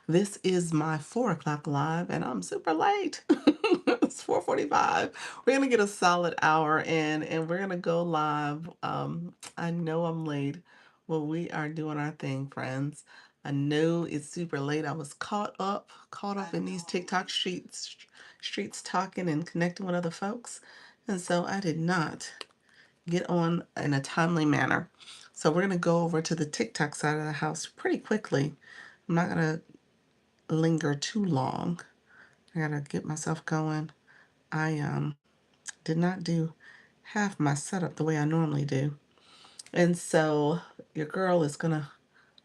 This is my 4 o'clock live, and I'm super late. It's 4:45. We're gonna get a solid hour in, and we're gonna go live. I know I'm late. Well, we are doing our thing, friends. I know it's super late. I was caught up in these TikTok streets talking and connecting with other folks, and so I did not get on in a timely manner. So we're gonna go over to the TikTok side of the house pretty quickly. I'm not gonna linger too long. I gotta get myself going. I did not do half my setup the way I normally do. And so your girl is gonna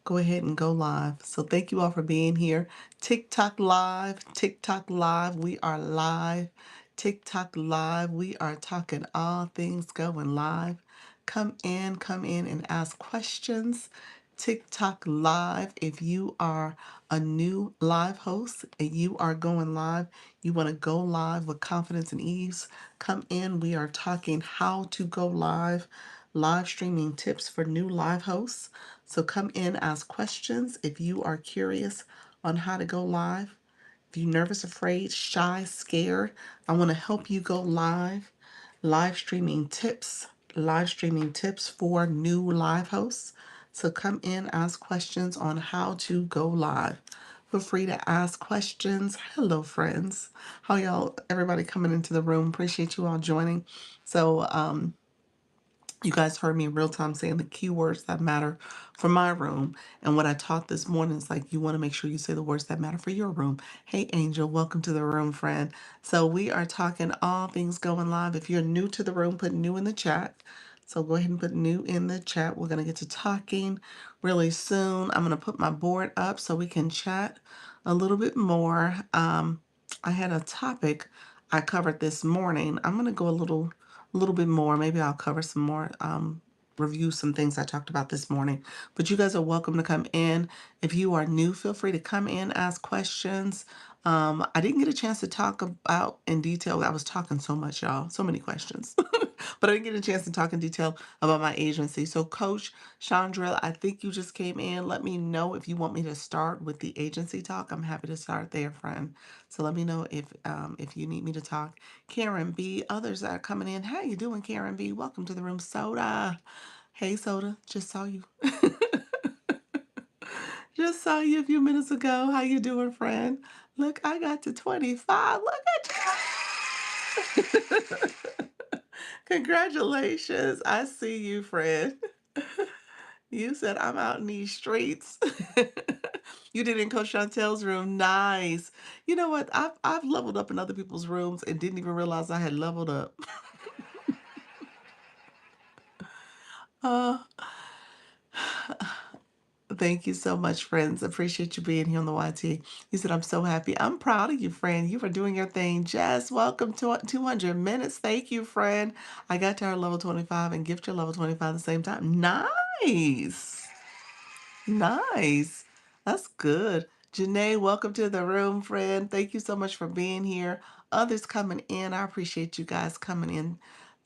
go ahead and go live. So thank you all for being here. TikTok live, TikTok live. We are live. TikTok live. We are talking all things going live. Come in and ask questions. TikTok live. If you are a new live host and you are going live, you want to go live with confidence and ease, come in. We are talking how to go live streaming tips for new live hosts. So come in, ask questions if you are curious on how to go live. If you're nervous, afraid, shy, scared, I want to help you go live. Live streaming tips, live streaming tips for new live hosts. So come in, ask questions on how to go live. Feel free to ask questions. Hello, friends. How y'all, everybody coming into the room? Appreciate you all joining. So, you guys heard me in real time saying the keywords that matter for my room. And what I taught this morning is like, you want to make sure you say the words that matter for your room. Hey, Angel, welcome to the room, friend. So we are talking all things going live. If you're new to the room, put new in the chat. So go ahead and put new in the chat. We're going to get to talking really soon. I'm going to put my board up so we can chat a little bit more. I had a topic I covered this morning. I'm going to go a little bit more. Maybe I'll cover some more, review some things I talked about this morning. But you guys are welcome to come in. If you are new, feel free to come in, ask questions. I didn't get a chance to talk about in detail. I was talking so much, y'all, so many questions. But I didn't get a chance to talk in detail about my agency. So, Coach Chandra, I think you just came in. Let me know if you want me to start with the agency talk. I'm happy to start there, friend. So let me know if you need me to talk. Karen B, others are coming in. How you doing, Karen B? Welcome to the room, Soda. Hey, Soda, just saw you. Just saw you a few minutes ago. How you doing, friend? Look, I got to 25. Look at you. Congratulations. I see you, friend. You said I'm out in these streets. You did in Coach Chantel's room. Nice. You know what? I've leveled up in other people's rooms and didn't even realize I had leveled up. Uh, Thank you so much, friends. Appreciate you being here on the YT. You said, I'm so happy. I'm proud of you, friend. You are doing your thing. Jess, welcome to 200 minutes. Thank you, friend. I got to our level 25 and gift your level 25 at the same time. Nice. Nice. That's good. Janae, welcome to the room, friend. Thank you so much for being here. Others coming in. I appreciate you guys coming in.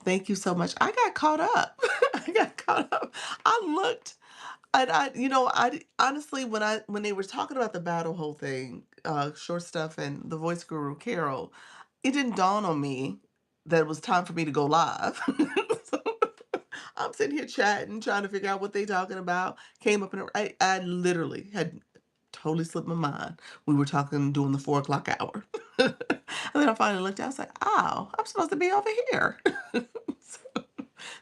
Thank you so much. I got caught up. I got caught up. I looked. Honestly, when they were talking about the battle whole thing, short stuff and the voice guru Carol, it didn't dawn on me that it was time for me to go live. So I'm sitting here chatting, trying to figure out what they talking about. Came up and I literally had totally slipped my mind. We were talking doing the 4 o'clock hour. And then I finally looked out, I was like, oh, I'm supposed to be over here. So,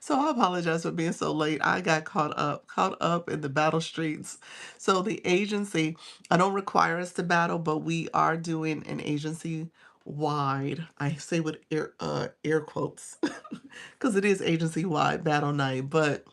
so I apologize for being so late. I got caught up in the battle streets. So the agency, I don't require us to battle, but we are doing an agency wide. I say with air quotes, because it is agency wide battle night, but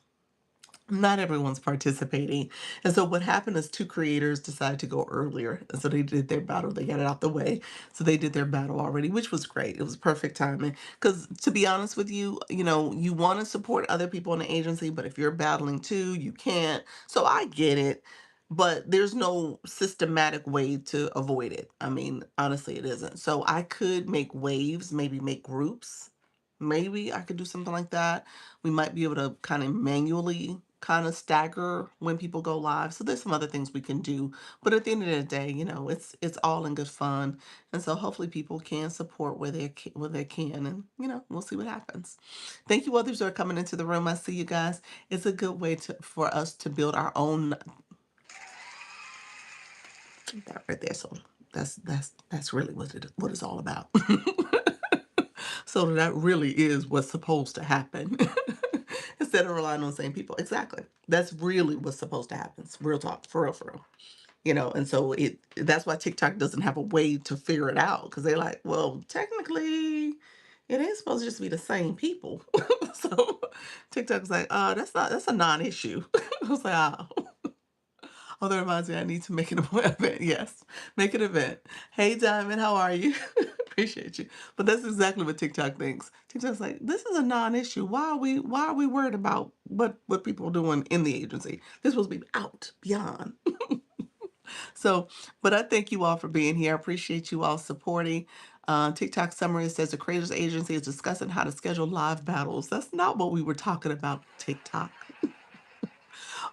not everyone's participating. And so what happened is two creators decided to go earlier. And so they did their battle. They got it out the way. So they did their battle already, which was great. It was perfect timing. Because to be honest with you, you want to support other people in the agency, but if you're battling too, you can't. So I get it. But there's no systematic way to avoid it. I mean, honestly, it isn't. So I could make waves, maybe make groups. Maybe I could do something like that. We might be able to kind of manually kind of stagger when people go live. So there's some other things we can do. But at the end of the day, it's all in good fun. And so hopefully people can support where they can, and we'll see what happens. Thank you others who are coming into the room. I see you guys. It's a good way for us to build our own that right there. So that's really what it's all about. So that really is what's supposed to happen. Instead of relying on the same people. Exactly. That's really what's supposed to happen. It's real talk, for real, for real. And so that's why TikTok doesn't have a way to figure it out, because they're like, well, technically it ain't supposed to just be the same people. So TikTok's like, that's a non-issue. I was like, oh. Oh, that reminds me, I need to make an event. Yes, make an event. Hey, Diamond, how are you? Appreciate you. But that's exactly what TikTok thinks. TikTok's like, this is a non-issue. Why are we worried about what people are doing in the agency? This supposed to be out, beyond. So, but I thank you all for being here. I appreciate you all supporting. TikTok summary says the creators agency is discussing how to schedule live battles. That's not what we were talking about, TikTok.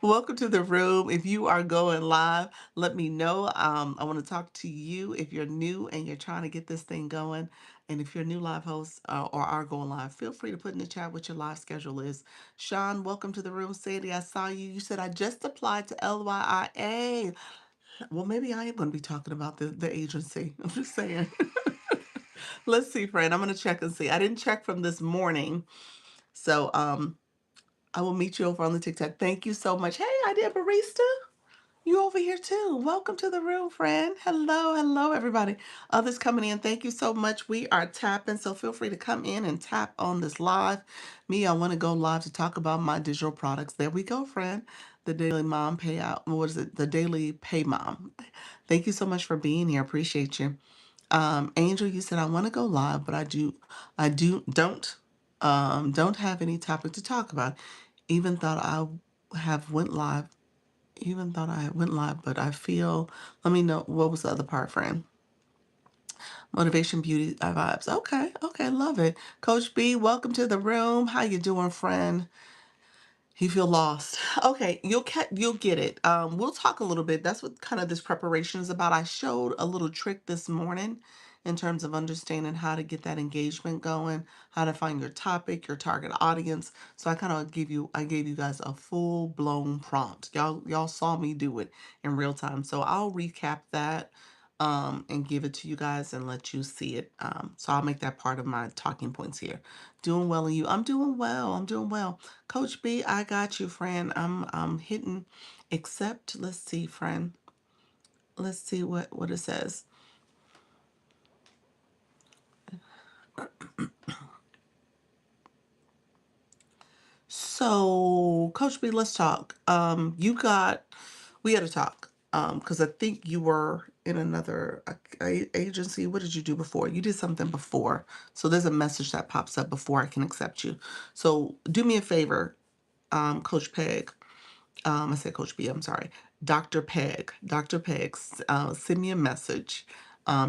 Welcome to the room. If you are going live, let me know. I want to talk to you if you're new and you're trying to get this thing going. And if you're a new live host or are going live, feel free to put in the chat what your live schedule is. Sean, welcome to the room. Sadie, I saw you. You said I just applied to LYIA. Well, maybe I am going to be talking about the agency. I'm just saying. Let's see, friend. I'm going to check and see. I didn't check from this morning. So I will meet you over on the TikTok. Thank you so much. Hey, Idea Barista. You over here too. Welcome to the room, friend. Hello, hello, everybody. Others coming in, thank you so much. We are tapping, so feel free to come in and tap on this live. Me, I want to go live to talk about my digital products. There we go, friend. The Daily Mom Payout. What is it? The Daily Pay Mom. Thank you so much for being here. Appreciate you. Angel, you said I want to go live, but I don't have any topic to talk about. Even thought I have went live even thought I went live, but I feel, let me know, what was the other part, friend? Motivation, beauty, vibes. Okay, okay, love it. Coach B, welcome to the room. How you doing, friend? You feel lost. Okay, you'll get it. We'll talk a little bit. That's what kind of this preparation is about. I showed a little trick this morning in terms of understanding how to get that engagement going, how to find your topic, your target audience. So I gave you guys a full blown prompt. Y'all saw me do it in real time. So I'll recap that and give it to you guys and let you see it. So I'll make that part of my talking points here. Doing well, and you? I'm doing well. I'm doing well. Coach B, I got you, friend. I'm hitting accept. Let's see, friend. Let's see what it says. So, Coach B, let's talk. We got to talk. Because I think you were in another agency. What did you do before? You did something before. So there's a message that pops up before I can accept you. So do me a favor, Coach Peg. I said Coach B, I'm sorry. Dr. Peg. Dr. Peg, send me a message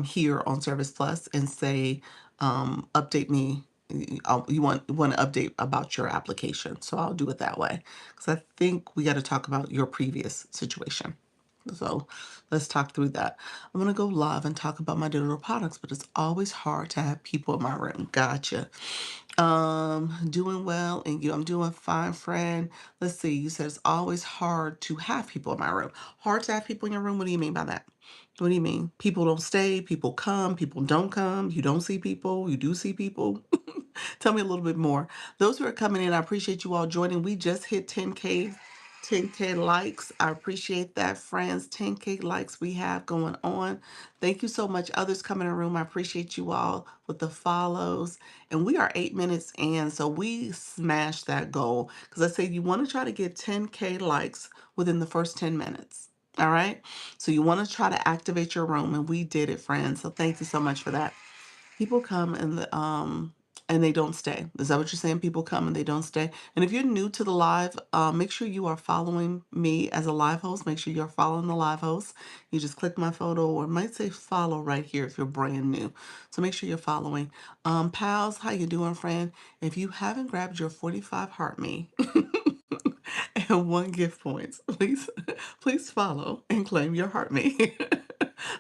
here on Service Plus and say, update me. You want to update about your application. So I'll do it that way. Because I think we got to talk about your previous situation. So let's talk through that. I'm going to go live and talk about my digital products, but it's always hard to have people in my room. Gotcha. Doing well, and you? I'm doing fine, friend. Let's see. You said it's always hard to have people in my room. Hard to have people in your room? What do you mean by that? What do you mean? People don't stay, people come, people don't come, you don't see people, you do see people. Tell me a little bit more. Those who are coming in, I appreciate you all joining. We just hit 10K likes. I appreciate that, friends. 10K likes we have going on. Thank you so much. Others coming in the room, I appreciate you all with the follows. And we are 8 minutes in, so we smashed that goal. Because I said you want to try to get 10K likes within the first 10 minutes. All right. So you want to try to activate your room, and we did it, friends. So thank you so much for that. People come and they don't stay. Is that what you're saying? People come and they don't stay. And if you're new to the live, make sure you are following me as a live host. Make sure you're following the live host. You just click my photo, or it might say follow right here if you're brand new. So make sure you're following. Pals, how you doing, friend? If you haven't grabbed your 45 heart me, and 1 gift points. Please, please follow and claim your heart me.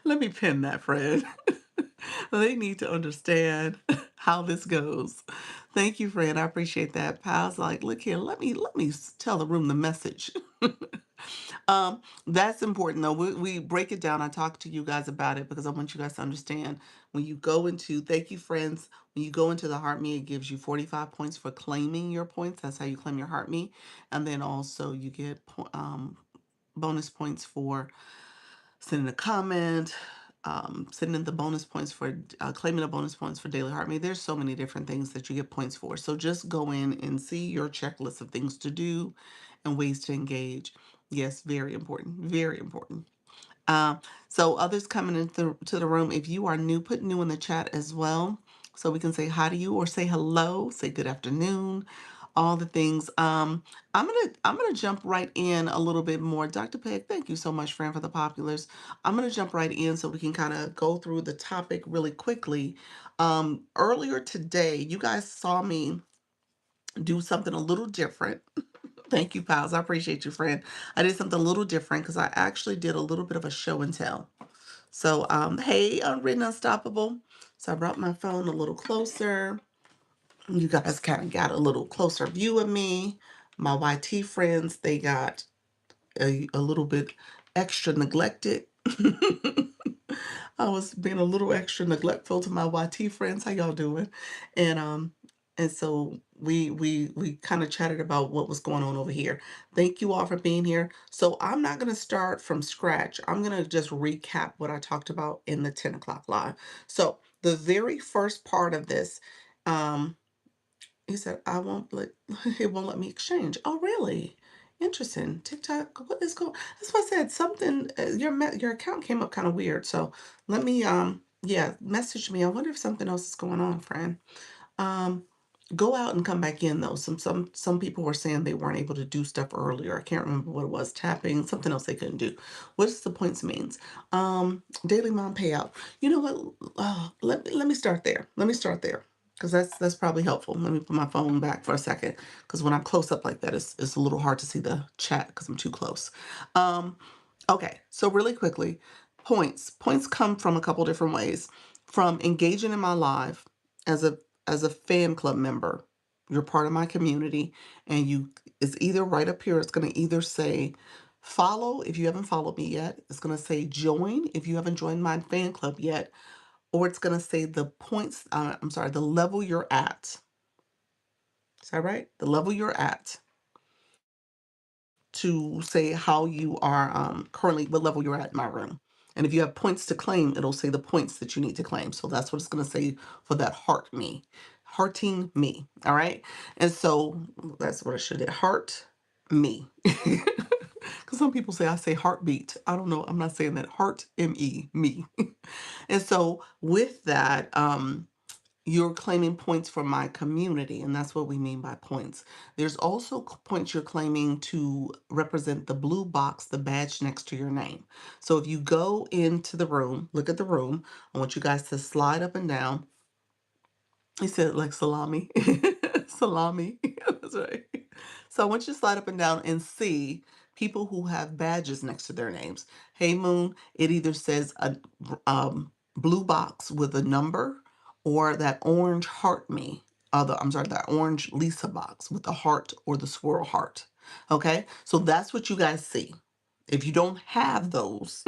Let me pin that, Fred. They need to understand how this goes. Thank you, Fred. I appreciate that. Pal's like, look here, let me tell the room the message. That's important though. We break it down. I talk to you guys about it because I want you guys to understand when you go into, thank you, friends. When you go into the Heart Me, it gives you 45 points for claiming your points. That's how you claim your Heart Me. And then also you get bonus points for sending a comment, sending the bonus points for claiming the bonus points for Daily Heart Me. There's so many different things that you get points for. So just go in and see your checklist of things to do and ways to engage. Yes, very important. Very important. Um, so others coming into to the room, if you are new, put new in the chat as well. So we can say hi to you or say hello, say good afternoon, all the things. I'm gonna jump right in a little bit more. Dr. Peg, thank you so much, friend, for the populars. I'm gonna jump right in so we can kind of go through the topic really quickly. Earlier today, you guys saw me do something a little different. Thank you, pals. I appreciate you, friend. I did something a little different because I actually did a little bit of a show and tell. So, hey, Unwritten Unstoppable. So I brought my phone a little closer. You guys kind of got a little closer view of me. My YT friends, they got a little bit extra neglected. I was being a little extra neglectful to my YT friends. How y'all doing? And so we kind of chatted about what was going on over here. Thank you all for being here. So I'm not gonna start from scratch. I'm gonna just recap what I talked about in the 10 o'clock live. So the very first part of this, um, he said, I won't let it won't let me exchange. Oh, really? Interesting. TikTok, what is going? That's why I said something. Your account came up kind of weird. So let me yeah, message me. I wonder if something else is going on, friend. Um, Go out and come back in though. Some people were saying they weren't able to do stuff earlier. I can't remember what it was. Tapping, something else they couldn't do. What's the points means? Daily mom payout. You know what? Let me start there. Let me start there because that's probably helpful. Let me put my phone back for a second because when I'm close up like that, it's a little hard to see the chat because I'm too close. Um, okay, so really quickly, points. Points come from a couple different ways. From engaging in my live as a fan club member, you're part of my community, and you it's either right up here, it's going to either say follow if you haven't followed me yet, it's going to say join if you haven't joined my fan club yet, or it's going to say the points, I'm sorry, the level you're at. Is that right? The level you're at to say how you are currently, what level you're at in my room. And if you have points to claim, it'll say the points that you need to claim. So that's what it's going to say for that heart me, hearting me. All right. And so that's what I should have, heart me. Because some people say I say heartbeat. I don't know. I'm not saying that. Heart me, me. And so with that, you're claiming points for my community, and that's what we mean by points. There's also points you're claiming to represent the blue box, the badge next to your name. So if you go into the room, look at the room, I want you guys to slide up and down. He said like salami. Salami. That's right. So I want you to slide up and down and see people who have badges next to their names. Hey Moon, it either says a blue box with a number or that orange heart me. I'm sorry, that orange Lisa box with the heart or the swirl heart. Okay, so that's what you guys see. If you don't have those,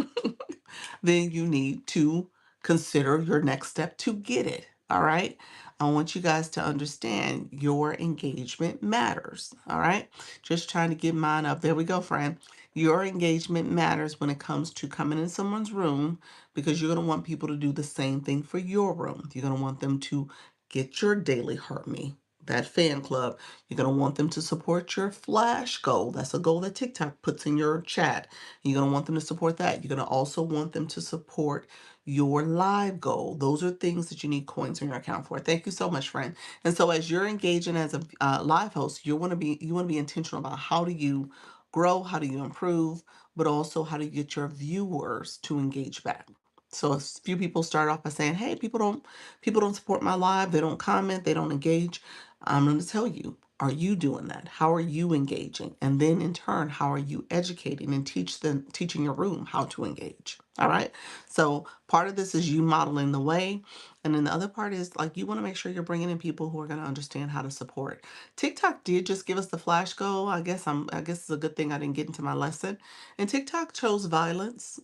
then you need to consider your next step to get it. All right. I want you guys to understand your engagement matters. All right. Just trying to get mine up. There we go, friend. Your engagement matters when it comes to coming in someone's room because you're going to want people to do the same thing for your room. You're going to want them to get your daily heart me, that fan club. You're going to want them to support your flash goal. That's a goal that TikTok puts in your chat. You're going to want them to support that. You're going to also want them to support your live goal. Those are things that you need coins in your account for. Thank you so much, friend. And so as you're engaging as a live host, you want to be intentional about how do you grow, how do you improve, but also how do you get your viewers to engage back. So a few people start off by saying, "Hey, people don't support my live. They don't comment. They don't engage." I'm going to tell you, are you doing that? How are you engaging? And then in turn, how are you educating and teaching your room how to engage? All right. So part of this is you modeling the way. And then the other part is like you want to make sure you're bringing in people who are going to understand how to support. TikTok did just give us the flash goal. I guess it's a good thing I didn't get into my lesson. And TikTok chose violence.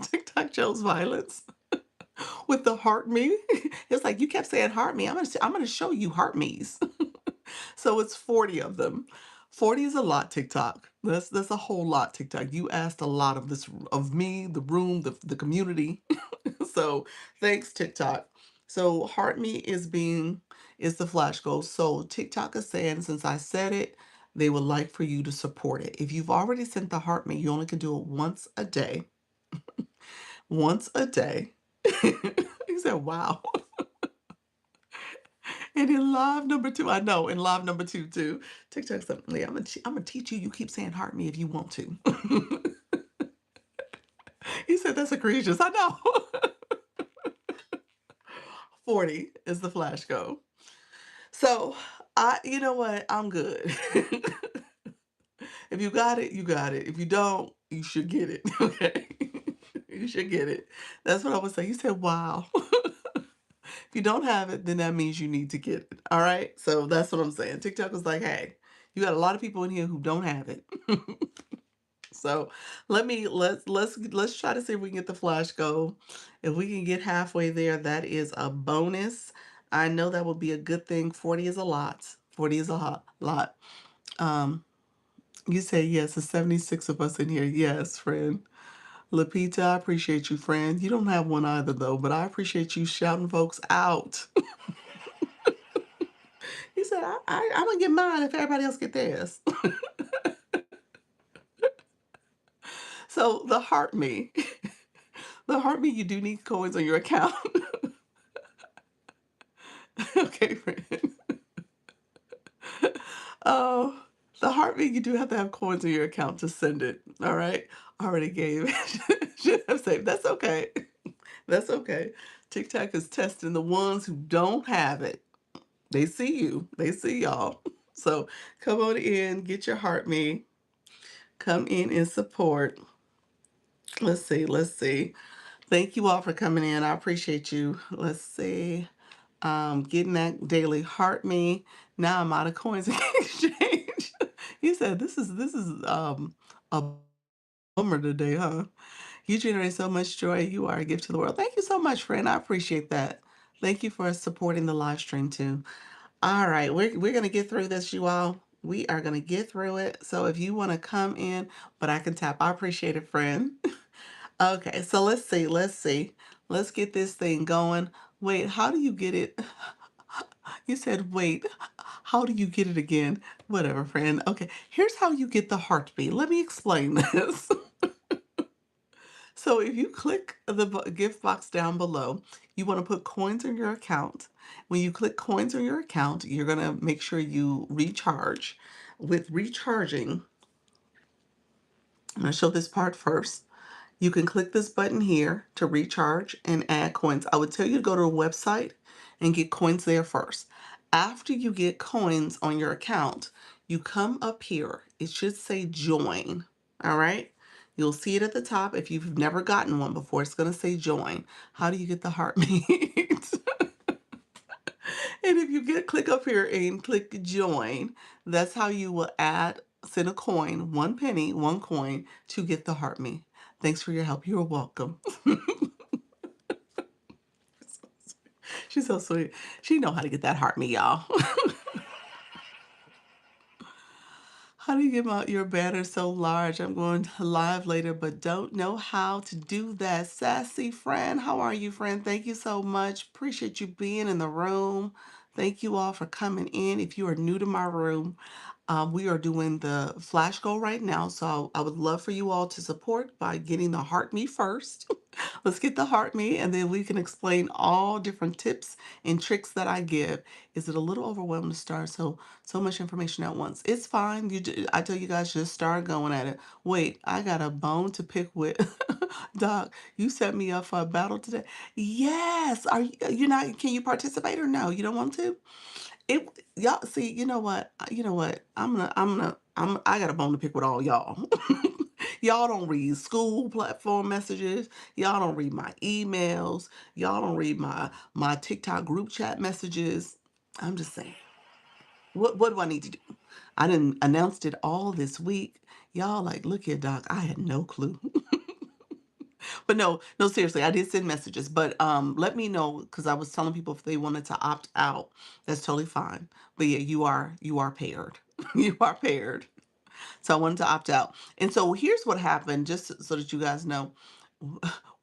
TikTok chose violence with the heart me. It's like you kept saying heart me. I'm gonna show you heart me's. So it's 40 of them. 40 is a lot, TikTok. That's a whole lot, TikTok. You asked a lot of this of me, the room, the community. So thanks, TikTok. So heart me is the flash goal. So TikTok is saying since I said it, they would like for you to support it. If you've already sent the heart me, you only can do it once a day. Once a day. He said, wow. And in live number two, I know, in live number two too, TikTok said, "Yeah, I'm gonna teach you. You keep saying heart me if you want to." He said, "That's egregious." I know. 40 is the flash go. So you know what? I'm good. If you got it, you got it. If you don't, you should get it. Okay, you should get it. That's what I would say. You said, "Wow." If you don't have it, then that means you need to get it. All right. So that's what I'm saying. TikTok was like, hey, you got a lot of people in here who don't have it. So let's try to see if we can get the flash go. If we can get halfway there, that is a bonus. I know that would be a good thing. 40 is a lot. 40 is a lot. Um, you say yes, there's 76 of us in here. Yes, friend. Lapita, I appreciate you, friend. You don't have one either though, but I appreciate you shouting folks out. He said, I'm gonna get mine if everybody else get theirs. So the heart me, the heart me, you do need coins on your account. Okay, friend. Oh, the heart me, you do have to have coins on your account to send it. All right. Already gave. Should have saved. That's okay. That's okay. TikTok is testing the ones who don't have it. They see you. They see y'all. So come on in, get your heart me. Come in and support. Let's see. Let's see. Thank you all for coming in. I appreciate you. Let's see. Getting that daily heart me. Now I'm out of coins in exchange. He said, "This is a bummer today, huh? You generate so much joy. You are a gift to the world." Thank you so much, friend. I appreciate that. Thank you for supporting the live stream too. All right, we're gonna get through this, you all. We are gonna get through it. So if you want to come in, but I can tap. I appreciate it, friend. Okay, so let's see. Let's see. Let's get this thing going. Wait, how do you get it? You said, wait, how do you get it again? Whatever, friend. Okay, here's how you get the heartbeat. Let me explain this. So if you click the gift box down below, you want to put coins in your account. When you click coins on your account, you're going to make sure you recharge. With recharging, I'm going to show this part first. You can click this button here to recharge and add coins. I would tell you to go to a website and get coins there first. After you get coins on your account, you come up here. It should say join. All right. You'll see it at the top. If you've never gotten one before, it's going to say join. How do you get the heart meet? And if you click up here and click join, that's how you will send a coin, 1 penny, 1 coin to get the heart me. Thanks for your help. You're welcome. She's so sweet. She know how to get that heart me, y'all. How do you get your banner so large? I'm going to live later, but don't know how to do that. Sassy friend, how are you, friend? Thank you so much. Appreciate you being in the room. Thank you all for coming in. If you are new to my room, we are doing the flash goal right now. So I would love for you all to support by getting the heart me first. Let's get the heart me, and then we can explain all different tips and tricks that I give. Is it a little overwhelming to start? So much information at once. It's fine. I tell you guys, just start going at it. Wait, I got a bone to pick with. Doc, you set me up for a battle today. Yes. Are you not? Can you participate or no? You don't want to? It y'all see, you know what? You know what? I got a bone to pick with all y'all. Y'all don't read school platform messages. Y'all don't read my emails. Y'all don't read my TikTok group chat messages. I'm just saying. What do I need to do? I didn't announced it all this week. Y'all like, look here, Doc. I had no clue. But no, no, seriously, I did send messages. But let me know because I was telling people if they wanted to opt out, that's totally fine. But yeah, you are paired. You are paired. So I wanted to opt out. And so here's what happened, just so that you guys know.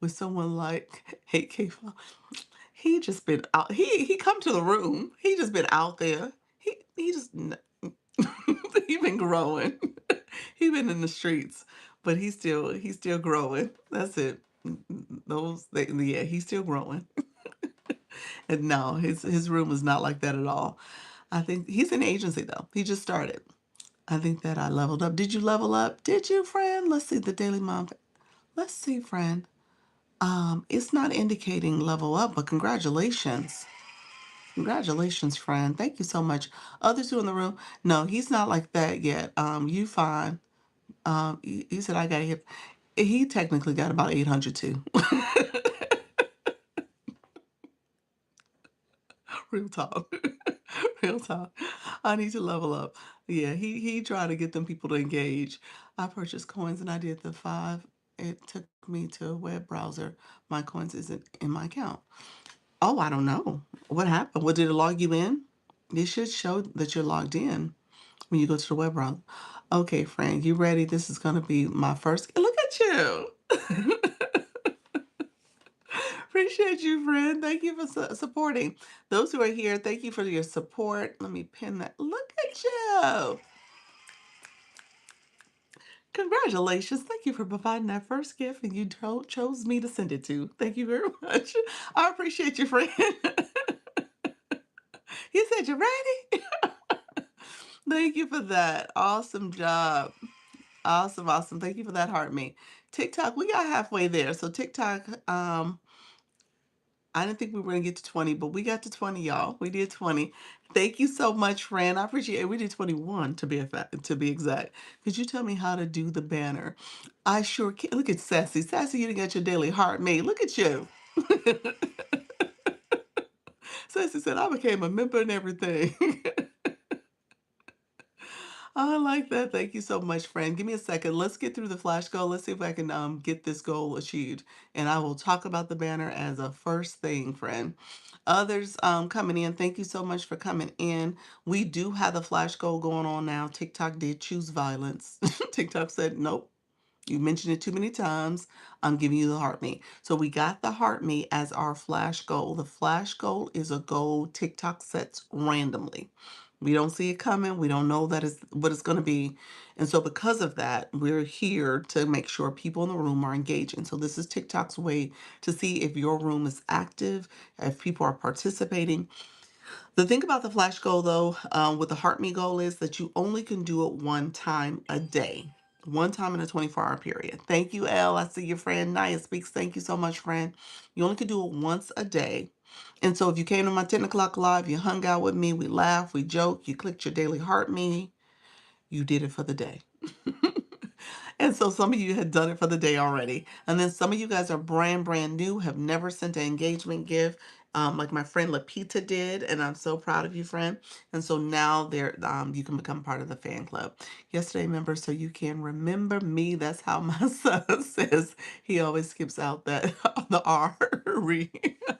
With someone like HK, he just been out. He come to the room. He just been out there. He just he been growing. He been in the streets, but he's still growing. That's it. Yeah, he's still growing. And no, his room is not like that at all. I think he's in agency though. He just started. I think that I leveled up. Did you level up? Did you, friend? Let's see the Daily Mom. Let's see, friend. It's not indicating level up, but congratulations. Congratulations, friend. Thank you so much. Others who in the room, no, he's not like that yet. You fine. He said I got hit. He technically got about 800 too. Real talk. Real talk. I need to level up. Yeah, he tried to get them people to engage. I purchased coins and I did the five. It took me to a web browser. My coins isn't in my account. Oh, I don't know. What happened? What did it log you in? It should show that you're logged in when you go to the web browser. Okay, Frank, you ready? This is gonna be my first. Look at you. Appreciate you, friend. Thank you for supporting. Those who are here, thank you for your support. Let me pin that. Look at you. Congratulations. Thank you for providing that first gift and you chose me to send it to. Thank you very much. I appreciate you, friend. You said you're ready. Thank you for that. Awesome job. Awesome, awesome. Thank you for that heart me. TikTok, we got halfway there. So TikTok, I didn't think we were gonna get to 20, but we got to 20, y'all. We did 20. Thank you so much, friend. I appreciate it. We did 21 to be exact. Could you tell me how to do the banner? I sure can. Look at Sassy. Sassy, you didn't get your daily heart made. Look at you. Sassy said, I became a member and everything. I like that. Thank you so much, friend. Give me a second. Let's get through the flash goal. Let's see if I can get this goal achieved. And I will talk about the banner as a first thing, friend. Others coming in, thank you so much for coming in. We do have the flash goal going on now. TikTok did choose violence. TikTok said, nope. You mentioned it too many times. I'm giving you the heart me. So we got the heart me as our flash goal. The flash goal is a goal TikTok sets randomly. We don't see it coming. We don't know that is what it's going to be. And so because of that, we're here to make sure people in the room are engaging. So this is TikTok's way to see if your room is active, if people are participating. The thing about the flash goal, though, with the heart me goal is that you only can do it one time a day, one time in a 24-hour period. Thank you, Elle. I see your friend Naya speaks. Thank you so much, friend. You only can do it once a day. And so if you came to my 10 o'clock live, you hung out with me, we laughed, we joked, you clicked your daily heart me, you did it for the day. And so some of you had done it for the day already. And then some of you guys are brand new, have never sent an engagement gift, like my friend Lapita did. And I'm so proud of you, friend. And so now you can become part of the fan club. Yesterday, member, so you can remember me. That's how my son says he always skips out that the R.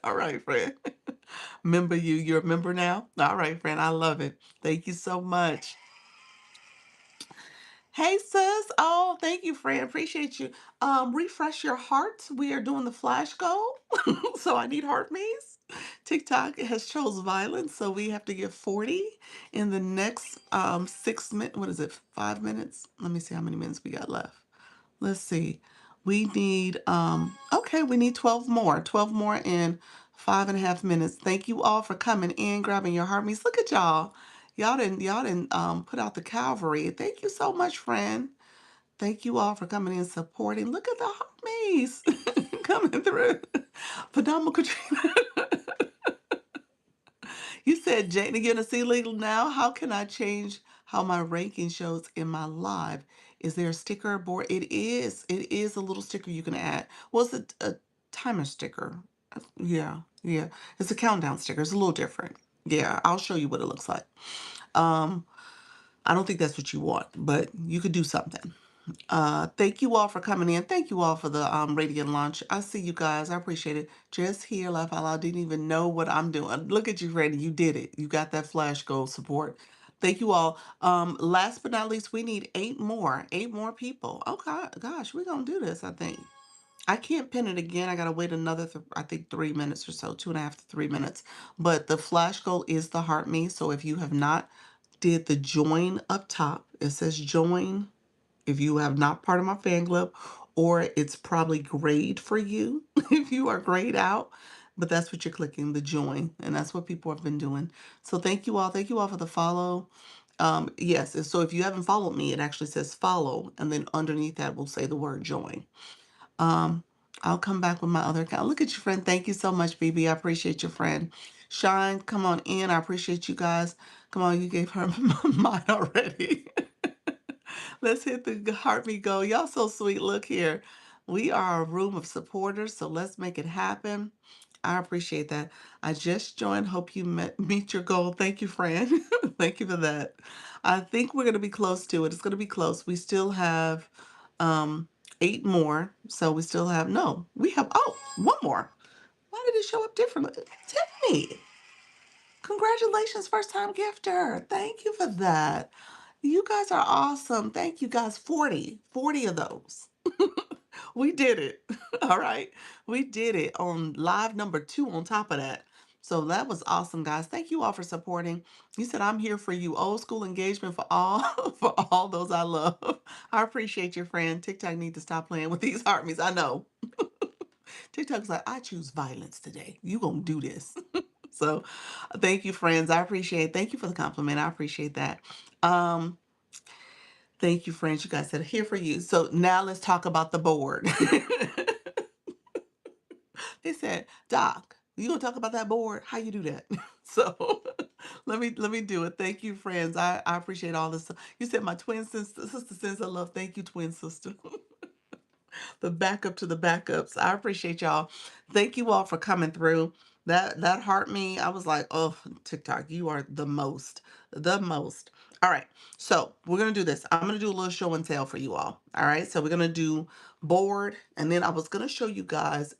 All right, friend. Member you. You're a member now? All right, friend. I love it. Thank you so much. Hey sis. Oh, thank you, friend. Appreciate you. Refresh your heart. We are doing the flash goal. So I need heart maze. TikTok has chose violence, so we have to get 40 in the next 6 minutes. What is it? 5 minutes? Let me see how many minutes we got left. Let's see. We need okay, we need 12 more. 12 more in 5.5 minutes. Thank you all for coming in, grabbing your heart meets. Look at y'all. Y'all didn't put out the Calvary. Thank you so much, friend. Thank you all for coming in supporting. Look at the heart meets coming through. Phenomenal Katrina. You said, Jane, again, a C legal now. How can I change how my ranking shows in my live? Is there a sticker board? It is. It is a little sticker you can add. Was it a timer sticker? Yeah, yeah. It's a countdown sticker. It's a little different. Yeah, I'll show you what it looks like. Um, I don't think that's what you want, but you could do something. Thank you all for coming in. Thank you all for the radiant launch. I see you guys. I appreciate it. Just here, laugh out loud. Didn't even know what I'm doing. Look at you, Randy. You did it. You got that flash goal support. Thank you all. Last but not least, we need eight more people. Okay, gosh, we're gonna do this, I think. I can't pin it again. I gotta wait another, I think 3 minutes or so, 2.5 to 3 minutes. But the flash goal is the heart me. So if you have not did the join up top, it says join if you have not part of my fan club, or it's probably grayed for you if you are grayed out. But that's what you're clicking, the join, and that's what people have been doing. So thank you all. Thank you all for the follow. Yes, and so if you haven't followed me, it actually says follow, and then underneath that will say the word join. Um, I'll come back with my other account. Look at your friend. Thank you so much, BB. I appreciate your friend. Shine, come on in. I appreciate you guys. Come on, you gave her mine already. Let's hit the heartbeat go. Y'all so sweet. Look here. We are a room of supporters, so let's make it happen. I appreciate that. I just joined. Hope you meet your goal. Thank you, Fran. Thank you for that. I think we're going to be close to it. It's going to be close. We still have um, eight more. So we still have, no, we have, oh, one more. Why did it show up differently? Tiffany, congratulations, first time gifter. Thank you for that. You guys are awesome. Thank you guys. 40 of those. We did it. All right. We did it on live number 2 on top of that. So that was awesome, guys. Thank you all for supporting. You said I'm here for you. Old school engagement for all for all those I love. I appreciate your friend. TikTok need to stop playing with these heart me's. I know. TikTok's like, I choose violence today. You gonna do this. So thank you, friends. I appreciate it. Thank you for the compliment. I appreciate that. Um, thank you, friends. You guys said here for you. So now let's talk about the board. They said, Doc, you gonna talk about that board? How you do that? So let me do it. Thank you, friends. I appreciate all this. You said my twin sister sends her love. Thank you, twin sister. The backup to the backups. I appreciate y'all. Thank you all for coming through. That heart me. I was like, oh, TikTok, you are the most, the most. All right, so we're gonna do this. I'm gonna do a little show and tell for you all. All right, so we're gonna do board, and then I was gonna show you guys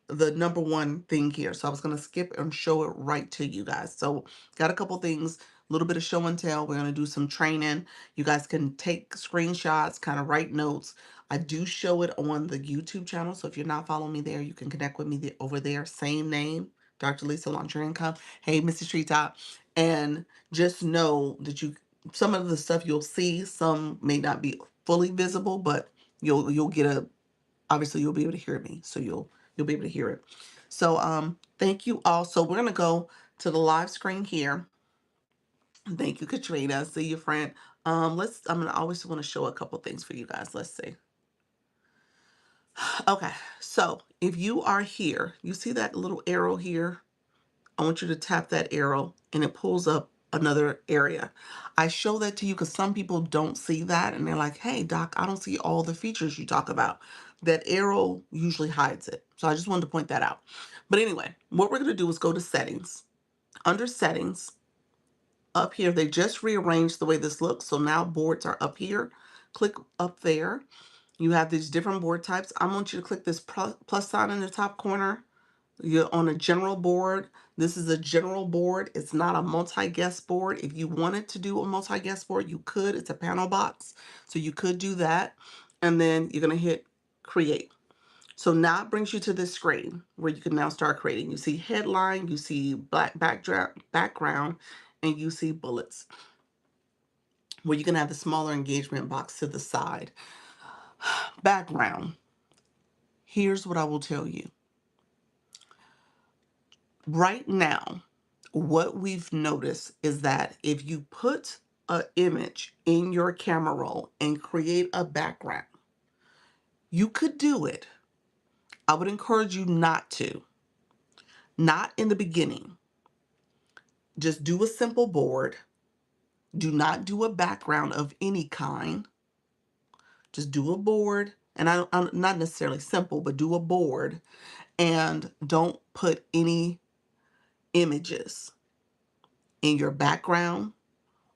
the number one thing here. So I was gonna skip and show it right to you guys. So got a couple things, a little bit of show and tell. We're gonna do some training. You guys can take screenshots, kind of write notes. I do show it on the YouTube channel. So if you're not following me there, you can connect with me over there. Same name, Dr. Lisa Launch Your Income. Hey, Mrs. Treetop. And just know that some of the stuff you'll see, some may not be fully visible, but you'll get obviously you'll be able to hear me. So you'll be able to hear it. So thank you all. So we're gonna go to the live screen here. Thank you, Katrina. See you, friend. I'm gonna always want to show a couple things for you guys. Let's see. Okay, so if you are here, you see that little arrow here? I want you to tap that arrow and it pulls up another area. I show that to you because some people don't see that and they're like, hey, Doc, I don't see all the features you talk about. That arrow usually hides it. So I just wanted to point that out. But anyway, what we're going to do is go to settings. Under settings, up here, they just rearranged the way this looks. So now boards are up here. Click up there. You have these different board types. I want you to click this plus sign in the top corner. You're on a general board. This is a general board. It's not a multi-guest board. If you wanted to do a multi-guest board, you could. It's a panel box. So you could do that. And then you're going to hit create. So now it brings you to this screen where you can now start creating. You see headline, you see black background, and you see bullets where you can have the smaller engagement box to the side. Background. Here's what I will tell you. Right now, what we've noticed is that if you put an image in your camera roll and create a background, you could do it. I would encourage you not to. Not in the beginning. Just do a simple board. Do not do a background of any kind. Just do a board. And I'm not necessarily simple, but do a board, and don't put any images in your background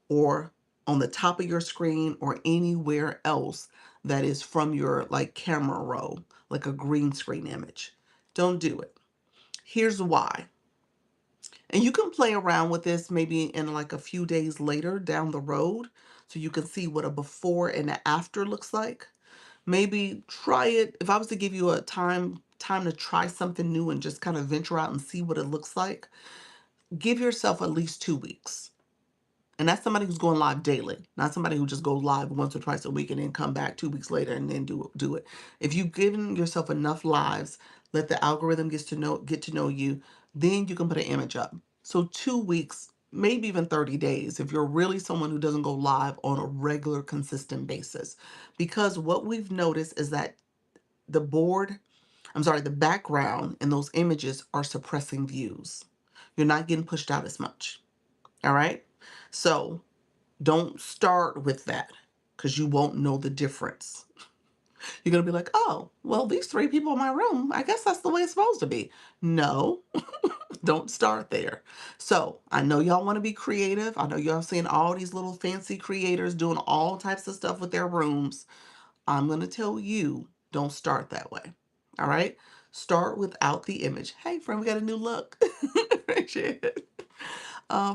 or on the top of your screen or anywhere else that is from your like camera roll, like a green screen image. Don't do it. Here's why. And you can play around with this maybe in like a few days later down the road so you can see what a before and an after looks like. Maybe try it. If I was to give you a time to try something new and just kind of venture out and see what it looks like, give yourself at least 2 weeks. And that's somebody who's going live daily, not somebody who just goes live once or twice a week and then come back 2 weeks later and then do it. If you've given yourself enough lives, let the algorithm get to know you, then you can put an image up. So 2 weeks, maybe even 30 days, if you're really someone who doesn't go live on a regular, consistent basis. Because what we've noticed is that the board, the background and those images are suppressing views. You're not getting pushed out as much. All right. So don't start with that because you won't know the difference. You're going to be like, oh, well, these three people in my room, I guess that's the way it's supposed to be. No, don't start there. So I know y'all want to be creative. I know y'all seeing all these little fancy creators doing all types of stuff with their rooms. I'm going to tell you, don't start that way. All right. Start without the image. Hey, friend, we got a new look.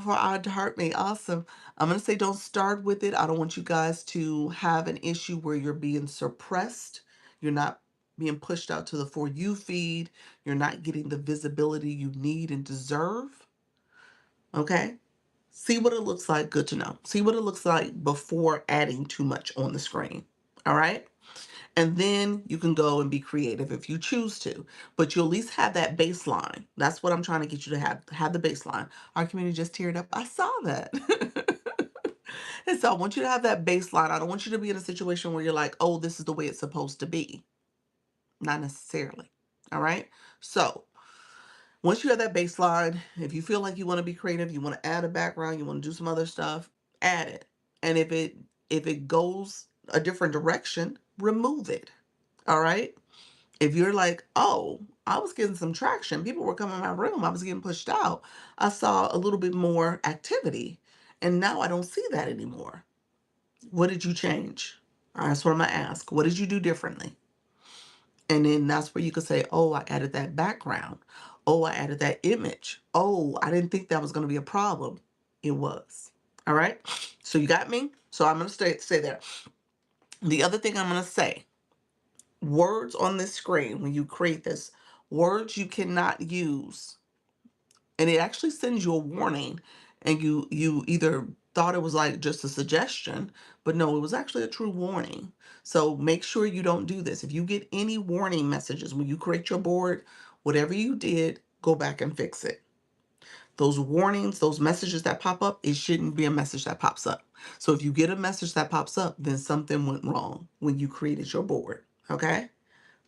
For our heart mate. Awesome. I'm going to say don't start with it. I don't want you guys to have an issue where you're being suppressed. You're not being pushed out to the For You feed. You're not getting the visibility you need and deserve. Okay. See what it looks like. Good to know. See what it looks like before adding too much on the screen. All right. And then you can go and be creative if you choose to. But you at least have that baseline. That's what I'm trying to get you to have the baseline. Our community just teared up. I saw that. And so I want you to have that baseline. I don't want you to be in a situation where you're like, oh, this is the way it's supposed to be. Not necessarily. All right. So once you have that baseline, if you feel like you want to be creative, you want to add a background, you want to do some other stuff, add it. And if it goes a different direction, remove it. All right. If you're like, oh, I was getting some traction, people were coming in my room, I was getting pushed out, I saw a little bit more activity, and now I don't see that anymore. What did you change? That's what I'm going to ask. What did you do differently? And then that's where you could say, oh, I added that background. Oh, I added that image. Oh, I didn't think that was going to be a problem. It was. All right. So you got me? So I'm going to stay there. The other thing I'm going to say, words on this screen, when you create this, words you cannot use. And it actually sends you a warning, and you either thought it was like just a suggestion, but no, it was actually a true warning. So make sure you don't do this. If you get any warning messages when you create your board, whatever you did, go back and fix it. Those warnings, those messages that pop up, it shouldn't be a message that pops up. So if you get a message that pops up, then something went wrong when you created your board. Okay?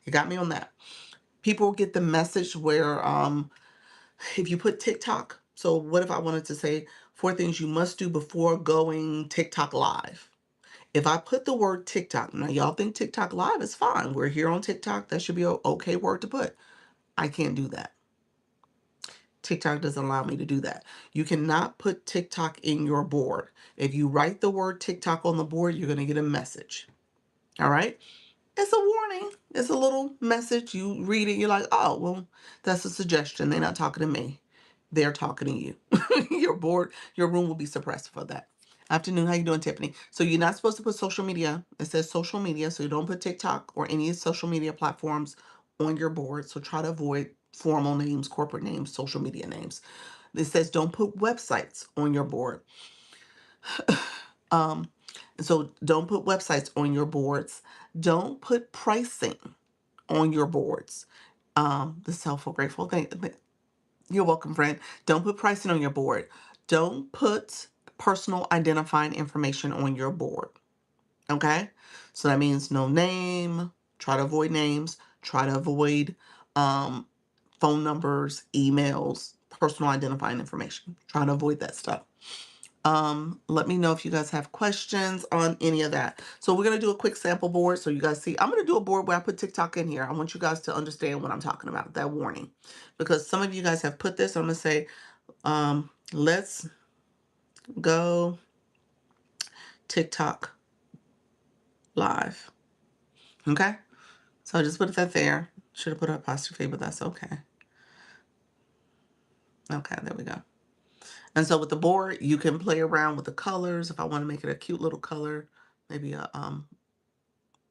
You got me on that. People get the message where if you put TikTok, so what if I wanted to say 4 things you must do before going TikTok live? If I put the word TikTok, now y'all think TikTok live is fine. We're here on TikTok. That should be an okay word to put. I can't do that. TikTok doesn't allow me to do that. You cannot put TikTok in your board. If you write the word TikTok on the board, you're going to get a message. All right? It's a warning. It's a little message. You read it, you're like, oh, well, that's a suggestion. They're not talking to me. They're talking to you. Your board, your room will be suppressed for that. Afternoon, how you doing, Tiffany? So you're not supposed to put social media. It says social media, so you don't put TikTok or any social media platforms on your board. So try to avoid formal names, corporate names, social media names. It says don't put websites on your board. Um, so don't put websites on your boards. Don't put pricing on your boards. This is helpful, grateful. You're welcome, friend. Don't put pricing on your board. Don't put personal identifying information on your board. Okay? So that means no name. Try to avoid names. Try to avoid phone numbers, emails, personal identifying information. Trying to avoid that stuff. Let me know if you guys have questions on any of that. So we're gonna do a quick sample board so you guys see. I'm gonna do a board where I put TikTok in here. I want you guys to understand what I'm talking about, that warning. Because some of you guys have put this. I'm gonna say, let's go TikTok live. Okay? So I just put that there. Should have put an apostrophe, but that's okay. Okay, there we go. And so with the board, you can play around with the colors. If I want to make it a cute little color, maybe a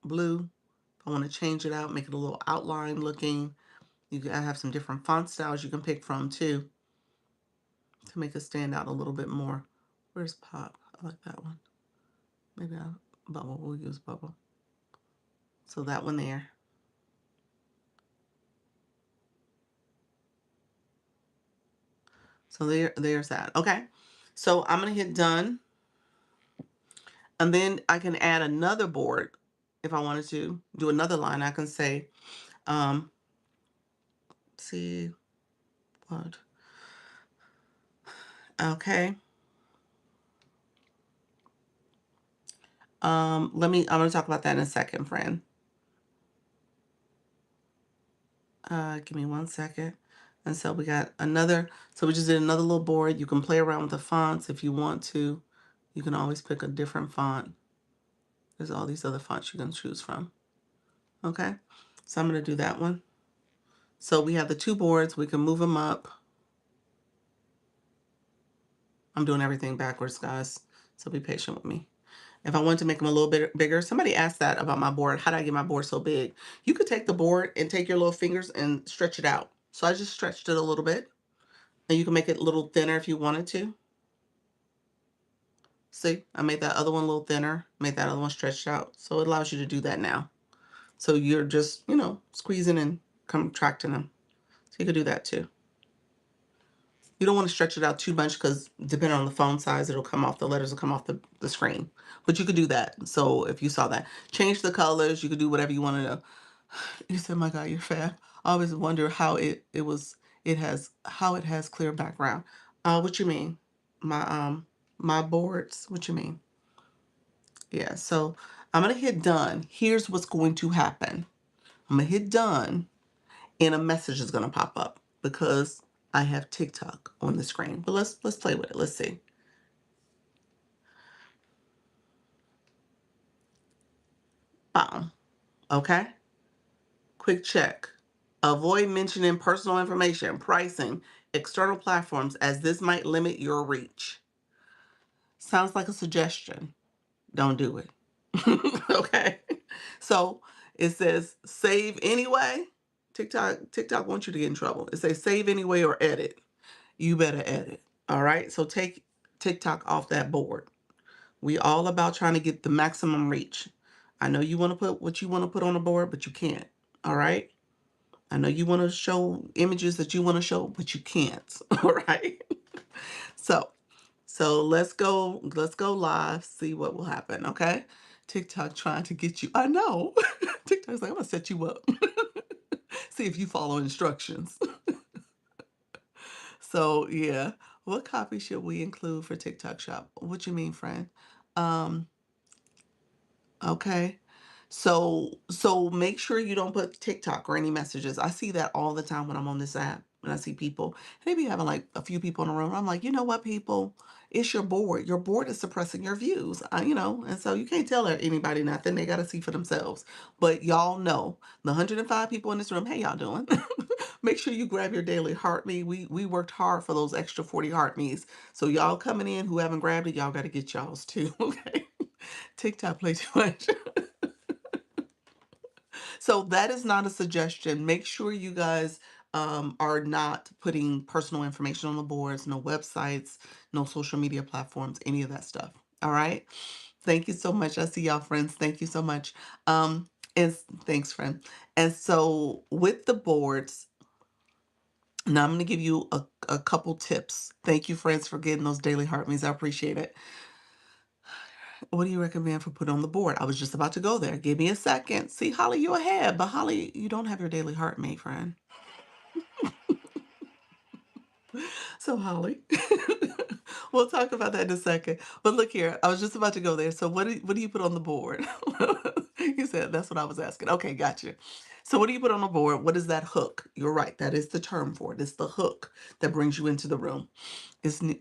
blue. If I want to change it out, make it a little outline looking. You can have some different font styles you can pick from too to make it stand out a little bit more. Where's Pop? I like that one. Maybe Bubble. We'll use Bubble. So that one there. So there's that. Okay. So I'm gonna hit done. And then I can add another board if I wanted to do another line. I can say, see what? Okay. I'm gonna talk about that in a second, friend. Give me 1 second. And so we got another, so we just did another little board. You can play around with the fonts if you want to. You can always pick a different font. There's all these other fonts you can choose from. Okay. So I'm gonna do that one. So we have the two boards. We can move them up. I'm doing everything backwards, guys. So be patient with me. If I wanted to make them a little bit bigger, somebody asked that about my board. How do I get my board so big? You could take the board and take your little fingers and stretch it out. So I just stretched it a little bit. And you can make it a little thinner if you wanted to. See, I made that other one a little thinner, made that other one stretched out. So it allows you to do that now. So you're just, squeezing and contracting them. So you could do that too. You don't want to stretch it out too much because depending on the phone size, it'll come off, the letters will come off the screen. But you could do that. So if you saw that, change the colors, you could do whatever you want to know. You said, my God, you're fab. I always wonder how how it has clear background. What you mean? My boards, what you mean? Yeah, so I'm gonna hit done. Here's what's going to happen. I'm gonna hit done and a message is gonna pop up because I have TikTok on the screen. But let's play with it. Let's see. Bam. Okay. Quick check. Avoid mentioning personal information, pricing, external platforms, as this might limit your reach. Sounds like a suggestion. Don't do it. Okay. So it says save anyway. TikTok wants you to get in trouble. It says save anyway or edit. You better edit. All right. So take TikTok off that board. We all about trying to get the maximum reach. I know you want to put what you want to put on the board, but you can't. All right. I know you want to show images that you want to show, but you can't. All right. So let's go live, see what will happen, okay? TikTok trying to get you. I know. TikTok's like, I'm gonna set you up. See if you follow instructions. So yeah. What copy should we include for TikTok shop? What you mean, friend? Um, Okay. So make sure you don't put TikTok or any messages. I see that all the time when I'm on this app and I see people, and they be having like a few people in a room. I'm like, you know what, people? It's your board. Your board is suppressing your views. And so you can't tell anybody nothing. They got to see for themselves. But y'all know the 105 people in this room. Hey, y'all doing? Make sure you grab your daily heart me. We worked hard for those extra 40 heart me's. So y'all coming in who haven't grabbed it, y'all got to get y'all's too. Okay. TikTok play too much. So that is not a suggestion. Make sure you guys are not putting personal information on the boards, no websites, no social media platforms, any of that stuff. All right. Thank you so much. I see y'all, friends. Thank you so much. And thanks, friend. And so with the boards, now I'm going to give you a couple tips. Thank you, friends, for getting those daily heart me's. I appreciate it. What do you recommend for put on the board? I was just about to go there. Give me a second. See, Holly, you ahead. But Holly, you don't have your daily heart mate, friend. So, Holly, we'll talk about that in a second. But look here, I was just about to go there. So, what do you put on the board? You said that's what I was asking. Okay, gotcha. So, what do you put on the board? What is that hook? You're right. That is the term for it. It's the hook that brings you into the room. It's new.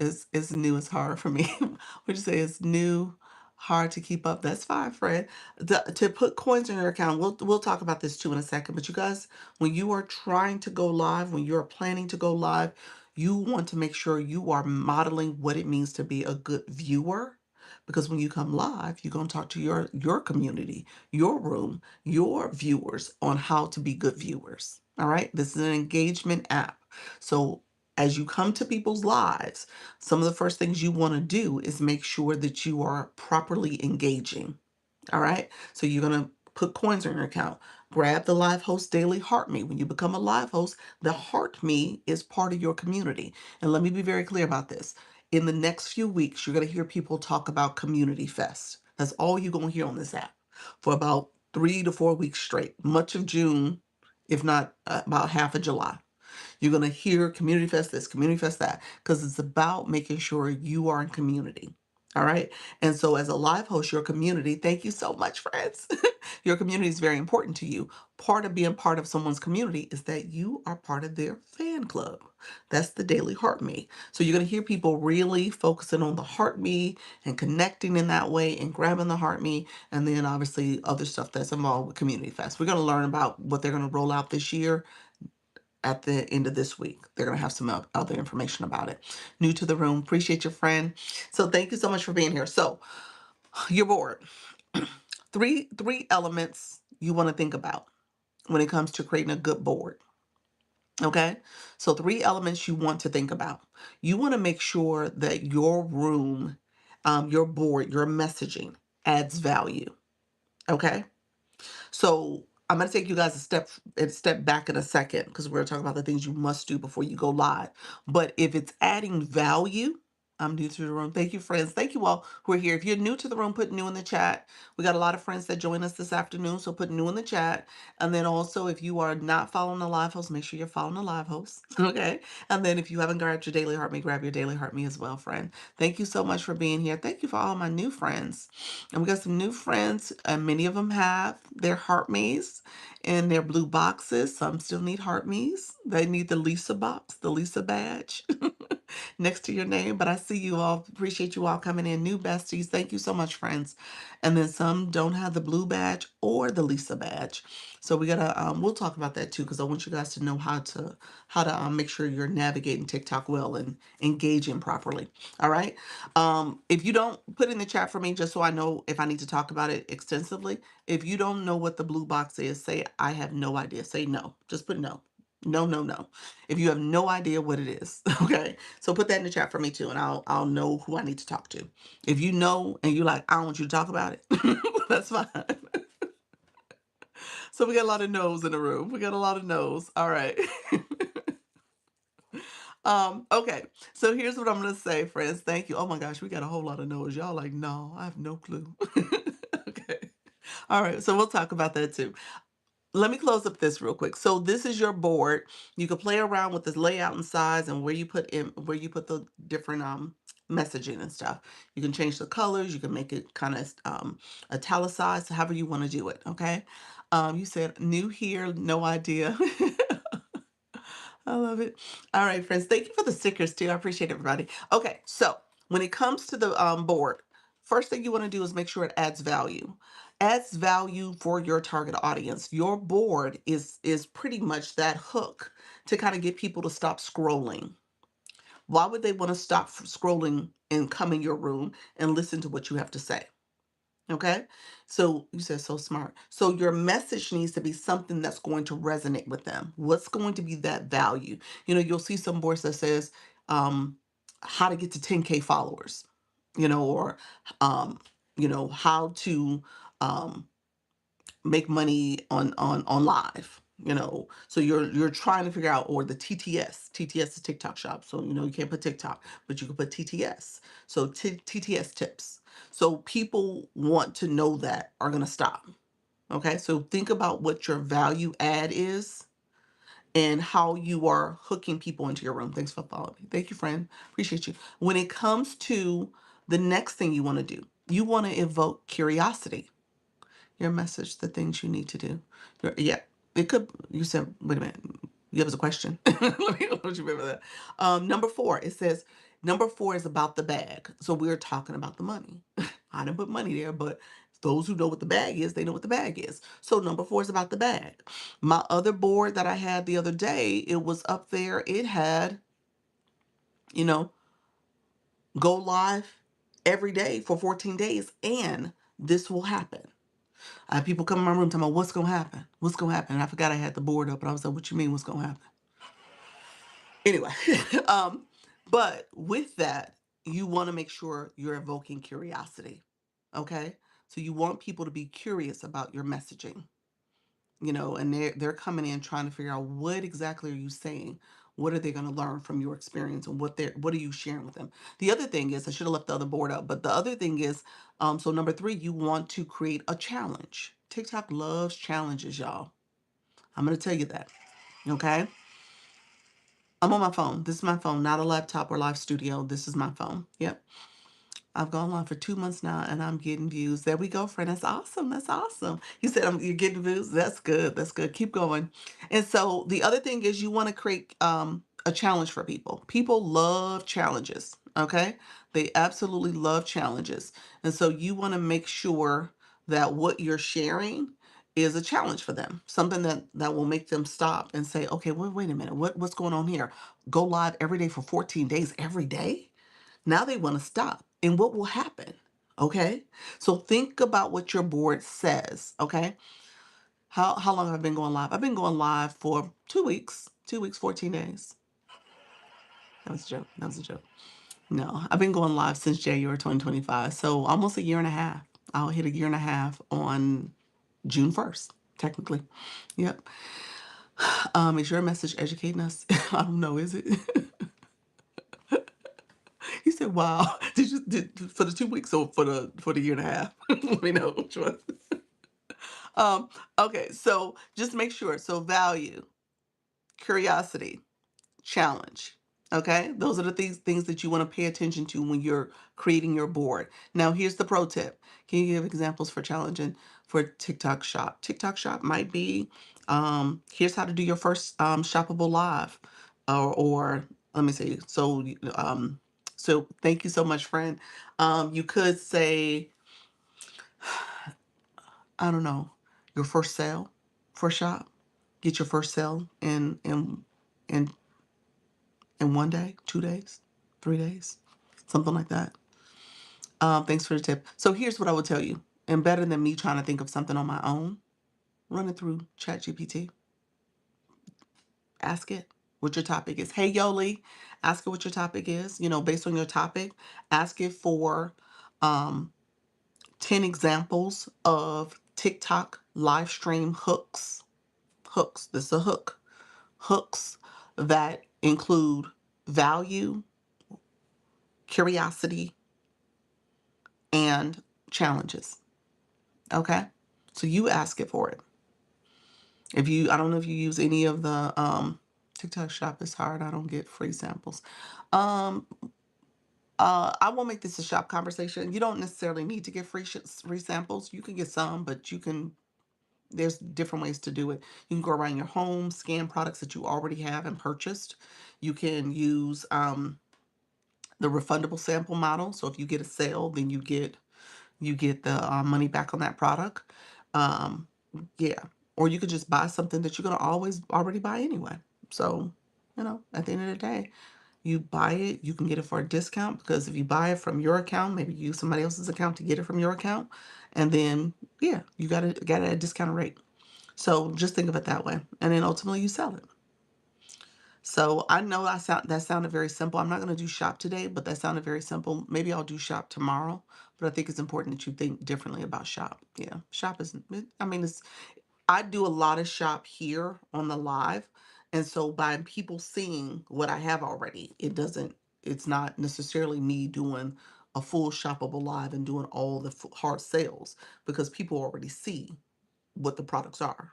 It's hard for me. Would you say it's new, hard to keep up? That's fine, Fred. To put coins in your account, we'll talk about this too in a second. But you guys, when you are trying to go live, when you're planning to go live, you want to make sure you are modeling what it means to be a good viewer. Because when you come live, you're going to talk to your community, your room, your viewers on how to be good viewers. All right. This is an engagement app. So as you come to people's lives, some of the first things you want to do is make sure that you are properly engaging. All right. So you're going to put coins in your account. Grab the Live Host Daily Heart Me. When you become a live host, the Heart Me is part of your community. And let me be very clear about this. In the next few weeks, you're going to hear people talk about Community Fest. That's all you're going to hear on this app for about 3 to 4 weeks straight, much of June, if not about half of July. You're going to hear Community Fest this, Community Fest that, because it's about making sure you are in community. All right. And so, as a live host, your community, thank you so much, friends. Your community is very important to you. Part of being part of someone's community is that you are part of their fan club. That's the Daily Heart Me. So, you're going to hear people really focusing on the Heart Me and connecting in that way and grabbing the Heart Me. And then, obviously, other stuff that's involved with Community Fest. We're going to learn about what they're going to roll out this year at the end of this week. They're going to have some other information about it. New to the room, appreciate your friend. So thank you so much for being here. So your board, three elements you want to think about when it comes to creating a good board. Okay, so three elements you want to think about. You want to make sure that your room, your board, your messaging adds value. Okay. So I'm going to take you guys a step back in a second because we're talking about the things you must do before you go live. But if it's adding value, I'm new to the room. Thank you, friends. Thank you all who are here. If you're new to the room, put new in the chat. We got a lot of friends that join us this afternoon, so put new in the chat. And then also, if you are not following the live host, make sure you're following the live host. Okay. And then if you haven't grabbed your daily heart me, grab your daily heart me as well, friend. Thank you so much for being here. Thank you for all my new friends. And we got some new friends, and many of them have their heart maze in their blue boxes. Some still need heart maze. They need the Lisa box, the Lisa badge next to your name. But I see you all. Appreciate you all coming in. New besties. Thank you so much, friends. And then some don't have the blue badge or the Lisa badge. So we gotta we'll talk about that too because I want you guys to know how to make sure you're navigating TikTok well and engaging properly. All right. If you don't put in the chat for me, just so I know if I need to talk about it extensively, if you don't know what the blue box is, say, I have no idea. Say no. Just put no. No, no, no. If you have no idea what it is, okay? So put that in the chat for me too, and I'll know who I need to talk to. If you know and you're like, I don't want you to talk about it, that's fine. So we got a lot of no's in the room. We got a lot of no's. All right. Okay. So here's what I'm gonna say, friends. Thank you. Oh my gosh, we got a whole lot of no's. Y'all like, no, I have no clue. Okay. All right. So we'll talk about that too. Let me close up this real quick. So this is your board. You can play around with this layout and size and where you put the different messaging and stuff. You can change the colors. You can make it kind of italicized, however you want to do it. Okay. You said new here, no idea. I love it. All right, friends. Thank you for the stickers too. I appreciate everybody. Okay, so when it comes to the board, first thing you want to do is make sure it adds value. Adds value for your target audience. Your board is pretty much that hook to kind of get people to stop scrolling. Why would they want to stop scrolling and come in your room and listen to what you have to say? Okay. So you said so smart. So your message needs to be something that's going to resonate with them. What's going to be that value? You'll see some boards that says, how to get to 10K followers, or, um, how to, um, make money on live. So you're trying to figure out, or the TTS is TikTok shop. So you can't put TikTok, but you can put TTS. So TTS tips. So people want to know that are going to stop. Okay. So think about what your value add is and how you are hooking people into your room. Thanks for following me. Thank you, friend. Appreciate you. When it comes to the next thing you want to do, you want to evoke curiosity. Your message, the things you need to do. Yeah, it could. You said, wait a minute. You have a question. Let me remember that. Number four, it says, number four is about the bag. So we're talking about the money. I didn't put money there, but those who know what the bag is, they know what the bag is. So number four is about the bag. My other board that I had the other day, it was up there. It had, you know, go live every day for 14 days, and this will happen. I had people come in my room talking about what's gonna happen. What's gonna happen? And I forgot I had the board up, and I was like, "What you mean? What's gonna happen?" Anyway, um, but with that, you want to make sure you're evoking curiosity. Okay, so you want people to be curious about your messaging. And they're coming in trying to figure out what exactly are you saying. What are they going to learn from your experience, and what are you sharing with them? The other thing is, I should have left the other board up, but the other thing is, so number three, you want to create a challenge. TikTok loves challenges, y'all. I'm going to tell you that. Okay. I'm on my phone. This is my phone, not a laptop or live studio. This is my phone. Yep. I've gone live for 2 months now and I'm getting views. There we go, friend. That's awesome. That's awesome. You said you're getting views. That's good. That's good. Keep going. And so the other thing is you want to create a challenge for people. People love challenges. Okay. They absolutely love challenges. And so you want to make sure that what you're sharing is a challenge for them. Something that will make them stop and say, okay, wait a minute. What's going on here? Go live every day for 14 days every day? Now they want to stop. And what will happen? Okay. So think about what your board says. Okay. How long have I been going live? I've been going live for 2 weeks. 2 weeks, 14 days. That was a joke. That was a joke. No, I've been going live since January 2025. So almost a year and a half. I'll hit a year and a half on June 1st, technically. Yep. Is your message educating us? I don't know, is it? He said, wow. Did for the 2 weeks or for the year and a half? Let me know which one. Um, okay, so just make sure. So value, curiosity, challenge. Okay, those are the things that you want to pay attention to when you're creating your board. Now, here's the pro tip. Can you give examples for challenging for TikTok Shop? TikTok Shop might be here's how to do your first shoppable live, or let me see. So thank you so much, friend. You could say, I don't know, your first sale for shop. Get your first sale in in one day, 2 days, 3 days, something like that. Thanks for the tip. So here's what I would tell you. And better than me trying to think of something on my own, run it through ChatGPT. Ask it what your topic is. Hey, Yoli, ask it what your topic is. Based on your topic, ask it for um, 10 examples of TikTok live stream hooks. Hooks. This is a hook. Hooks that include value, curiosity, and challenges. Okay? So you ask it for it. I don't know if you use any of the TikTok shop is hard. I don't get free samples. Um, I won't make this a shop conversation. You don't necessarily need to get free samples. You can get some, but there's different ways to do it. You can go around your home, scan products that you already have and purchased. You can use the refundable sample model. So if you get a sale, then you get the money back on that product. Um, yeah. Or you could just buy something that you're going to always already buy anyway. So, at the end of the day, you buy it, you can get it for a discount, because if you buy it from your account, maybe you use somebody else's account to get it from your account. And then, yeah, you got it at a discounted rate. So just think of it that way. And then ultimately you sell it. So I know that sounded very simple. I'm not going to do shop today, but that sounded very simple. Maybe I'll do shop tomorrow. But I think it's important that you think differently about shop. Yeah, shop is. I mean, I do a lot of shop here on the live, and so by people seeing what I have already, It's not necessarily me doing a full shoppable live and doing all the hard sales, because people already see what the products are.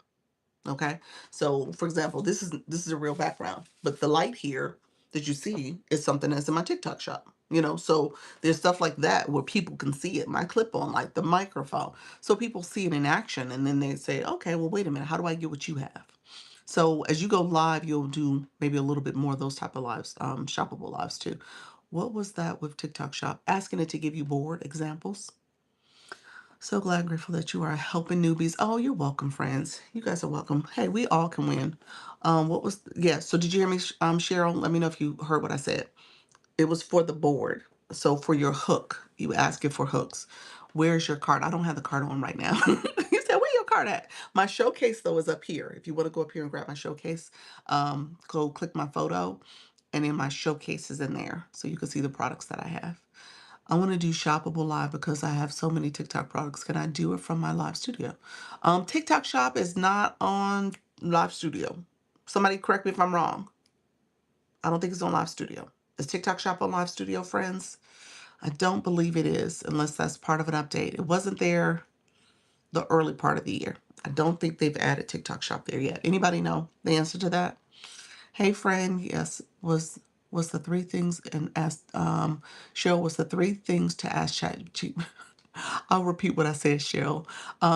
Okay. So for example, this is a real background, but the light here that you see is something that's in my TikTok shop. So there's stuff like that where people can see it. My clip on light, the microphone. So people see it in action and then they say, okay, well, wait a minute, how do I get what you have? So as you go live, you'll do maybe a little bit more of those type of lives, shoppable lives too. What was that with TikTok shop? Asking it to give you board examples. So glad and grateful that you are helping newbies. Oh, you're welcome, friends. You guys are welcome. Hey, we all can win. Yeah, so did you hear me, Cheryl? Let me know if you heard what I said. It was for the board. So for your hook, you ask it for hooks. Where's your card? I don't have the card on right now. You said, where your card at? My showcase, though, is up here. If you want to go up here and grab my showcase, go click my photo, and then my showcase is in there. So you can see the products that I have. I want to do shoppable live because I have so many TikTok products. Can I do it from my live studio? TikTok shop is not on live studio. Somebody correct me if I'm wrong. I don't think it's on live studio. Is TikTok shop on live studio, friends? I don't believe it is unless that's part of an update. It wasn't there the early part of the year. I don't think they've added TikTok shop there yet. Anybody know the answer to that? Hey friend, yes, was the three things and asked Cheryl was the three things to ask ChatGPT. I'll repeat what I said, Cheryl.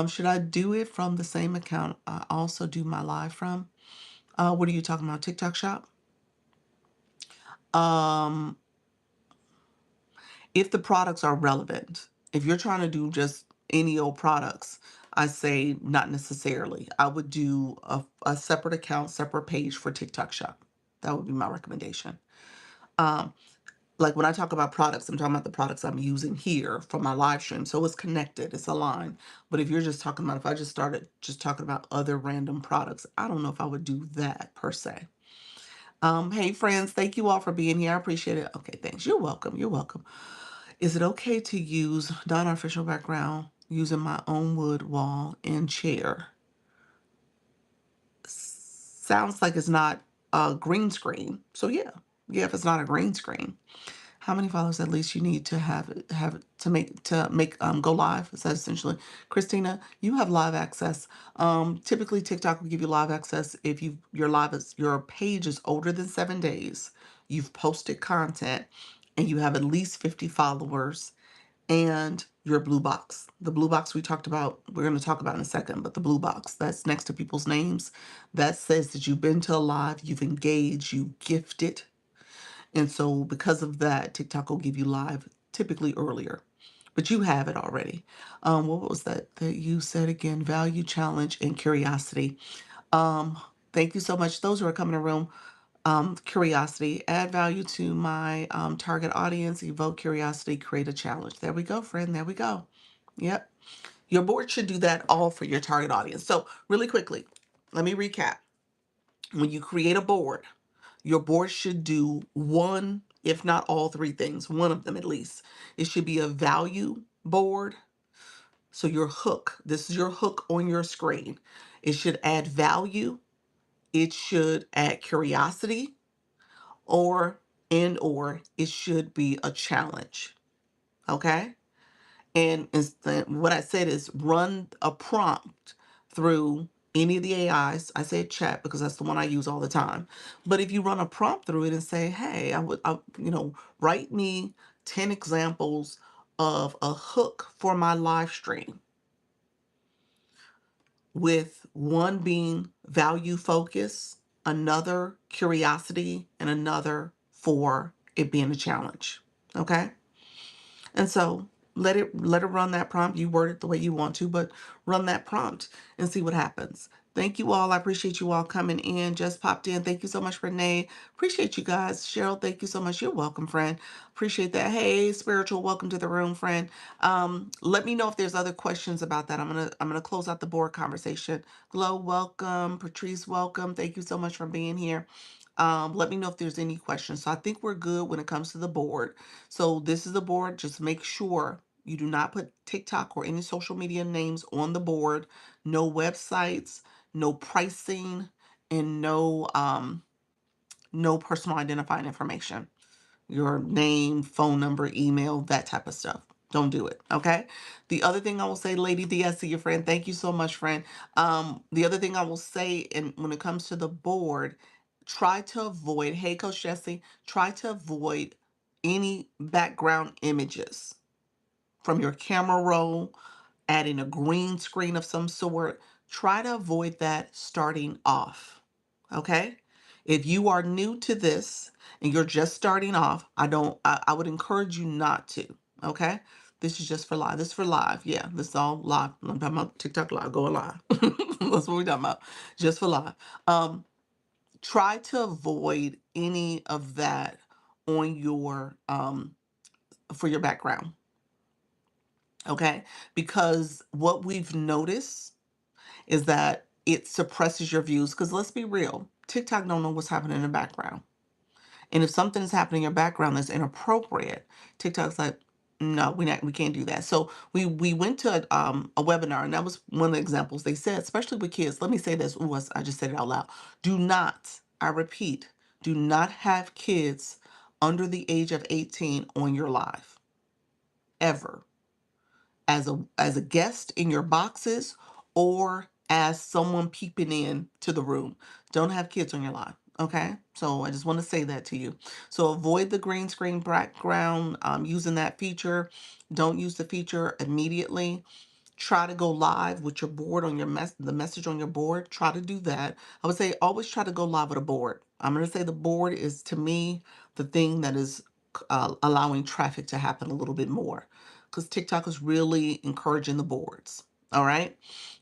Should I do it from the same account I also do my live from? What are you talking about? TikTok shop? Um, if the products are relevant, if you're trying to do just any old products, I say not necessarily. I would do a separate account, separate page for TikTok shop. That would be my recommendation. Um, like when I talk about products, I'm talking about the products I'm using here for my live stream. So it's connected, it's aligned. But if you're just talking about, if I just started just talking about other random products, I don't know if I would do that per se. Hey friends, thank you all for being here. I appreciate it. Okay, thanks. You're welcome. You're welcome. Is it okay to use non-artificial background using my own wood wall and chair? Sounds like it's not a green screen. So yeah. Yeah, if it's not a green screen. How many followers at least you need to have to make go live? Is that essentially, Christina? You have live access. Typically TikTok will give you live access if your page is older than 7 days. You've posted content, and you have at least 50 followers, and your blue box. The blue box we talked about. We're going to talk about in a second, but the blue box that's next to people's names that says that you've been to a live, you've engaged, you gifted, and so because of that, TikTok will give you live typically earlier. But you have it already. What was that you said again? Value, challenge, and curiosity. Um, Thank you so much. Those who are coming to the room, curiosity, add value to my target audience, evoke curiosity, create a challenge. There we go, friend. There we go. Yep. Your board should do that all for your target audience. So really quickly, let me recap. When you create a board, your board should do one, if not all three things, one of them at least. It should be a value board. So your hook, this is your hook on your screen. It should add value. It should add curiosity, or it should be a challenge. Okay? And instead, what I said is run a prompt through any of the AIs. I say chat because that's the one I use all the time. But if you run a prompt through it and say, hey, write me 10 examples of a hook for my live stream, with one being value focus, another curiosity, and another for it being a challenge. Okay? And so let it run that prompt. You word it the way you want to, but run that prompt and see what happens. Thank you all. I appreciate you all coming in. Just popped in. Thank you so much, Renee. Appreciate you guys. Cheryl, thank you so much. You're welcome, friend. Appreciate that. Hey, spiritual, welcome to the room, friend. Let me know if there's other questions about that. I'm gonna close out the board conversation. Glow, welcome. Patrice, welcome. Thank you so much for being here. Let me know if there's any questions. So I think we're good when it comes to the board. So this is the board. Just make sure you do not put TikTok or any social media names on the board. No websites, no pricing, and no personal identifying information. Your name, phone number, email, that type of stuff. Don't do it. Okay. The other thing I will say, Lady D, I see your friend. Thank you so much, friend. The other thing I will say, and when it comes to the board, try to avoid, hey, Coach Jesse, try to avoid any background images from your camera roll, adding a green screen of some sort. Try to avoid that starting off. Okay? If you are new to this and you're just starting off, I would encourage you not to. Okay? This is just for live. This is for live. Yeah, this is all live. I'm talking about TikTok live, going live. That's what we're talking about. Just for live. Um, Try to avoid any of that on your for your background. Okay? Because what we've noticed is that it suppresses your views. Because let's be real, TikTok don't know what's happening in the background. And if something is happening in your background that's inappropriate, TikTok's like, no, we can't do that. So we went to a webinar, and that was one of the examples they said, especially with kids. Let me say this. Ooh, I just said it out loud. Do not, I repeat, do not have kids under the age of 18 on your live ever, as a guest in your boxes or as someone peeping in to the room. Don't have kids on your live. Okay, so I just want to say that to you. So avoid the green screen background using that feature. Don't use the feature immediately. Try to go live with your board on the message on your board. Try to do that. I would say always try to go live with a board. I'm going to say the board is, to me, the thing that is allowing traffic to happen a little bit more, because TikTok is really encouraging the boards. All right.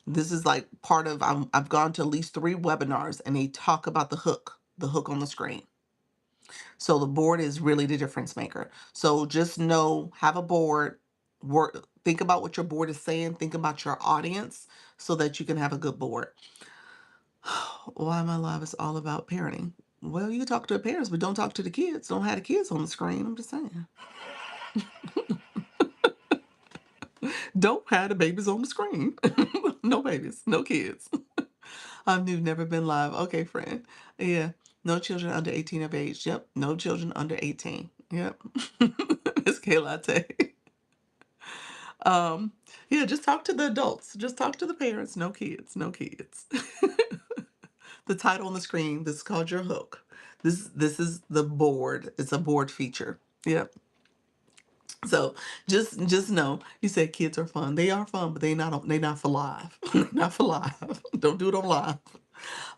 This is like part of, I've gone to at least 3 webinars and they talk about the hook on the screen. So the board is really the difference maker. So just know, have a board, work, think about what your board is saying, think about your audience so that you can have a good board. Why my live is all about parenting. Well, you talk to the parents, but don't talk to the kids. Don't have the kids on the screen. I'm just saying. Don't have the babies on the screen. No babies, no kids. I've never been live. Okay, friend. Yeah. No children under 18 of age. Yep. No children under 18. Yep. It's K Latte. Um, yeah, just talk to the adults. Just talk to the parents. No kids. No kids. The title on the screen, this is called your hook. This is the board. It's a board feature. Yep. So just know, you said kids are fun. They are fun, but they not for live. Not for live. Don't do it on live.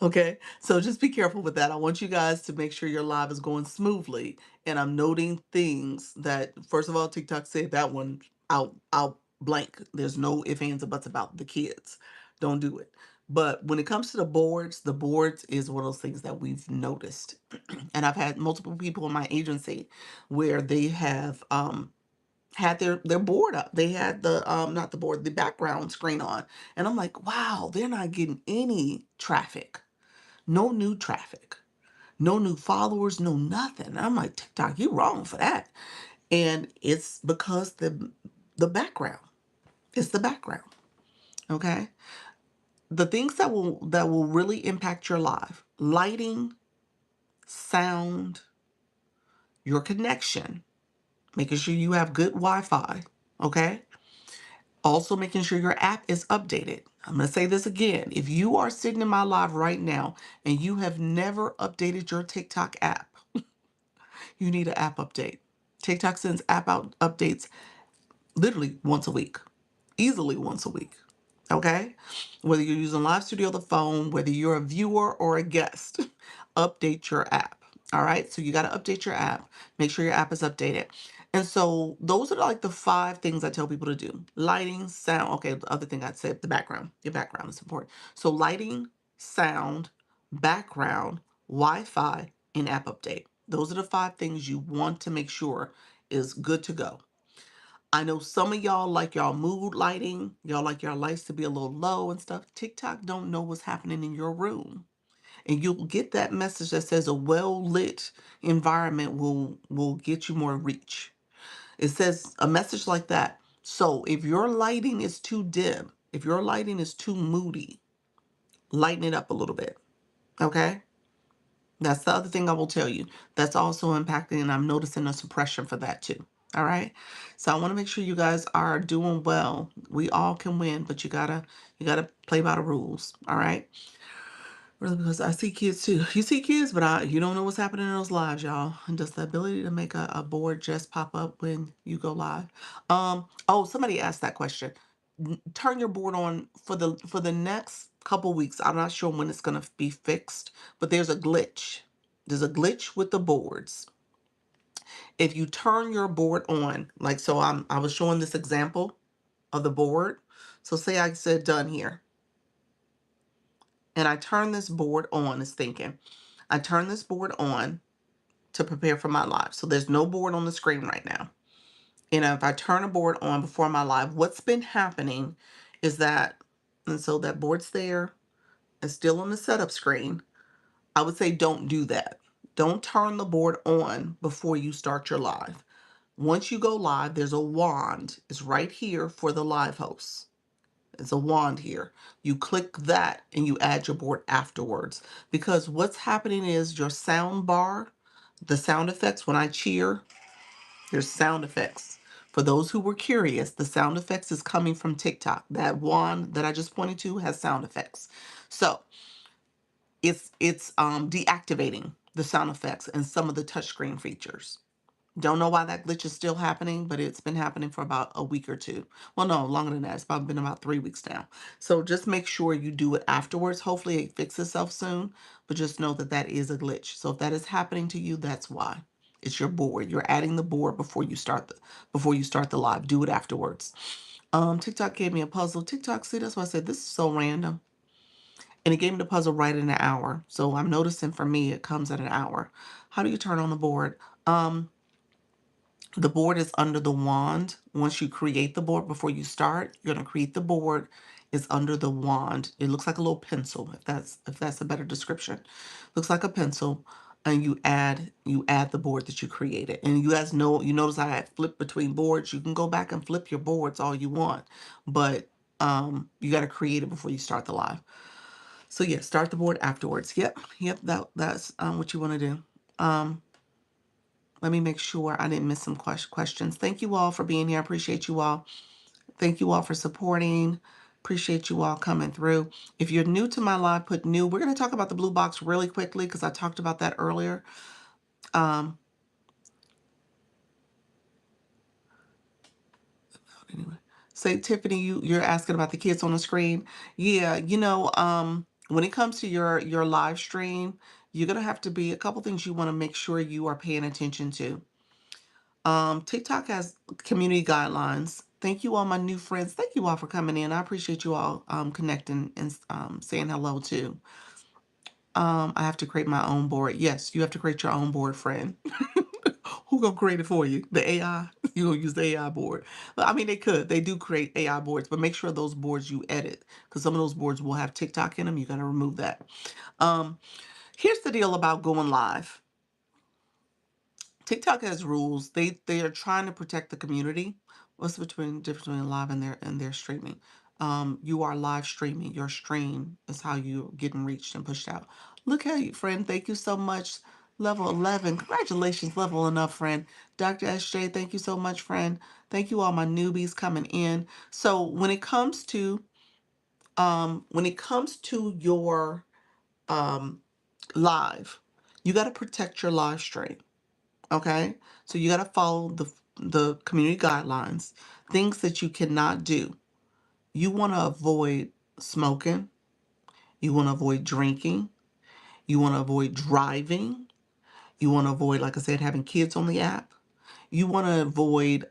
Okay, so just be careful with that. I want you guys to make sure your live is going smoothly. And I'm noting things that, first of all, TikTok said that one out blank. There's no ifs, ands, or buts about the kids. Don't do it. But when it comes to the boards is one of those things that we've noticed. And I've had multiple people in my agency where they have had their board up. They had the not the board, the background screen on. And I'm like, wow, they're not getting any traffic. No new traffic, no new followers, no nothing. I'm like, TikTok, you wrong for that. And it's because the background. It's the background. Okay. The things that will really impact your life: lighting, sound, your connection, making sure you have good Wi-Fi. Okay. Also making sure your app is updated. I'm going to say this again. If you are sitting in my live right now and you have never updated your TikTok app, you need an app update. TikTok sends app out updates literally once a week, easily once a week. Okay? Whether you're using Live Studio, the phone, whether you're a viewer or a guest, update your app. All right? So you got to update your app. Make sure your app is updated. And so those are like the 5 things I tell people to do: lighting, sound. Okay, the other thing I said, the background. Your background is important. So lighting, sound, background, Wi-Fi, and app update. Those are the 5 things you want to make sure is good to go. I know some of y'all like y'all mood lighting. Y'all like your lights to be a little low and stuff. TikTok don't know what's happening in your room. And you'll get that message that says a well-lit environment will get you more reach. It says a message like that. So if your lighting is too dim, if your lighting is too moody, lighten it up a little bit. Okay? That's the other thing I will tell you. That's also impacting, and I'm noticing a suppression for that too. All right. So I want to make sure you guys are doing well. We all can win, but you gotta play by the rules. All right. Really, because I see kids too. You see kids, but you don't know what's happening in those lives, y'all. And just the ability to make a board just pop up when you go live. Oh, somebody asked that question. Turn your board on for the next couple weeks. I'm not sure when it's gonna be fixed, but there's a glitch. There's a glitch with the boards. If you turn your board on, like so I was showing this example of the board. So say I said done here, and I turn this board on, it's thinking. I turn this board on to prepare for my live. So there's no board on the screen right now. And if I turn a board on before my live, what's been happening is that, and so that board's there, it's still on the setup screen. I would say don't do that. Don't turn the board on before you start your live. Once you go live, there's a wand. It's right here for the live host. It's a wand here. You click that and you add your board afterwards. Because what's happening is your sound bar, the sound effects, when I cheer, there's sound effects. For those who were curious, the sound effects is coming from TikTok. That wand that I just pointed to has sound effects. So it's deactivating the sound effects and some of the touchscreen features. Don't know why that glitch is still happening, but it's been happening for about a week or two. Well, no, longer than that. It's probably been about 3 weeks now. So just make sure you do it afterwards. Hopefully it fixes itself soon, but just know that that is a glitch. So if that is happening to you, that's why. It's your board. You're adding the board before you start the live. Do it afterwards. TikTok gave me a puzzle. TikTok, see, that's why I said this is so random. And it gave me the puzzle right in an hour. So I'm noticing for me it comes at an hour. How do you turn on the board? The board is under the wand. Once you create the board, before you start, you're going to create the board. It's under the wand. It looks like a little pencil, if that's a better description. Looks like a pencil, and you add the board that you created. And you guys know, you notice I had flipped between boards. You can go back and flip your boards all you want, but you got to create it before you start the live. So yeah, start the board afterwards. Yep, that's what you want to do. Um, Let me make sure I didn't miss some questions. Thank you all for being here. I appreciate you all. Thank you all for supporting. Appreciate you all coming through. If you're new to my live, put new. We're going to talk about the blue box really quickly because I talked about that earlier. Um, anyway, say Tiffany, you're asking about the kids on the screen. Yeah, when it comes to your live stream, you're gonna have to be a couple things you want to make sure you are paying attention to. TikTok has community guidelines. Thank you all, my new friends. Thank you all for coming in. I appreciate you all connecting and saying hello too. I have to create my own board. Yes, you have to create your own board, friend. Who gonna create it for you? The AI? You gonna use the AI board? But I mean, they do create AI boards, but make sure those boards you edit, because some of those boards will have TikTok in them. You gotta remove that. Um, Here's the deal about going live. TikTok has rules. They are trying to protect the community. What's the difference between live and their streaming? You are live streaming. Your stream is how you're getting reached and pushed out. Look at you, friend. Thank you so much. Level 11. Congratulations, leveling up, friend. Dr. SJ, thank you so much, friend. Thank you all my newbies coming in. So when it comes to your um live, you got to protect your live stream. Okay, so you got to follow the community guidelines, things that you cannot do. You want to avoid smoking, you want to avoid drinking, you want to avoid driving, you want to avoid, like I said, having kids on the app. You want to avoid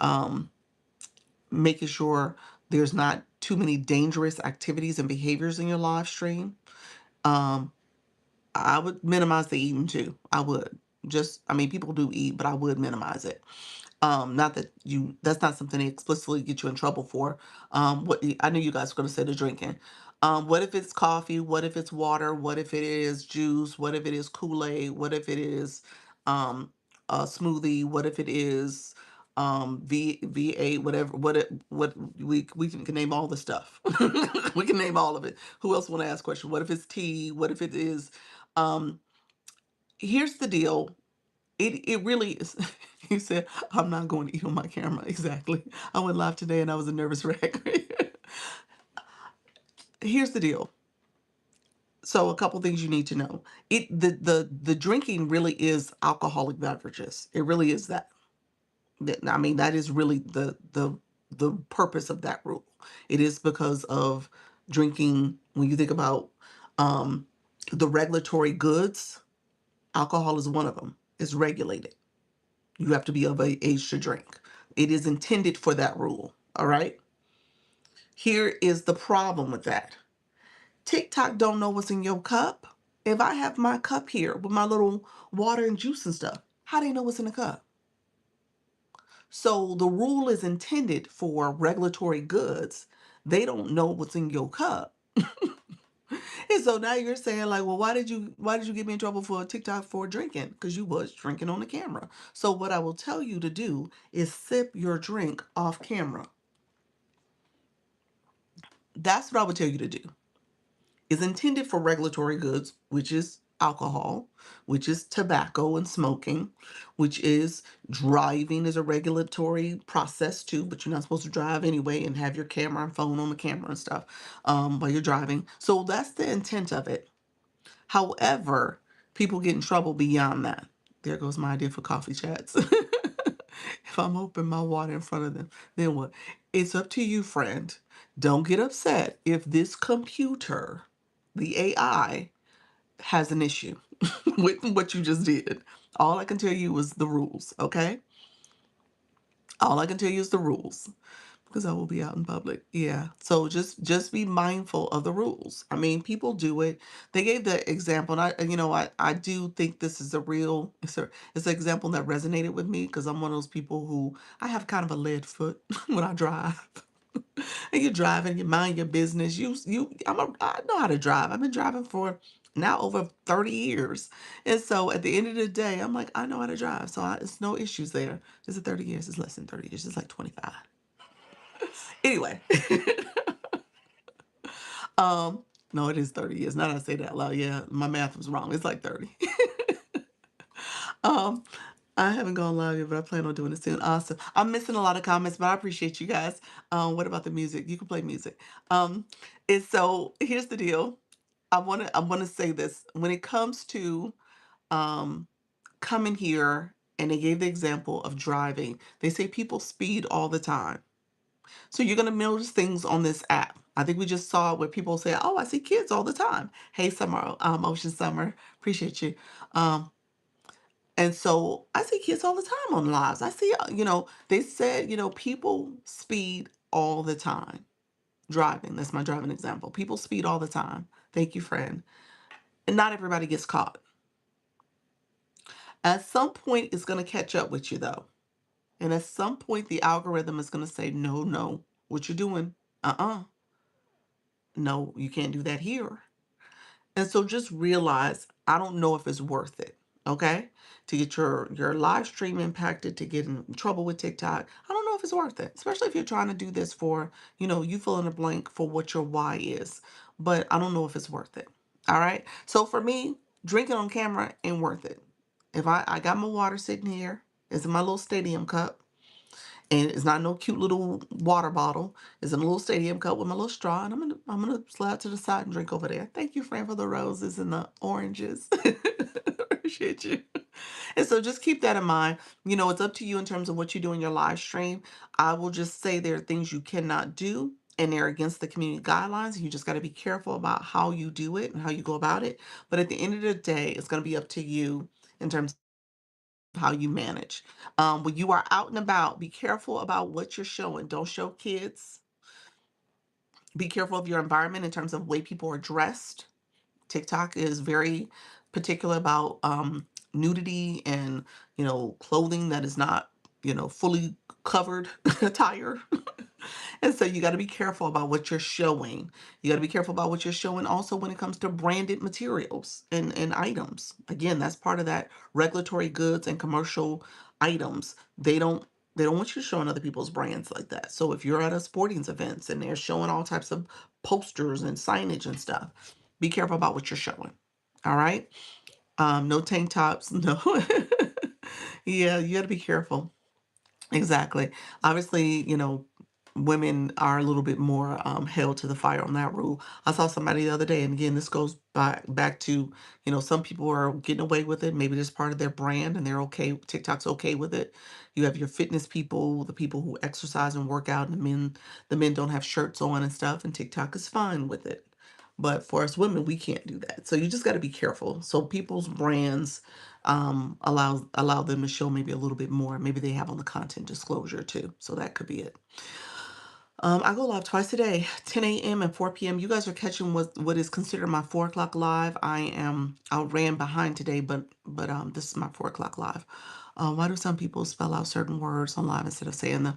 making sure there's not too many dangerous activities and behaviors in your live stream. um I would minimize the eating too. I would just, I mean, people do eat, but I would minimize it. Not that that's not something they explicitly get you in trouble for. What I knew you guys were going to say, the drinking. What if it's coffee? What if it's water? What if it is juice? What if it is Kool-Aid? What if it is a smoothie? What if it is V8, whatever, what we can name all the stuff. We can name all of it. Who else want to ask question? What if it's tea? What if it is um here's the deal. It really is. You said, I'm not going to eat on my camera. Exactly. I went live today and I was a nervous wreck. Here's the deal. So a couple things you need to know. The drinking really is alcoholic beverages. It really is that. I mean, that is really the purpose of that rule. It is because of drinking. When you think about um, the regulatory goods, alcohol is one of them. It's regulated. You have to be of a age to drink. It is intended for that rule. All right. Here is the problem with that. TikTok don't know what's in your cup. If I have my cup here with my little water and juice and stuff, how do they know what's in the cup? So the rule is intended for regulatory goods. They don't know what's in your cup. And so now you're saying like, well, why did you get me in trouble for TikTok for drinking? Because you was drinking on the camera. So what I will tell you to do is sip your drink off camera. That's what I would tell you to do. Is intended for regulatory goods, which is alcohol, which is tobacco and smoking, which is driving is a regulatory process too, but you're not supposed to drive anyway and have your camera and phone on the camera and stuff while you're driving. So that's the intent of it. However, people get in trouble beyond that. There goes my idea for coffee chats. If I'm open my water in front of them, then what? It's up to you, friend. Don't get upset if this computer, the AI, has an issue with what you just did. All I can tell you is the rules, okay? All I can tell you is the rules because I will be out in public. Yeah. So just be mindful of the rules. I mean, people do it. They gave the example, and I do think this is a real it's an example that resonated with me because I'm one of those people who I have kind of a lead foot when I drive. And you're driving, you mind your business. I know how to drive. I've been driving for now over 30 years. And so at the end of the day, I'm like, I know how to drive. So it's no issues there. Is it 30 years? It's less than 30 years. It's like 25. Anyway, um, no, it is 30 years. Now that I say that out loud, yeah, my math was wrong. It's like 30. um, I haven't gone live yet, but I plan on doing it soon. Awesome. I'm missing a lot of comments, but I appreciate you guys. What about the music? You can play music. And so here's the deal. I wanna say this. When it comes to um coming here, and they gave the example of driving, they say people speed all the time. So you're gonna notice things on this app. I think we just saw where people say, "Oh, I see kids all the time." Hey, Summer, Ocean Summer, appreciate you. Um, and so I see kids all the time on lives. I see, they said, people speed all the time driving. That's my driving example. People speed all the time. Thank you, friend. And not everybody gets caught. At some point, it's going to catch up with you, though. And at some point, the algorithm is going to say, no, no, what you're doing, no, you can't do that here. And so just realize, I don't know if it's worth it, okay? To get your live stream impacted, to get in trouble with TikTok. I don't know if it's worth it, especially if you're trying to do this for, you fill in a blank for what your why is. But I don't know if it's worth it. All right. So for me, drinking on camera ain't worth it. If I got my water sitting here, it's in my little stadium cup. And it's not no cute little water bottle. It's in a little stadium cup with my little straw, and I'm gonna slide to the side and drink over there. Thank you, friend, for the roses and the oranges. Appreciate you. And so just keep that in mind. It's up to you in terms of what you do in your live stream. I will just say there are things you cannot do, and they're against the community guidelines. And you just got to be careful about how you do it and how you go about it. But at the end of the day, it's going to be up to you in terms how you manage. When you are out and about, be careful about what you're showing. Don't show kids. Be careful of your environment in terms of the way people are dressed. TikTok is very particular about nudity and clothing that is not fully covered attire. And so you got to be careful about what you're showing. You got to be careful about what you're showing also when it comes to branded materials and items. Again, that's part of that regulatory goods and commercial items. They don't want you showing other people's brands like that. So if you're at a sporting events and they're showing all types of posters and signage and stuff, be careful about what you're showing. All right. No tank tops. No. Yeah, you gotta be careful. Exactly. Obviously, women are a little bit more held to the fire on that rule. I saw somebody the other day, and again, this goes back to, some people are getting away with it. Maybe it's part of their brand and they're okay. TikTok's okay with it. You have your fitness people, the people who exercise and work out, and the men don't have shirts on and stuff, and TikTok is fine with it. But for us women, we can't do that. So you just got to be careful. So people's brands allow them to show maybe a little bit more. Maybe they have on the content disclosure too. So that could be it. I go live twice a day, 10 a.m. and 4 p.m. You guys are catching what is considered my 4 o'clock live. I ran behind today, but this is my 4 o'clock live. Why do some people spell out certain words on live instead of saying them?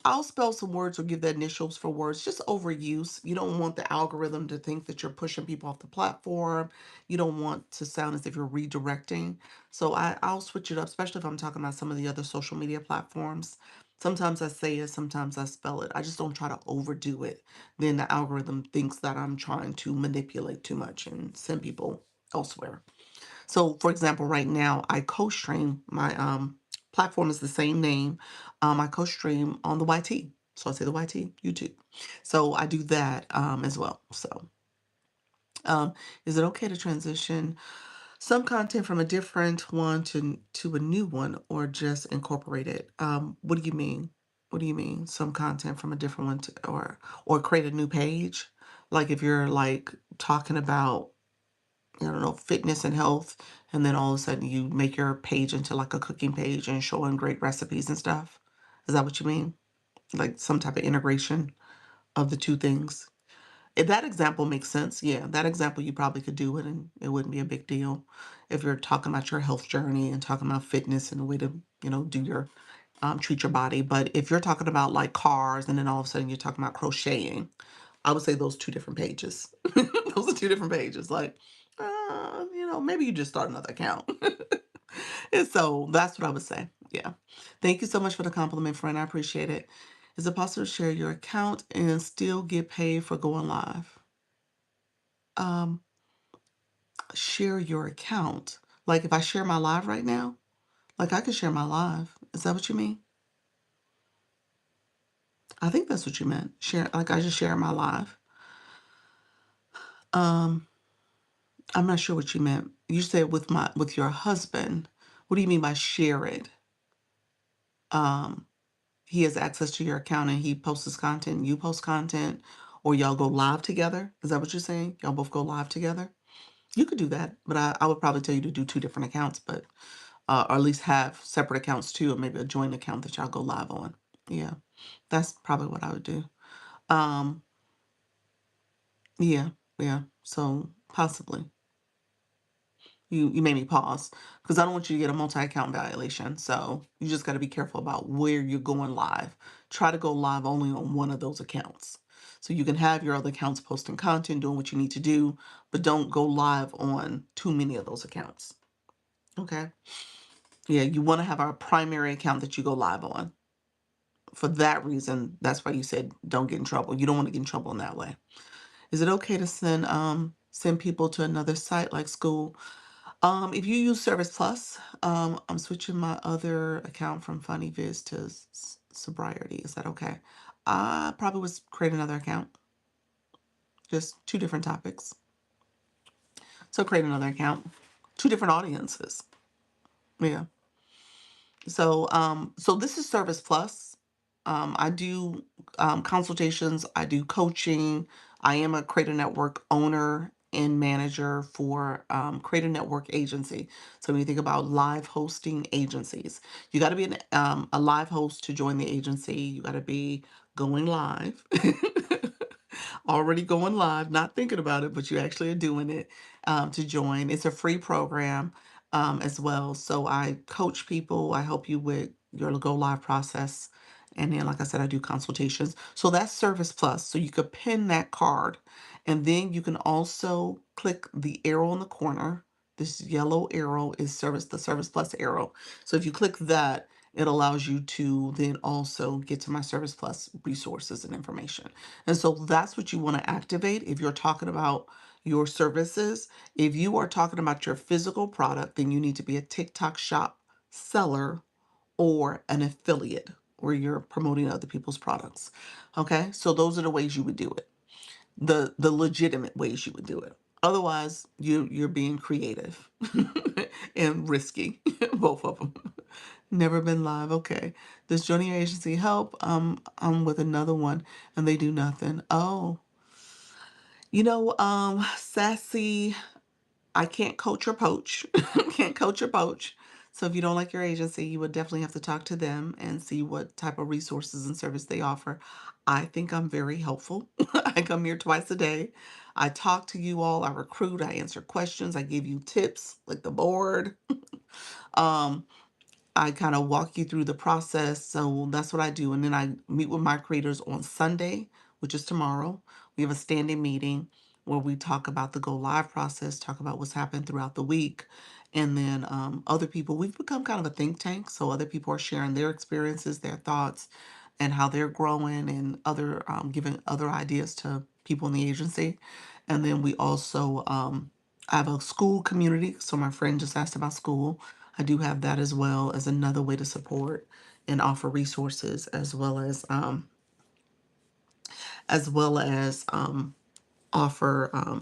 I'll spell some words or give the initials for words. Just overuse. You don't want the algorithm to think that you're pushing people off the platform. You don't want to sound as if you're redirecting. So I'll switch it up, especially if I'm talking about some of the other social media platforms. Sometimes I say it, sometimes I spell it. I just don't try to overdo it. Then the algorithm thinks that I'm trying to manipulate too much and send people elsewhere. So, for example, right now I co-stream. My platform is the same name. I co-stream on the YT. So I say the YT YouTube. So I do that as well. So, um, is it okay to transition some content from a different one to a new one, or just incorporate it? What do you mean? What do you mean? Some content from a different one or create a new page? Like if you're like talking about, I don't know, fitness and health, and then all of a sudden you make your page into like a cooking page and showing great recipes and stuff. Is that what you mean? Like some type of integration of the two things? If that example makes sense, yeah, that example you probably could do it and it wouldn't be a big deal. If you're talking about your health journey and talking about fitness and a way to, do your treat your body. But if you're talking about like cars and then all of a sudden you're talking about crocheting, I would say those two different pages. Those are two different pages. Like, maybe you just start another account. And so that's what I would say. Yeah. Thank you so much for the compliment, friend. I appreciate it. Is it possible to share your account and still get paid for going live? Um, Share your account. Like if I share my live right now, like I could share my live. Is that what you mean? I think that's what you meant. Share, like I just share my live. Um, I'm not sure what you meant. You said with your husband. What do you mean by share it? Um, he has access to your account and he posts his content, you post content, or y'all go live together. Is that what you're saying? Y'all both go live together? You could do that, but I would probably tell you to do two different accounts, but or at least have separate accounts too, or maybe a joint account that y'all go live on. Yeah, that's probably what I would do. Um, yeah, yeah. So possibly. You made me pause because I don't want you to get a multi-account violation. So you just got to be careful about where you're going live. Try to go live only on one of those accounts. So you can have your other accounts posting content, doing what you need to do, but don't go live on too many of those accounts. Okay. Yeah, you want to have a primary account that you go live on. For that reason, that's why you said don't get in trouble. You don't want to get in trouble in that way. Is it okay to send people to another site like school? If you use Service Plus, I'm switching my other account from Funny Viz to Sobriety. Is that okay? I probably would create another account, just two different topics. So create another account, two different audiences. Yeah. So this is Service Plus. I do consultations. I do coaching. I am a Creator Network owner and manager for Creator Network Agency. So when you think about live hosting agencies, you got to be a live host to join the agency. You got to be going live. Already going live, not thinking about it, but you actually are doing it to join. It's a free program as well. So I coach people, I help you with your go live process. And then, like I said, I do consultations. So that's Service Plus. So you could pin that card. And then you can also click the arrow in the corner. This yellow arrow is the Service Plus arrow. So if you click that, it allows you to then also get to my Service Plus resources and information. And so that's what you want to activate if you're talking about, your services. If you are talking about your physical product, then you need to be a TikTok shop seller or an affiliate where you're promoting other people's products. Okay? So those are the ways you would do it. The legitimate ways you would do it. Otherwise, you're being creative and risky, both of them. Never been live. Okay. Does joining your agency help? I'm with another one and they do nothing. Oh, sassy. I can't coach or poach. Can't coach or poach. So if you don't like your agency, you would definitely have to talk to them and see what type of resources and service they offer. I think I'm very helpful. I come here twice a day. I talk to you all. I recruit. I answer questions. I give you tips like the board. Um, I kind of walk you through the process. So that's what I do. And then I meet with my creators on Sunday, which is tomorrow. We have a standing meeting where we talk about the go live process, talk about what's happened throughout the week. And then other people, we've become kind of a think tank. So other people are sharing their experiences, their thoughts, and how they're growing and other giving other ideas to people in the agency. And then we also have a school community. So my friend just asked about school. I do have that as well as another way to support and offer resources as well as offer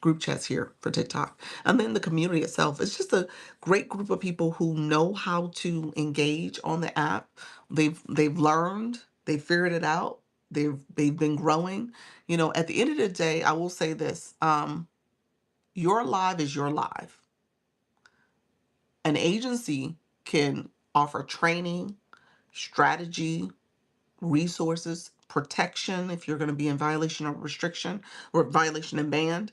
group chats here for TikTok. And then the community itself, it's just a great group of people who know how to engage on the app. They've learned, they figured it out. They've been growing. At the end of the day, I will say this. Your live is your live. An agency can offer training, strategy, resources, protection if you're going to be in violation of restriction or violation and banned.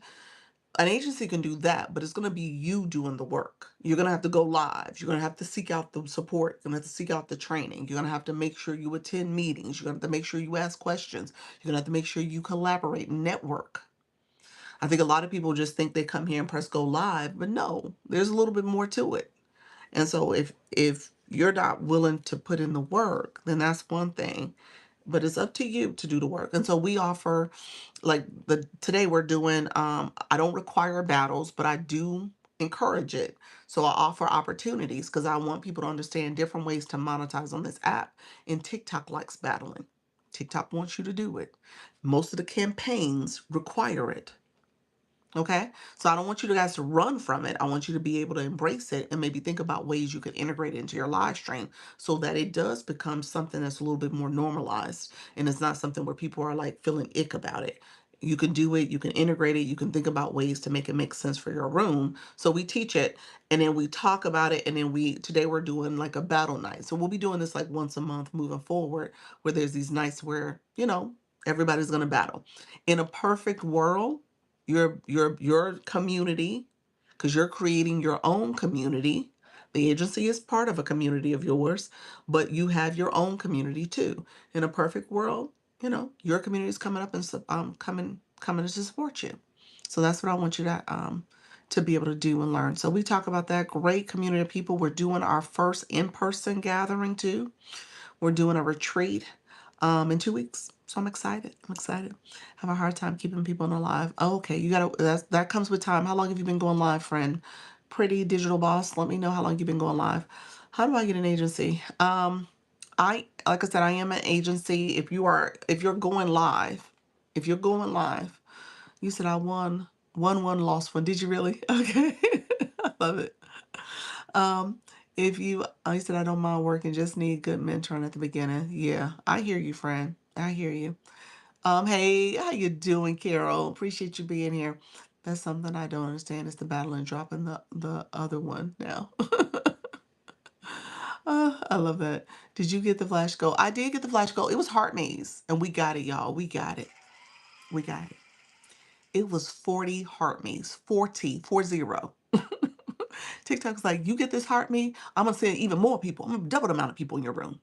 An agency can do that, but it's going to be you doing the work. You're going to have to go live. You're going to have to seek out the support. You're going to have to seek out the training. You're going to have to make sure you attend meetings. You're going to have to make sure you ask questions. You're going to have to make sure you collaborate, network. I think a lot of people just think they come here and press go live, but no, there's a little bit more to it. And so if you're not willing to put in the work, then that's one thing. But it's up to you to do the work. And so we offer like the today we're doing I don't require battles, but I do encourage it. So I offer opportunities because I want people to understand different ways to monetize on this app. And TikTok likes battling. TikTok wants you to do it. Most of the campaigns require it. Okay. So I don't want you guys to run from it. I want you to be able to embrace it and maybe think about ways you could integrate it into your live stream so that it does become something that's a little bit more normalized and it's not something where people are like feeling ick about it. You can do it, you can integrate it, you can think about ways to make it make sense for your room. So we teach it and then we talk about it and then today we're doing like a battle night. So we'll be doing this like once a month moving forward where there's these nights where, everybody's going to battle. In a perfect world, your community, because you're creating your own community. The agency is part of a community of yours, but you have your own community too. In a perfect world, your community is coming up and coming to support you. So that's what I want you to be able to do and learn. So we talk about that great community of people. We're doing our first in-person gathering too. We're doing a retreat in 2 weeks. So I'm excited. I'm excited. Have a hard time keeping people alive. Oh, okay, that comes with time. How long have you been going live, friend? Pretty digital boss. Let me know how long you've been going live. How do I get an agency? Like I said, I am an agency. If you're going live, you said I won, lost one. Did you really? Okay. I love it. Um, if you said I don't mind working, just need good mentoring at the beginning. Yeah, I hear you, friend. I hear you. Hey, how you doing, Carol? Appreciate you being here. That's something I don't understand is the battle and dropping the other one now. I love that. Did you get the flash goal? I did get the flash goal. It was heart maze, and we got it, y'all. We got it. We got it. It was 40 heart maze. 40. TikTok's like, you get this heart me, I'm gonna send even more people. I'm gonna double the amount of people in your room.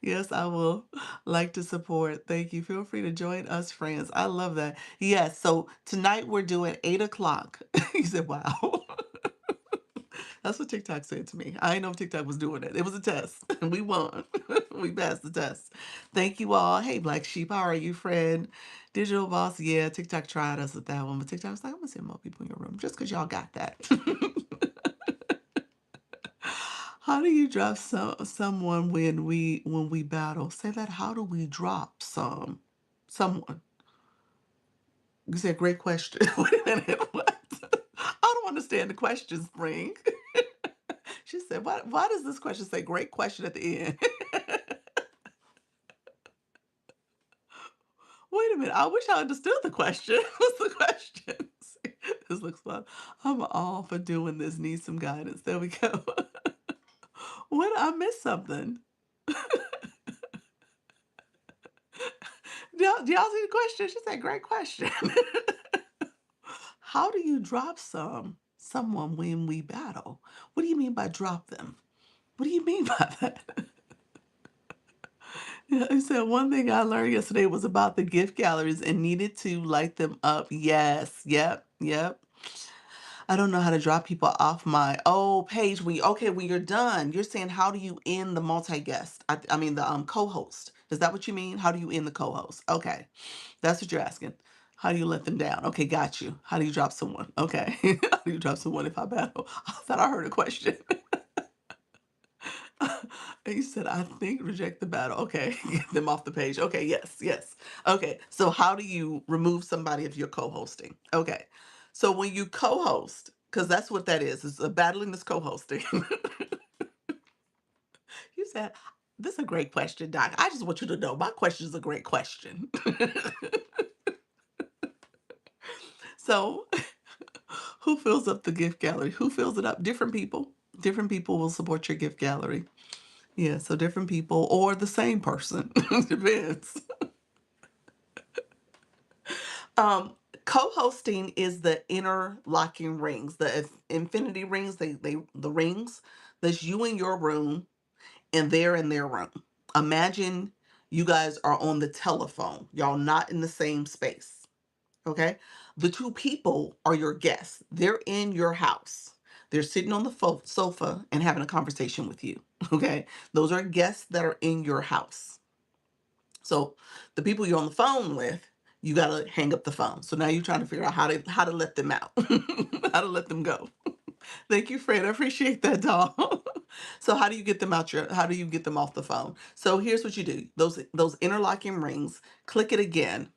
Yes, I will like to support. Thank you. Feel free to join us, friends. I love that. Yes, so tonight we're doing 8 o'clock. He said, wow. That's what TikTok said to me. I didn't know if TikTok was doing it. It was a test, and we won. We passed the test. Thank you all. Hey, Black Sheep, how are you, friend? Digital Boss, yeah, TikTok tried us with that one, but TikTok was like, I'm gonna send more people in your room just because y'all got that. How do you drop someone when we battle? Say that. How do we drop someone? You said great question. Wait a minute. What? I don't understand the question, Spring. She said, why does this question say great question at the end? Wait a minute. I wish I understood the question. What's the question? This looks fun. I'm all for doing this. Need some guidance. There we go. What? I missed something. Do y'all see the question? She said, great question. How do you drop someone when we battle? What do you mean by drop them? What do you mean by that? Yeah, he said one thing I learned yesterday was about the gift galleries and needed to light them up. Yes, yep, yep. I don't know how to drop people off my page. When you're done, you're saying how do you end the multi-guest? I mean the co-host. Is that what you mean? How do you end the co-host? Okay, that's what you're asking. How do you let them down? Okay, got you. How do you drop someone? Okay, how do you drop someone if I battle? I thought I heard a question. And you said, I think reject the battle. Okay, get them off the page. Okay, yes, yes. Okay, so how do you remove somebody if you're co-hosting? Okay, so when you co-host, because that's what that is a battling is co-hosting. You said, this is a great question, Doc. I just want you to know my question is a great question. So, who fills up the gift gallery? Who fills it up? Different people. Different people will support your gift gallery. Yeah, so different people or the same person. Depends. Um, Co-hosting is the interlocking rings, the infinity rings, the rings that's you in your room and they're in their room. Imagine you guys are on the telephone. Y'all not in the same space. Okay? The two people are your guests. They're in your house. They're sitting on the sofa and having a conversation with you. Okay? Those are guests that are in your house. So the people you're on the phone with, you gotta hang up the phone. So now you're trying to figure out how to let them out, how to let them go. Thank you, Fred. I appreciate that, doll. So how do you get them out how do you get them off the phone? So here's what you do. Those interlocking rings, click it again.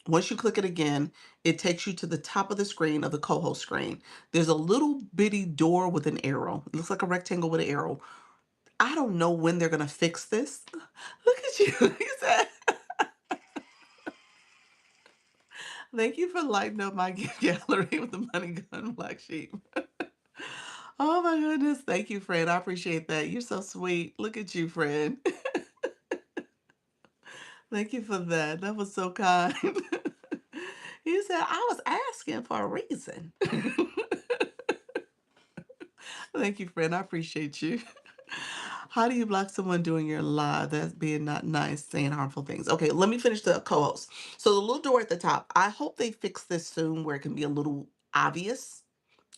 Once you click it again, it takes you to the top of the screen of the co-host screen. There's a little bitty door with an arrow. It looks like a rectangle with an arrow. I don't know when they're gonna fix this. Look at you. He said, thank you for lighting up my gift gallery with the money gun, Black Sheep. Oh my goodness. Thank you, Fred. I appreciate that. You're so sweet. Look at you, Fred. Thank you for that. That was so kind. He said, I was asking for a reason. Thank you, friend. I appreciate you. How do you block someone doing your live? That's being not nice, saying harmful things. Okay, let me finish the co-host. So the little door at the top, I hope they fix this soon where it can be a little obvious.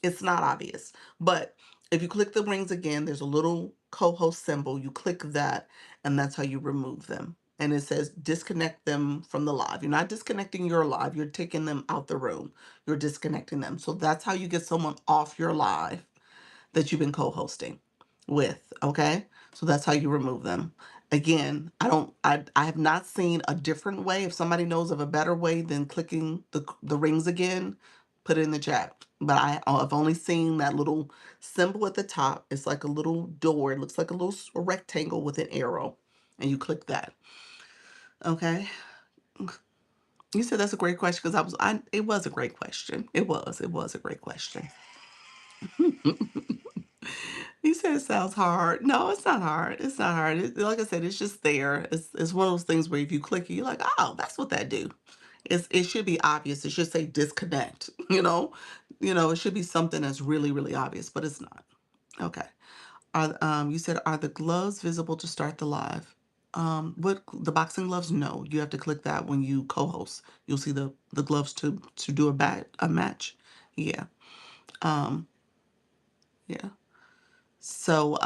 It's not obvious, but if you click the rings again, there's a little co-host symbol. You click that, and that's how you remove them. And it says disconnect them from the live. You're not disconnecting your live. You're taking them out the room. You're disconnecting them. So that's how you get someone off your live that you've been co-hosting with, okay? So that's how you remove them. Again, I have not seen a different way. If somebody knows of a better way than clicking the rings again, put it in the chat. But I've only seen that little symbol at the top. It's like a little door. It looks like a little rectangle with an arrow, and you click that. Okay. You said that's a great question because it was a great question. It was a great question. You said it sounds hard. No, it's not hard. It's not hard. Like I said, it's just there. It's one of those things where if you click it, you're like, oh, that's what that do. It should be obvious. It should say disconnect. It should be something that's really, really obvious, but it's not. Okay. You said, are the gloves visible to start the live? What the boxing gloves? No, you have to click that when you co-host. You'll see the gloves to do a match. Yeah. Um, Yeah. So,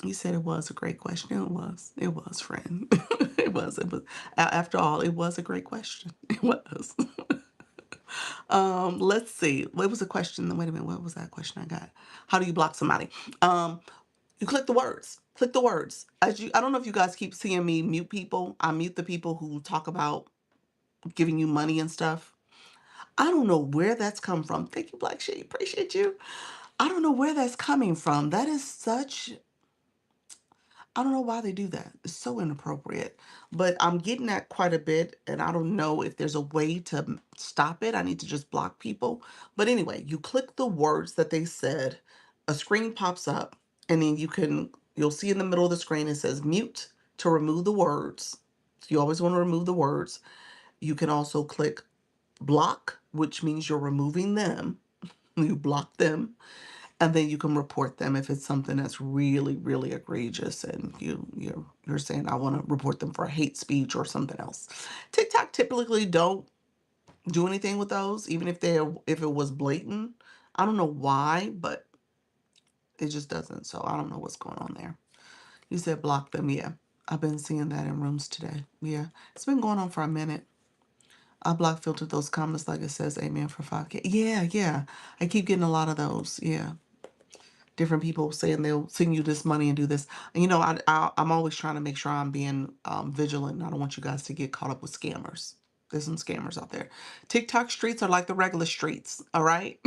you said it was a great question. It was. It was, friend. It was. It was. After all, it was a great question. It was. Let's see. What was the question? Wait a minute. What was that question I got? How do you block somebody? Um, you click the words. Click the words. I don't know if you guys keep seeing me mute people. I mute the people who talk about giving you money and stuff. I don't know where that's come from. Thank you, Black Sheep. Appreciate you. I don't know where that's coming from. That is such, I don't know why they do that. It's so inappropriate. But I'm getting that quite a bit, and I don't know if there's a way to stop it. I need to just block people. But anyway, you click the words that they said, a screen pops up, and then you'll see in the middle of the screen it says mute to remove the words. So you always want to remove the words. You can also click block, which means you're removing them. You block them, and then you can report them if it's something that's really, really egregious, and you're saying I want to report them for hate speech or something else. TikTok typically don't do anything with those, even if it was blatant. I don't know why, but it just doesn't. So I don't know what's going on there. You said block them, yeah. I've been seeing that in rooms today. Yeah, it's been going on for a minute. I block filtered those comments like it says amen for 5K. Yeah, yeah. I keep getting a lot of those. Yeah. Different people saying they'll send you this money and do this. And, I'm always trying to make sure I'm being vigilant. I don't want you guys to get caught up with scammers. There's some scammers out there. TikTok streets are like the regular streets, all right?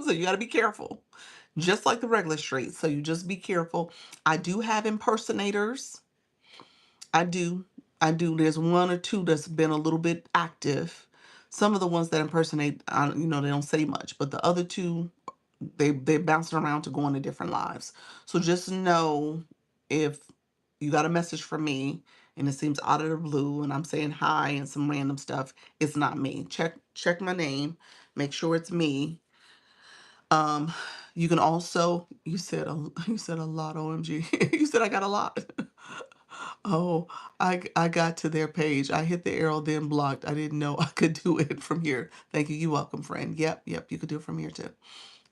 So you got to be careful, just like the regular streets. So you just be careful. I do have impersonators. I do. I do. There's one or two that's been a little bit active. Some of the ones that impersonate, they don't say much, but the other two, they bouncing around to go into different lives. So just know, if you got a message from me and it seems out of the blue and I'm saying hi and some random stuff, it's not me. Check my name, make sure it's me. Um, you can also, you said a lot, OMG. You said I got a lot. Oh, I got to their page. I hit the arrow, then blocked. I didn't know I could do it from here. Thank you. You're welcome, friend. Yep, yep, you could do it from here too.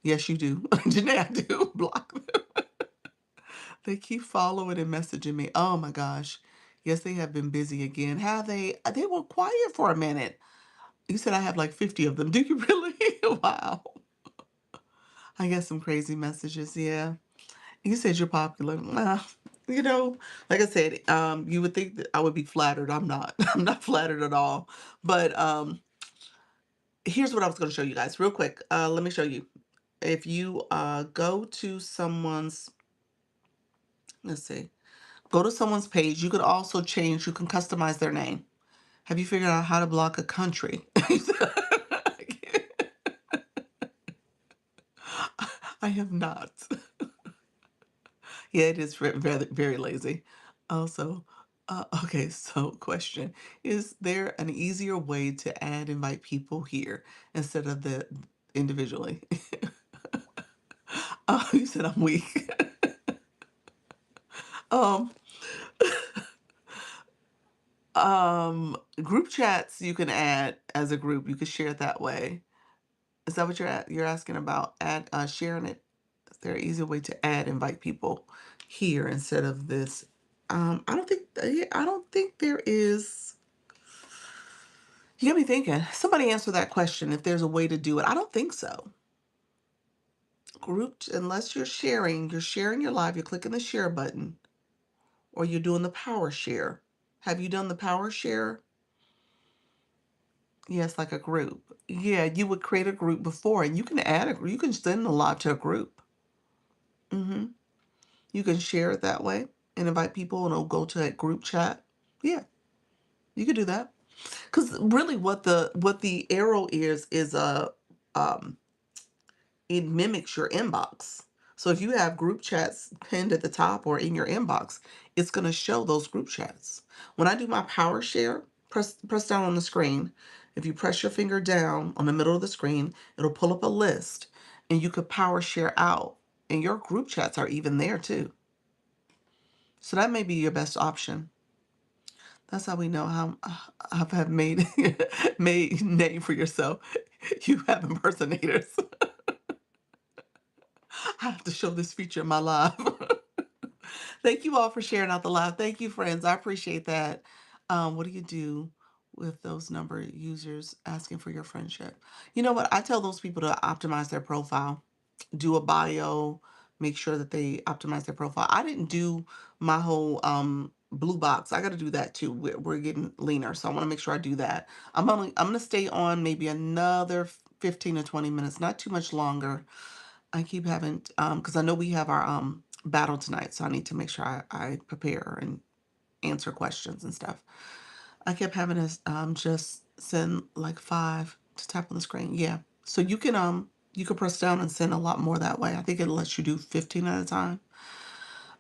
Yes, you do. Janae, I do block them. They keep following and messaging me. Oh my gosh. Yes, they have been busy again. Have they? They were quiet for a minute. You said I have like 50 of them. Do you really? Wow. I get some crazy messages. Yeah. You said you're popular. You know, like I said, you would think that I would be flattered. I'm not. I'm not flattered at all. But here's what I was going to show you guys real quick. Let me show you. If you go to someone's, let's see, go to someone's page, you could also change, you can customize their name. Have you figured out how to block a country? I have not. Yeah, it is very, very lazy. Also, okay, so question. Is there an easier way to invite people here instead of the individually? You said I'm weak. um, Group chats you can add as a group. You can share it that way. Is that what you're asking about? Add sharing it? Is there an easier way to invite people here instead of this? I don't think yeah, I don't think there is. You got me thinking. Somebody answer that question if there's a way to do it. I don't think so. Grouped, unless you're sharing your live, you're clicking the share button, or you're doing the power share. Have you done the power share? Yes, like a group. Yeah, you would create a group before, and you can add a group. You can send a live to a group. hmm You can share it that way and invite people, and it'll go to that group chat. Yeah, you could do that. Because really, what the arrow is um it mimics your inbox. So if you have group chats pinned at the top or in your inbox, it's going to show those group chats. When I do my power share, press down on the screen. If you press your finger down on the middle of the screen, it'll pull up a list, and you could power share out. And your group chats are even there too. So that may be your best option. That's how we know how have made made name for yourself. You have impersonators. I have to show this feature in my live. Thank you all for sharing out the live. Thank you, friends. I appreciate that. What do you do with those number users asking for your friendship? You know what? I tell those people to optimize their profile, do a bio, make sure that they optimize their profile. I didn't do my whole blue box. I got to do that too. We're getting leaner, so I want to make sure I do that. I'm gonna stay on maybe another 15 to 20 minutes, not too much longer. I keep having because I know we have our battle tonight, so I need to make sure I prepare and answer questions and stuff. I kept having to just send like 5 to tap on the screen. Yeah. So you can press down and send a lot more that way. I think it lets you do 15 at a time.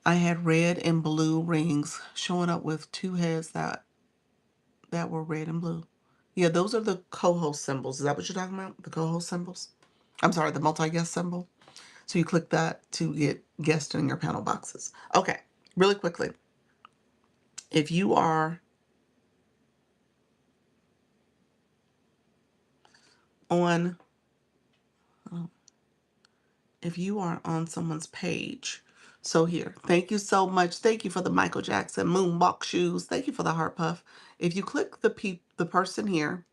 I had red and blue rings showing up with two heads that were red and blue. Yeah, those are the co-host symbols. Is that what you're talking about? The co-host symbols? I'm sorry, the multi-guest symbol. So you click that to get guests in your panel boxes. Okay, really quickly. If you are on if you are on someone's page, so here, thank you so much. Thank you for the Michael Jackson moonwalk shoes. Thank you for the heart puff. If you click the person here,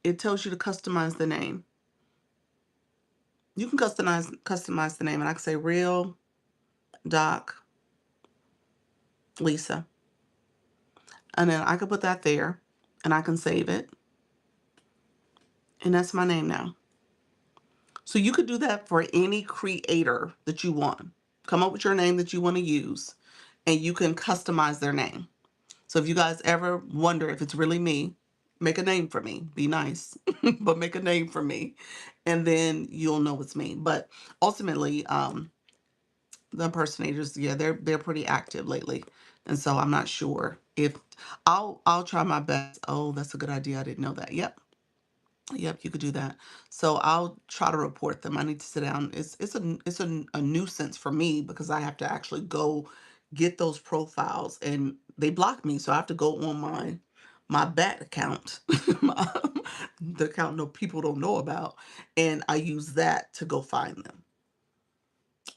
it tells you to customize the name. You can customize the name, and I can say real Doc Lisa, and then I can put that there, and I can save it, and that's my name now. So you could do that for any creator that you want. Come up with your name that you want to use, and you can customize their name. So if you guys ever wonder if it's really me, make a name for me. Be nice, but make a name for me, and then you'll know it's me. But ultimately, the impersonators, yeah, they're pretty active lately, and so I'm not sure if I'll try my best. Oh, that's a good idea. I didn't know that. Yep. Yep, you could do that. So I'll try to report them. I need to sit down. It's a nuisance for me because I have to actually go get those profiles and they block me. So I have to go on my bat account, my, the account no people don't know about, and I use that to go find them.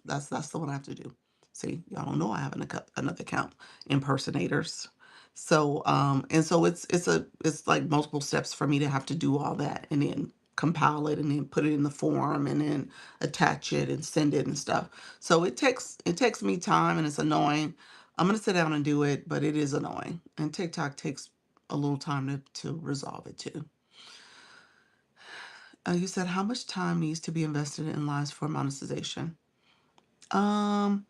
That's the one I have to do. See, y'all don't know I have another account, impersonators. So and so it's like multiple steps for me to have to do all that and then compile it and then put it in the form and then attach it and send it and stuff. So it takes me time and it's annoying. I'm gonna sit down and do it, but it is annoying. And TikTok takes a little time to resolve it too. You said how much time needs to be invested in lives for monetization? Um,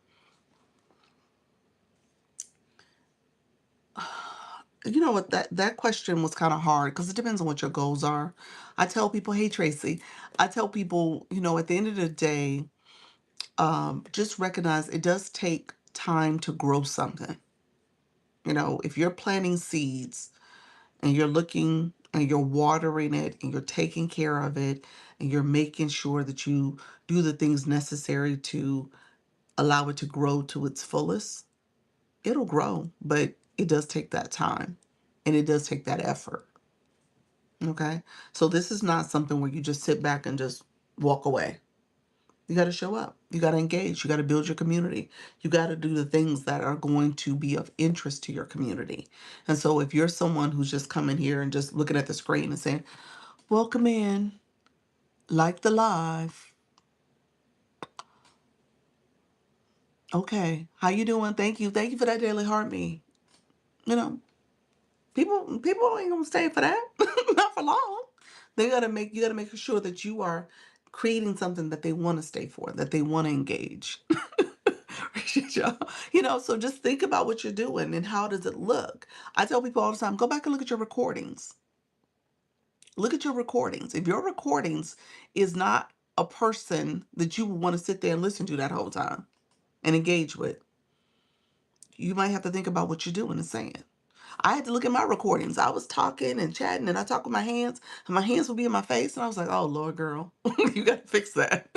you know what, that question was kind of hard because it depends on what your goals are. I tell people, hey Tracy, I tell people, at the end of the day, just recognize it does take time to grow something. If you're planting seeds and you're looking and you're watering it and you're taking care of it and you're making sure that you do the things necessary to allow it to grow to its fullest, it'll grow, but it does take that time and it does take that effort. Okay. So this is not something where you just sit back and just walk away. You got to show up. You got to engage. You got to build your community. You got to do the things that are going to be of interest to your community. And so if you're someone who's just coming here and just looking at the screen and saying, welcome in, like the live. Okay. How you doing? Thank you. Thank you for that daily heart me. You know, people ain't gonna stay for that. Not for long. You gotta make sure that you are creating something that they want to stay for, that they want to engage. Appreciate y'all. So just think about what you're doing and how does it look. I tell people all the time, go back and look at your recordings. Look at your recordings. If your recordings is not a person that you want to sit there and listen to that whole time and engage with, you might have to think about what you're doing and saying. I had to look at my recordings. I was talking and chatting, and I talk with my hands, and my hands would be in my face, and I was like, "Oh Lord, girl, you got to fix that."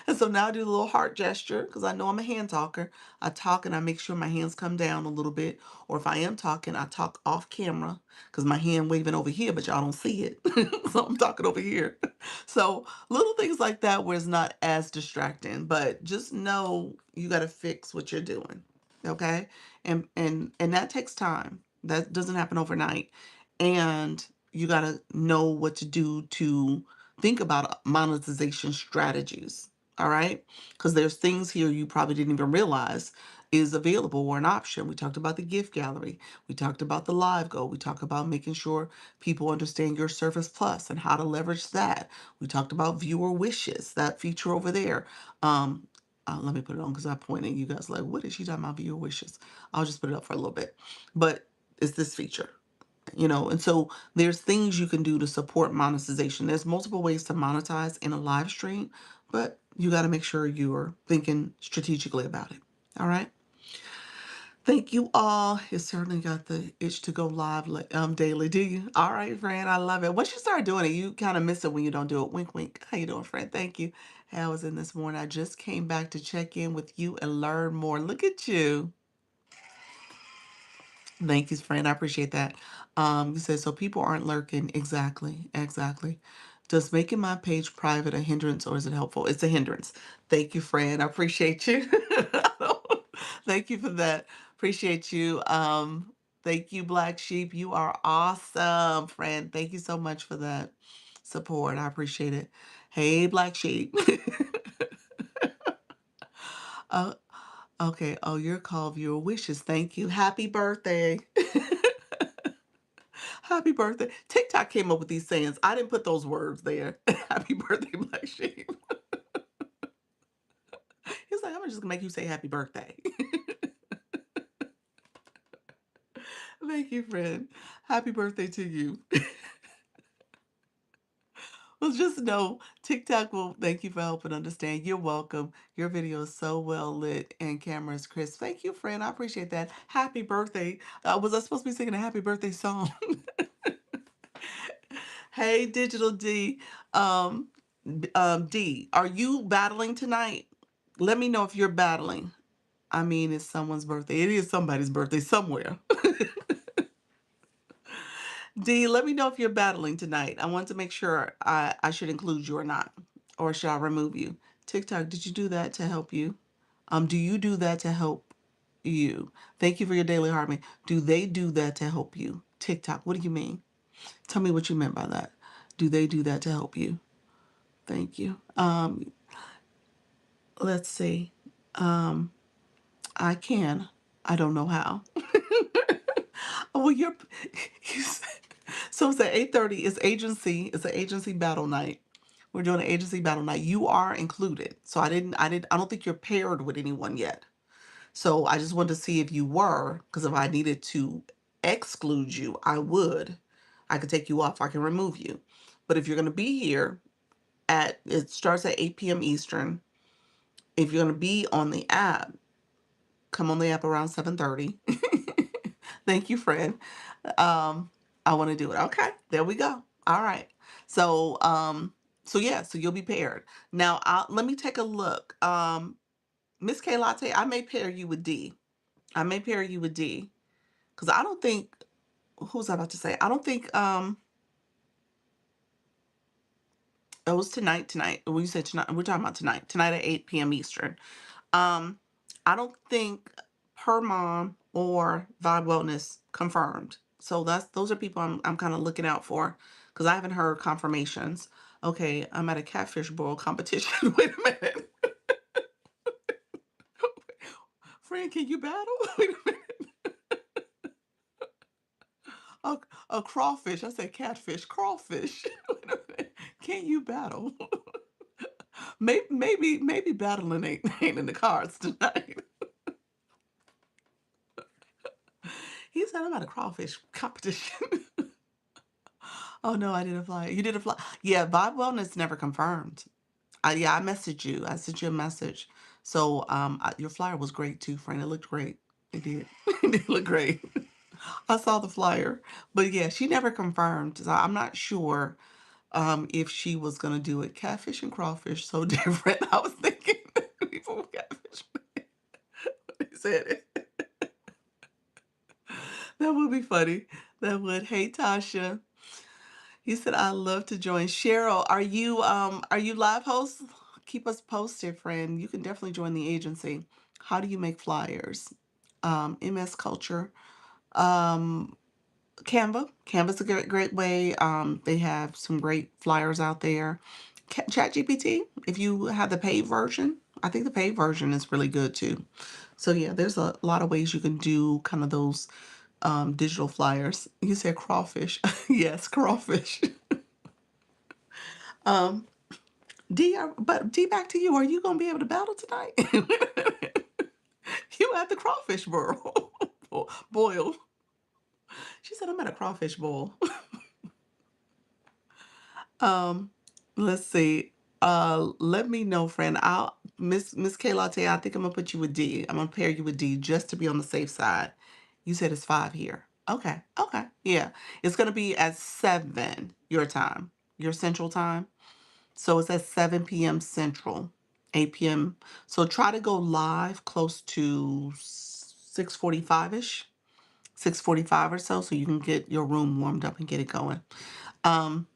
And so now I do the little heart gesture because I know I'm a hand talker. I talk and I make sure my hands come down a little bit, or if I am talking, I talk off camera because my hand waving over here, but y'all don't see it, so I'm talking over here. So little things like that where it's not as distracting, but just know you got to fix what you're doing, okay? And that takes time. That doesn't happen overnight. And you got to know what to do to think about monetization strategies. All right? Because there's things here you probably didn't even realize is available or an option. We talked about the gift gallery. We talked about the live go. We talked about making sure people understand your Service Plus and how to leverage that. We talked about viewer wishes, that feature over there. Um, let me put it on because I pointed. You guys like, what is she talking about? Viewer wishes. I'll just put it up for a little bit. But it's this feature, and so there's things you can do to support monetization. There's multiple ways to monetize in a live stream, but you got to make sure you're thinking strategically about it. All right. Thank you all. It certainly got the itch to go live daily. Do you? All right, friend. I love it. Once you start doing it, you kind of miss it when you don't do it. Wink, wink. How you doing, friend? Thank you. Hey, I was in this morning. I just came back to check in with you and learn more. Look at you. Thank you, friend. I appreciate that. You said so people aren't lurking. Exactly. Exactly. Does making my page private a hindrance or is it helpful? It's a hindrance. Thank you, friend. I appreciate you. Thank you for that. Appreciate you. Thank you, Black Sheep. You are awesome, friend. Thank you so much for that support. I appreciate it. Hey, Black Sheep. uh, okay. Oh, your call viewer wishes. Thank you. Happy birthday. Happy birthday. TikTok came up with these sayings. I didn't put those words there. Happy birthday, Black Sheep. He's like, I'm just gonna make you say happy birthday. Thank you, friend. Happy birthday to you. Well, just know TikTok will thank you for helping understand. You're welcome. Your video is so well lit and camera is crisp. Thank you, friend. I appreciate that. Happy birthday. Was I supposed to be singing a happy birthday song? Hey, Digital D. Um, D, are you battling tonight? Let me know if you're battling. I mean, it's someone's birthday. It is somebody's birthday somewhere. D, let me know if you're battling tonight. I want to make sure I should include you or not, or shall I remove you? TikTok, did you do that to help you? Do you do that to help you? Thank you for your daily harmony. Do they do that to help you? TikTok, what do you mean? Tell me what you meant by that. Do they do that to help you? Thank you. Let's see. I can. I don't know how. Oh, well, you said, so it's at 8:30. It's an agency battle night. We're doing an agency battle night. You are included. So I don't think you're paired with anyone yet. So I just wanted to see if you were, because if I needed to exclude you, I would. I could take you off. I can remove you. But if you're going to be here it starts at 8 p.m. Eastern. If you're going to be on the app, come on the app around 7:30. Thank you, friend. Um, I want to do it. Okay, there we go. All right. So, so yeah, so you'll be paired. Now, let me take a look. Miss K Latte, I may pair you with D. I may pair you with D because I don't think. Who was I about to say? I don't think. It was tonight. Tonight. When you said tonight, we're talking about tonight. Tonight at 8 p.m. Eastern. Um, I don't think her mom or Vibe Wellness confirmed. So those are people I'm kind of looking out for because I haven't heard confirmations. Okay, I'm at a catfish boil competition. Wait a minute. Friend, can you battle? Wait a minute. A, a crawfish. I said catfish. Crawfish. Wait a minute. Can you battle? Maybe battling ain't in the cards tonight. He said I'm at a crawfish competition. Oh no, I didn't fly. You didn't fly. Yeah, Vibe Wellness never confirmed. Yeah, I messaged you. I sent you a message. So your flyer was great too, friend. It looked great. It did. It did look great. I saw the flyer, but yeah, she never confirmed. So I'm not sure if she was gonna do it. Catfish and crawfish, so different. I was thinking people with catfish when he said it. That would be funny. That would. Hey Tasha. He said I love to join. Cheryl, are you live host? Keep us posted, friend. You can definitely join the agency. How do you make flyers? MS Culture. Um, Canva's a great way. They have some great flyers out there. ChatGPT, if you have the paid version, I think the paid version is really good too. So yeah, there's a lot of ways you can do kind of those digital flyers. You said crawfish. Yes, crawfish. Um, but D, back to you. Are you gonna be able to battle tonight? You at the crawfish boil. Boil. She said I'm at a crawfish boil. Um, let's see. Let me know, friend. I'll Miss K Latte, I think I'm gonna put you with D. I'm gonna pair you with D just to be on the safe side. You said it's 5 here. Okay, okay. Yeah. It's gonna be at 7 your time, your central time. So it's at 7 p.m. Central, 8 p.m. So try to go live close to 6:45-ish, 6:45 or so you can get your room warmed up and get it going. Um,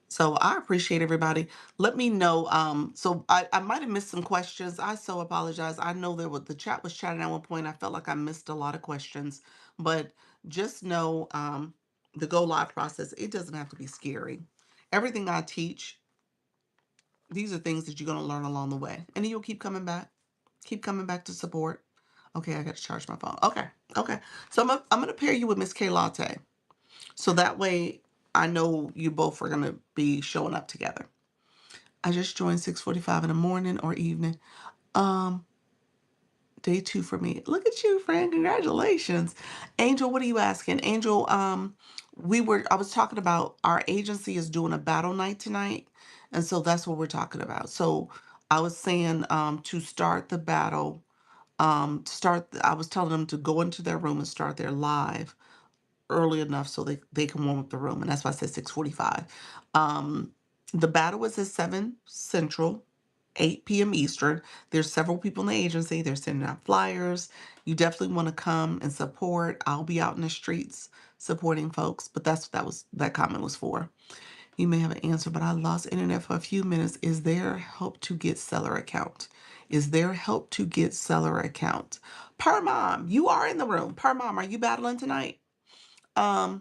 so I appreciate everybody. Let me know. So I might have missed some questions. I so apologize. I know the chat was chatting at one point. I felt like I missed a lot of questions, but just know the go live process, it doesn't have to be scary. Everything I teach, these are things that you're going to learn along the way. And then you'll keep coming back to support. Okay, I got to charge my phone. Okay, okay. So I'm going to pair you with Miss K Latte. So that way I know you both are going to be showing up together. I just joined 6:45 in the morning or evening. Um, Day 2 for me. Look at you, friend. Congratulations. Angel, what are you asking? Angel, I was talking about our agency is doing a battle night tonight. And so that's what we're talking about. So I was saying to start the battle, I was telling them to go into their room and start their live early enough so they can warm up the room. And that's why I said 6:45. Um, the battle is at 7 Central, 8 p.m. Eastern. There's several people in the agency. They're sending out flyers. You definitely want to come and support. I'll be out in the streets supporting folks, but that's what that comment was for. You may have an answer, but I lost internet for a few minutes. Is there help to get seller account? Is there help to get seller account? Per mom, you are in the room. Per mom, are you battling tonight? Um,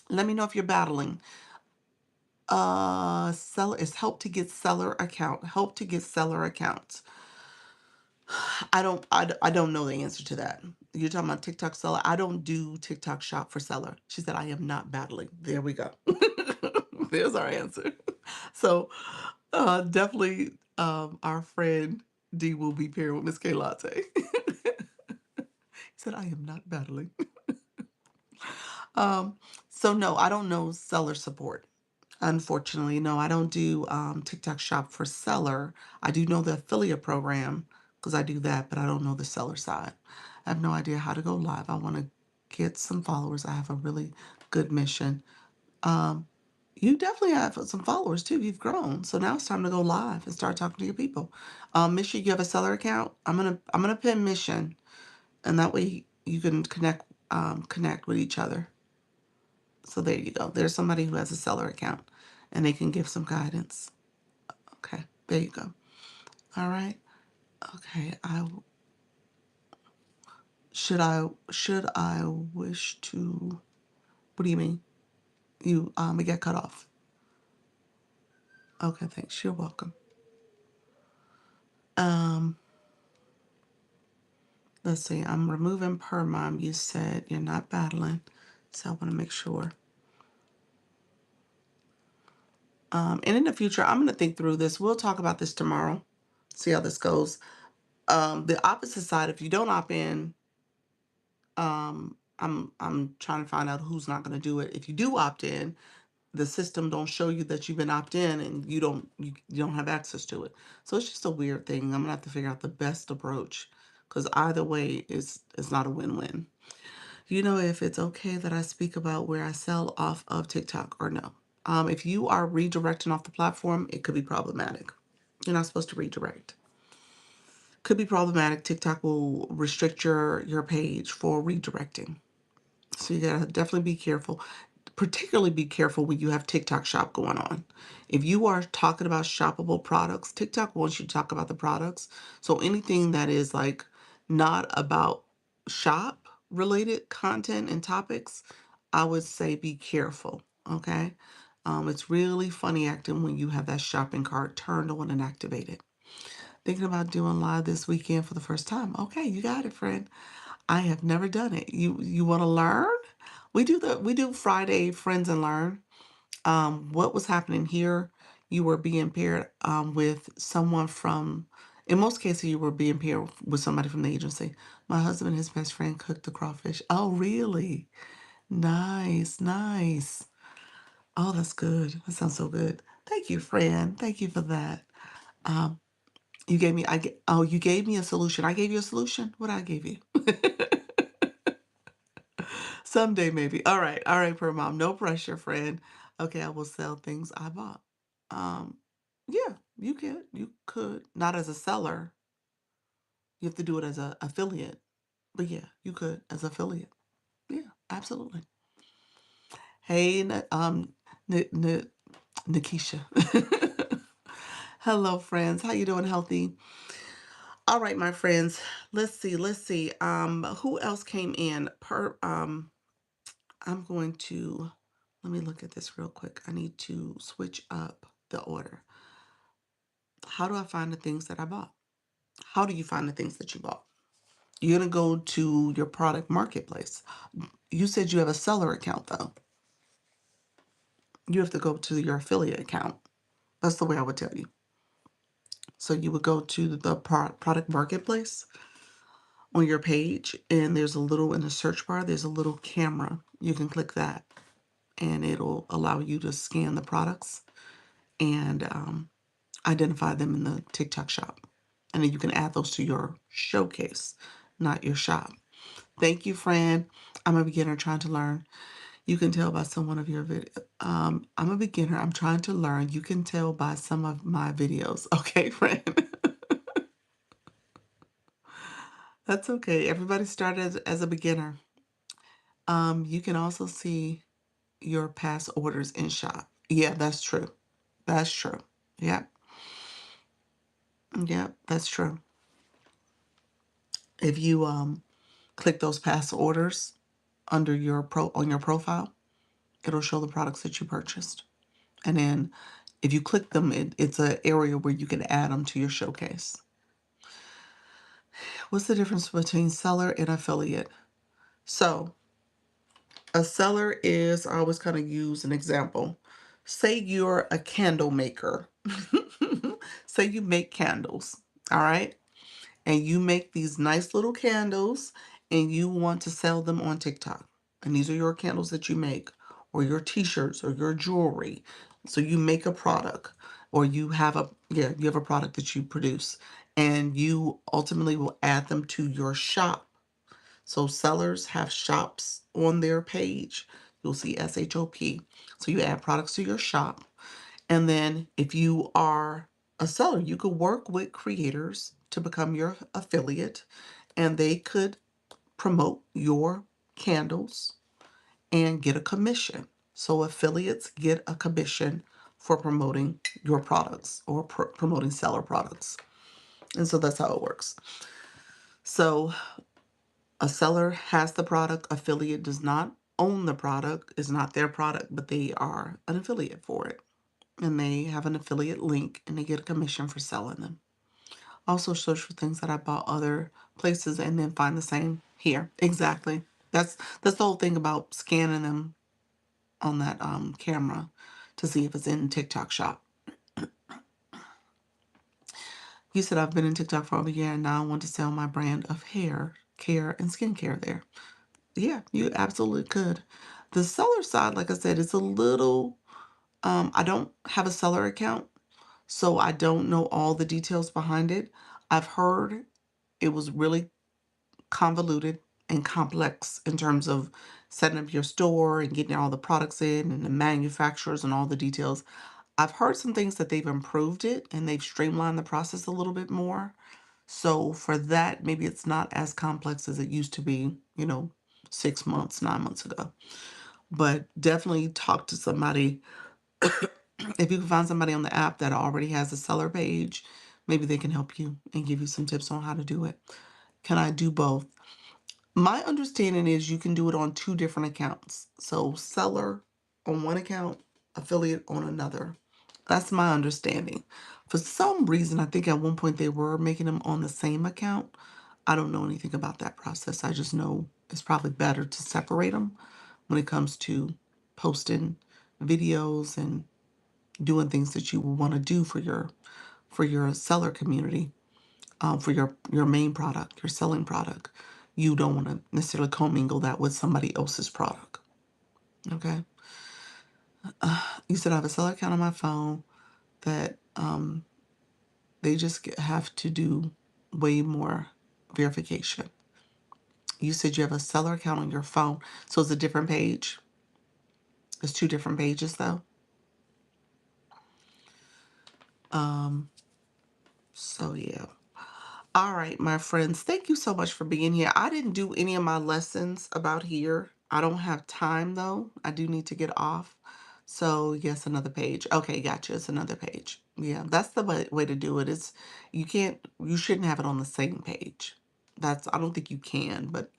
Let me know if you're battling. Seller is help to get seller account. Help to get seller accounts. I don't know the answer to that. You're talking about TikTok seller. I don't do TikTok shop for seller. She said I am not battling. There we go. There's our answer. So definitely our friend D will be paired with Miss K Latte. He said I am not battling. Um, so no, I don't know seller support. Unfortunately, no, I don't do TikTok shop for seller. I do know the affiliate program because I do that, but I don't know the seller side. I have no idea how to go live. I want to get some followers. I have a really good mission. Um, you definitely have some followers too. You've grown, so now it's time to go live and start talking to your people. Mission, you have a seller account. I'm gonna pin Mission, and that way you can connect with each other. So there you go. There's somebody who has a seller account and they can give some guidance. Okay, there you go. All right. Okay. I wish to, what do you mean? It got cut off. Okay, thanks. You're welcome. Um, let's see. I'm removing per mom. You said you're not battling. So I want to make sure. And in the future, I'm going to think through this. We'll talk about this tomorrow. See how this goes. The opposite side, if you don't opt in, I'm trying to find out who's not going to do it. If you do opt in, the system don't show you that you've been opt in, and you don't have access to it. So it's just a weird thing. I'm gonna have to figure out the best approach. because either way is not a win-win. You know if it's okay that I speak about where I sell off of TikTok or no? If you are redirecting off the platform, it could be problematic. You're not supposed to redirect. Could be problematic. TikTok will restrict your page for redirecting. So you gotta definitely be careful. Particularly be careful when you have TikTok shop going on. If you are talking about shoppable products, TikTok wants you to talk about the products. So anything that is like not about shop related content and topics, I would say be careful. Okay. It's really funny acting when you have that shopping cart turned on and activated. Thinking about doing live this weekend for the first time. Okay, you got it, friend. I have never done it. You want to learn? We do Friday Friends and Learn. What was happening here? You were being paired with someone from. In most cases, you were being paired with somebody from the agency. My husband and his best friend cooked the crawfish. Oh, really? Nice, nice. Oh, that's good. That sounds so good. Thank you, friend. Thank you for that. Um, you gave me. Oh, you gave me a solution. I gave you a solution. What I gave you? Someday, maybe. All right, per mom. No pressure, friend. Okay, I will sell things I bought. Um, yeah, you could. Not as a seller. You have to do it as a affiliate. But yeah, you could as affiliate. Yeah, absolutely. Hey, N- N- Nikisha. Hello, friends. How you doing? Healthy? All right, my friends. Let's see. Let's see. Who else came in? I'm going to let me look at this real quick. I need to switch up the order. How do I find the things that I bought? How do you find the things that you bought? You're going to go to your product marketplace. You said you have a seller account though. You have to go to your affiliate account. That's the way I would tell you. So you would go to the product marketplace on your page, and there's a little in the search bar, there's a little camera. You can click that, and it'll allow you to scan the products and identify them in the TikTok shop. And then you can add those to your showcase, not your shop. Thank you, friend. I'm a beginner trying to learn. You can tell by some one of your video. I'm a beginner. I'm trying to learn. You can tell by some of my videos. Okay, friend. That's okay. Everybody started as a beginner. You can also see your past orders in shop. Yeah, that's true. That's true. Yep. Yep, that's true. If you click those past orders under your on your profile, it'll show the products that you purchased. And then if you click them, it's an area where you can add them to your showcase. What's the difference between seller and affiliate? So a seller is, I always kind of use an example. Say you're a candle maker. Say you make candles, all right? And you make these nice little candles and you want to sell them on TikTok. And these are your candles that you make, or your t-shirts or your jewelry. So you make a product, or you have a product that you produce, and you ultimately will add them to your shop. So sellers have shops on their page. You'll see SHOP. So you add products to your shop. And then if you are a seller, you could work with creators to become your affiliate, and they could promote your candles and get a commission. So affiliates get a commission for promoting your products or promoting seller products. And so that's how it works. So a seller has the product, affiliate does not own the product, it's not their product, but they are an affiliate for it. And they have an affiliate link and they get a commission for selling them. Also search for things that I bought other places and then find the same here. Exactly. That's the whole thing about scanning them on that camera to see if it's in TikTok shop. You said I've been in TikTok for over a year and now I want to sell my brand of hair care and skincare there. Yeah, you absolutely could. The seller side, like I said, it's a little, I don't have a seller account, so I don't know all the details behind it. I've heard it was really convoluted and complex in terms of setting up your store and getting all the products in and the manufacturers and all the details. I've heard some things that they've improved it and they've streamlined the process a little bit more. So for that, maybe it's not as complex as it used to be, 6 months, 9 months ago. But definitely talk to somebody. If you can find somebody on the app that already has a seller page, maybe they can help you and give you some tips on how to do it. Can I do both? My understanding is you can do it on two different accounts. So seller on one account, affiliate on another. That's my understanding. For some reason, I think at one point they were making them on the same account. I don't know anything about that process. I just know it's probably better to separate them when it comes to posting videos and doing things that you want to do for your seller community, for your main product, your selling product. You don't want to necessarily commingle that with somebody else's product. Okay. You said I have a seller account on my phone that they just have to do way more verification. You said you have a seller account on your phone, so it's a different page. It's two different pages though. Um, so yeah. All right, my friends, thank you so much for being here. I didn't do any of my lessons about here. I don't have time though. I do need to get off. So yes, another page. Okay, gotcha. It's another page. Yeah, that's the way to do it. You shouldn't have it on the same page. I don't think you can, but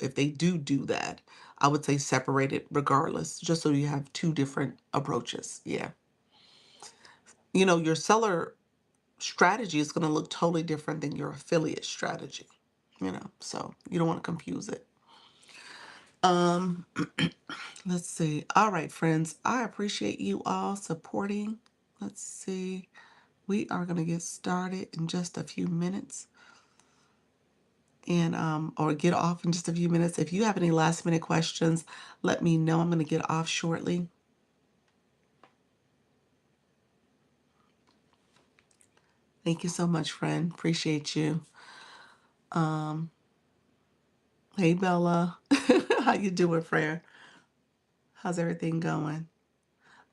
if they do that, I would say separate it regardless, just so you have two different approaches. Yeah. Your seller strategy is going to look totally different than your affiliate strategy, so you don't want to confuse it. Um, let's see. All right, friends, I appreciate you all supporting. Let's see. We are going to get started in just a few minutes and or get off in just a few minutes. If you have any last minute questions, let me know. I'm going to get off shortly. Thank you so much, friend. Appreciate you. Um, hey Bella. How you doing, friend? How's everything going?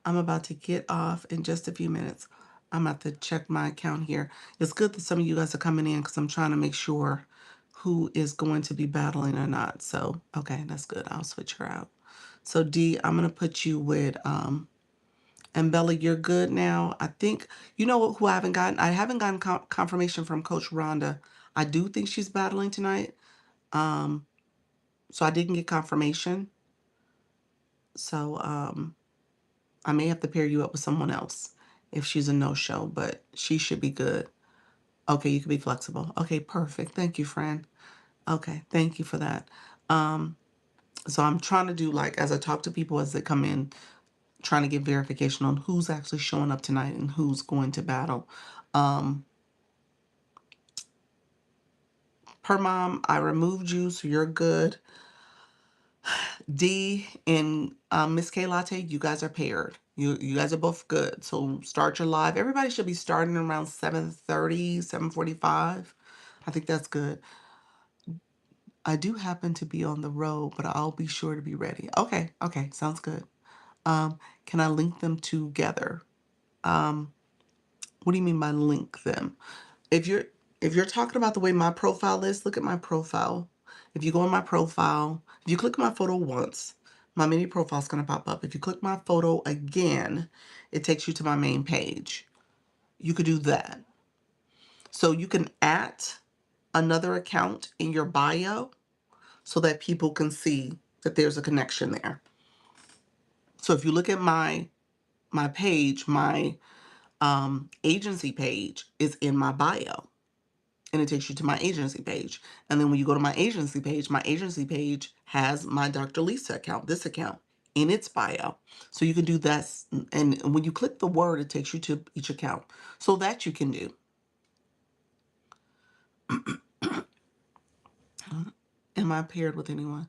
I'm about to get off in just a few minutes. I'm about to check my account here. It's good that some of you guys are coming in because I'm trying to make sure who is going to be battling or not. So, okay, that's good. I'll switch her out. So D, I'm going to put you with, and Bella, you're good now. I think, you know who I haven't gotten? I haven't gotten confirmation from Coach Rhonda. I do think she's battling tonight. Um, so I didn't get confirmation. So, I may have to pair you up with someone else if she's a no-show, but she should be good. Okay, you can be flexible. Okay, perfect. Thank you, friend. Okay, thank you for that. Um, so I'm trying to do, like, as I talk to people as they come in, trying to get verification on who's actually showing up tonight and who's going to battle. Um, Per mom, I removed you, so you're good. D and Miss K Latte, you guys are paired. You guys are both good. So start your live. Everybody should be starting around 7:30, 7:45. I think that's good. I do happen to be on the road, but I'll be sure to be ready. Okay, okay, sounds good. Can I link them together? What do you mean by link them? If you're if you're talking about the way my profile is, look at my profile. If you go on my profile, if you click my photo once, my mini profile is going to pop up. If you click my photo again, it takes you to my main page. You could do that. So you can add another account in your bio so that people can see that there's a connection there. So if you look at my page, my agency page is in my bio. And it takes you to my agency page. And then when you go to my agency page has my Dr. Lisa account, this account, in its bio. So you can do that. And when you click the word, it takes you to each account. So that you can do. Am I paired with anyone?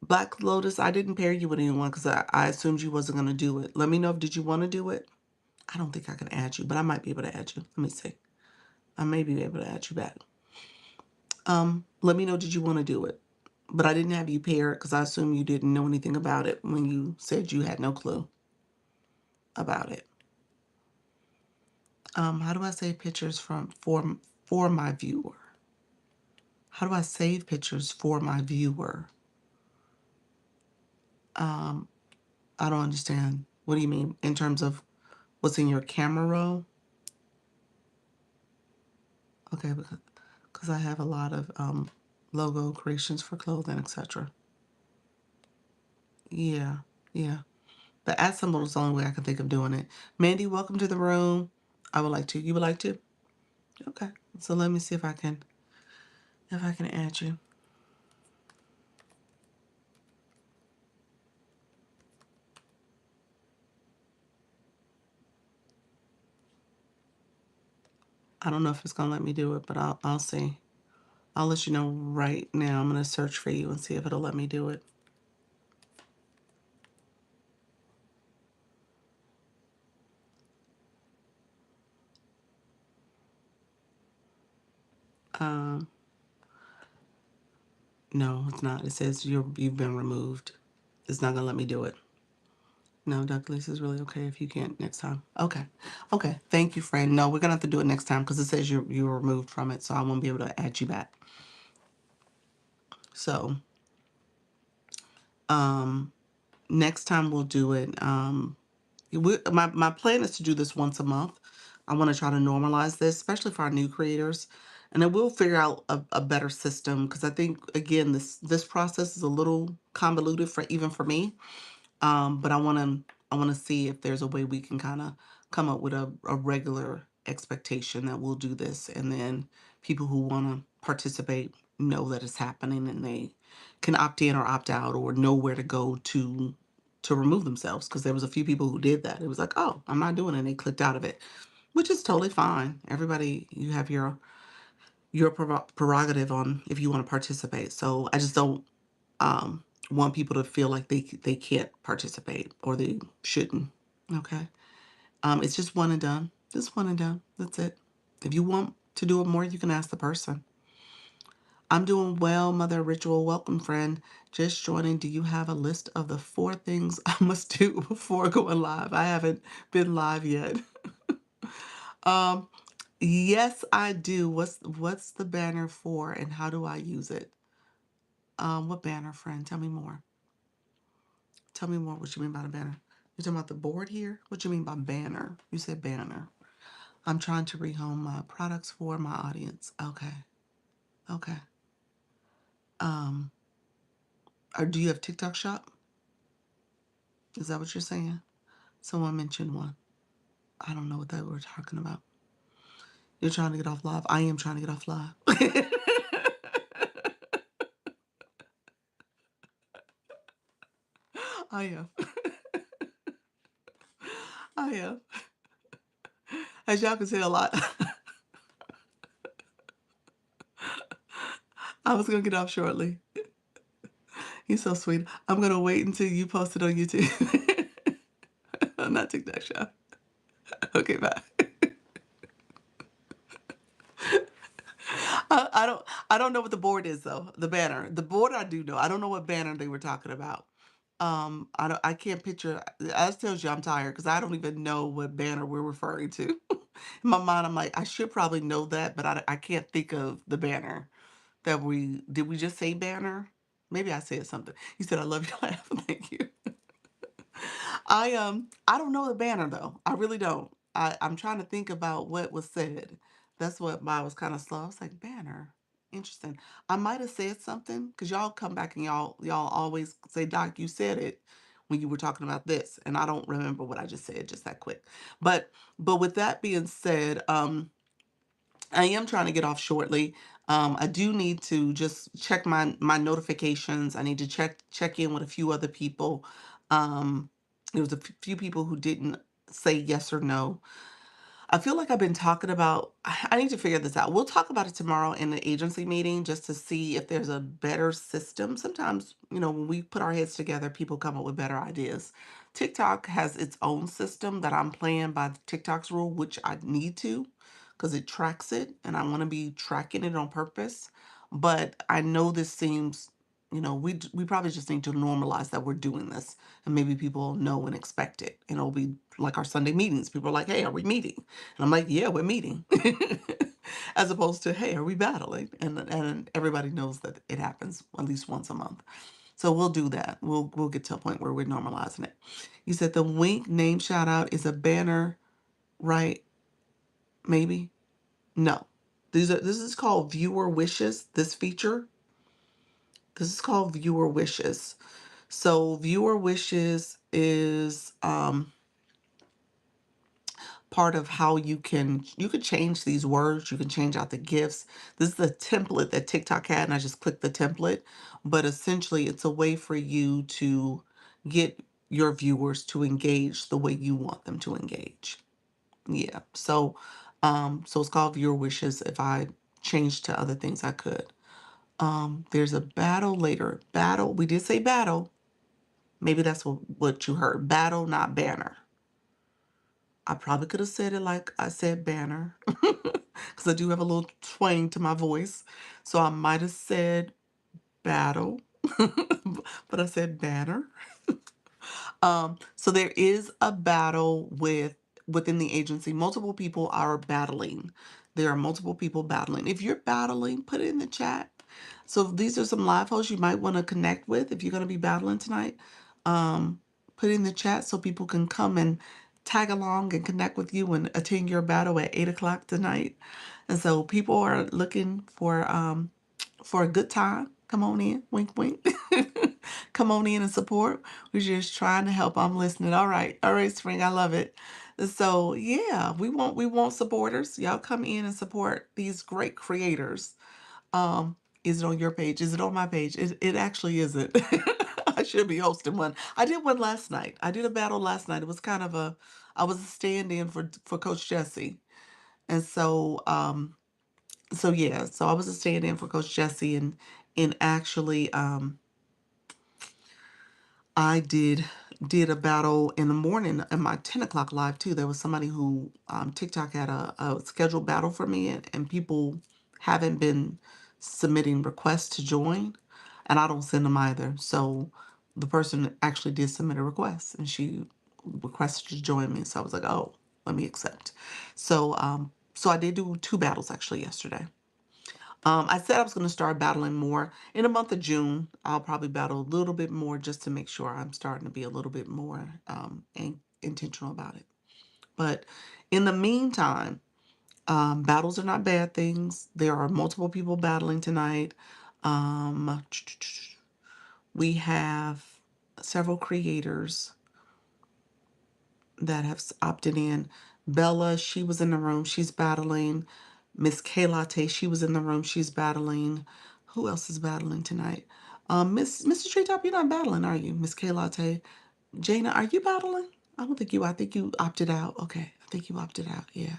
Black Lotus, I didn't pair you with anyone because I assumed you wasn't going to do it. Let me know if did you want to do it? I don't think I can add you, but I might be able to add you. Let me see. I may be able to add you back. Let me know, did you want to do it? But I didn't have you pair it because I assume you didn't know anything about it when you said you had no clue about it. How do I save pictures for my viewer? How do I save pictures for my viewer? I don't understand. What do you mean in terms of what's in your camera roll? Okay, because I have a lot of logo creations for clothing, etc. Yeah, yeah. The add symbol is the only way I can think of doing it. Mandy, welcome to the room. I would like to. You would like to? Okay. So let me see if I can add you. I don't know if it's gonna let me do it, but I'll see. I'll let you know right now. I'm gonna search for you and see if it'll let me do it. Um, no, it's not. It says you've been removed. It's not gonna let me do it. No, Douglas is really okay if you can't next time. Okay. Okay. Thank you, friend. No, we're gonna have to do it next time because it says you were removed from it, so I won't be able to add you back. So, um, next time we'll do it. My plan is to do this once a month. I want to try to normalize this, especially for our new creators, and then we'll figure out a better system because I think again this process is a little convoluted for even for me. But I want to see if there's a way we can kind of come up with a regular expectation that we'll do this, and then people who want to participate know that it's happening and they can opt in or opt out or know where to go to remove themselves. Because there was a few people who did that. It was like, oh, I'm not doing it, and they clicked out of it, which is totally fine. Everybody, you have your prerogative on if you want to participate. So I just don't want people to feel like they can't participate or they shouldn't. Okay. It's just one and done. Just one and done. That's it. If you want to do it more, you can ask the person. I'm doing well, Mother Ritual. Welcome, friend. Just joining. Do you have a list of the 4 things I must do before going live? I haven't been live yet. um, yes, I do. What's the banner for and how do I use it? What banner, friend? Tell me more. Tell me more what you mean by the banner. You talking about the board here? What you mean by banner? You said banner. I'm trying to rehome my products for my audience. Okay. Okay. Um, or do you have TikTok shop? Is that what you're saying? Someone mentioned one. I don't know what that we're talking about. You're trying to get off live. I am trying to get off live. I am. I am. As y'all can see a lot. I was gonna get off shortly. You're so sweet. I'm gonna wait until you post it on YouTube. Not TikTok shop. Okay, bye. I don't know what the board is though. The banner. The board I do know. I don't know what banner they were talking about. I can't picture. That tells you I'm tired because I don't even know what banner we're referring to. In my mind, I'm like, I should probably know that, but I can't think of the banner that we did. We just say banner? Maybe I said something. You said I love your laugh. Thank you. I don't know the banner though. I really don't. I'm trying to think about what was said. That's what I was kind of slow. I was like, banner. Interesting. I might have said something because y'all come back and y'all always say, Doc, you said it when you were talking about this. And I don't remember what I just said just that quick. But with that being said, I am trying to get off shortly. I do need to just check my notifications. I need to check in with a few other people. There was a few people who didn't say yes or no. I feel like I've been talking about. I need to figure this out. We'll talk about it tomorrow in the agency meeting just to see if there's a better system. Sometimes, when we put our heads together, people come up with better ideas. TikTok has its own system that I'm playing by TikTok's rule, which I need to because it tracks it and I want to be tracking it on purpose. But I know this seems, we probably just need to normalize that we're doing this, and maybe people know and expect it. And it'll be like our Sunday meetings. People are like, "Hey, are we meeting?" And I'm like, "Yeah, we're meeting," as opposed to, "Hey, are we battling?" And everybody knows that it happens at least once a month. So we'll do that. We'll get to a point where we're normalizing it. You said the Wink name shout out is a banner, right? Maybe. No. This is called viewer wishes, this feature. This is called viewer wishes. So viewer wishes is part of how you could change these words, you can change out the gifs. This is the template that TikTok had, and I just clicked the template. But essentially it's a way for you to get your viewers to engage the way you want them to engage. Yeah. So it's called viewer wishes. If I changed to other things I could. There's a battle later. Battle. We did say battle. Maybe that's what you heard. Battle, not banner. I probably could have said it like I said banner because I do have a little twang to my voice. So I might have said battle, but I said banner. So there is a battle within the agency. Multiple people are battling. There are multiple people battling. If you're battling, put it in the chat. So these are some live hosts you might want to connect with if you're going to be battling tonight. Put it in the chat so people can come and tag along and connect with you and attend your battle at 8 o'clock tonight. And so people are looking for a good time. Come on in, wink, wink. Come on in and support. We're just trying to help. I'm listening. All right, Spring. I love it. So yeah, we want supporters. Y'all come in and support these great creators. Is it on your page? Is it on my page? It actually isn't. I should be hosting one. I did one last night. I did a battle last night. It was kind of I was a stand-in for Coach Jesse, and so yeah, so I was a stand-in for Coach Jesse, and actually I did a battle in the morning in my 10 o'clock live too. There was somebody who TikTok had a scheduled battle for me, and people haven't been submitting requests to join, and I don't send them either. So the person actually did submit a request, and she requested to join me. So I was like, oh, let me accept. So I did do two battles actually yesterday. I said I was going to start battling more in the month of June. I'll probably battle a little bit more just to make sure I'm starting to be a little bit more intentional about it. But in the meantime, battles are not bad things. There are multiple people battling tonight. Um, we have several creators that have opted in. Bella, she was in the room. She's battling. Miss K Latte, she was in the room. She's battling. Who else is battling tonight? Mr. Treetop, you're not battling, are you? Miss K Latte. Jana, are you battling? I don't think you. I think you opted out. Okay, I think you opted out. Yeah.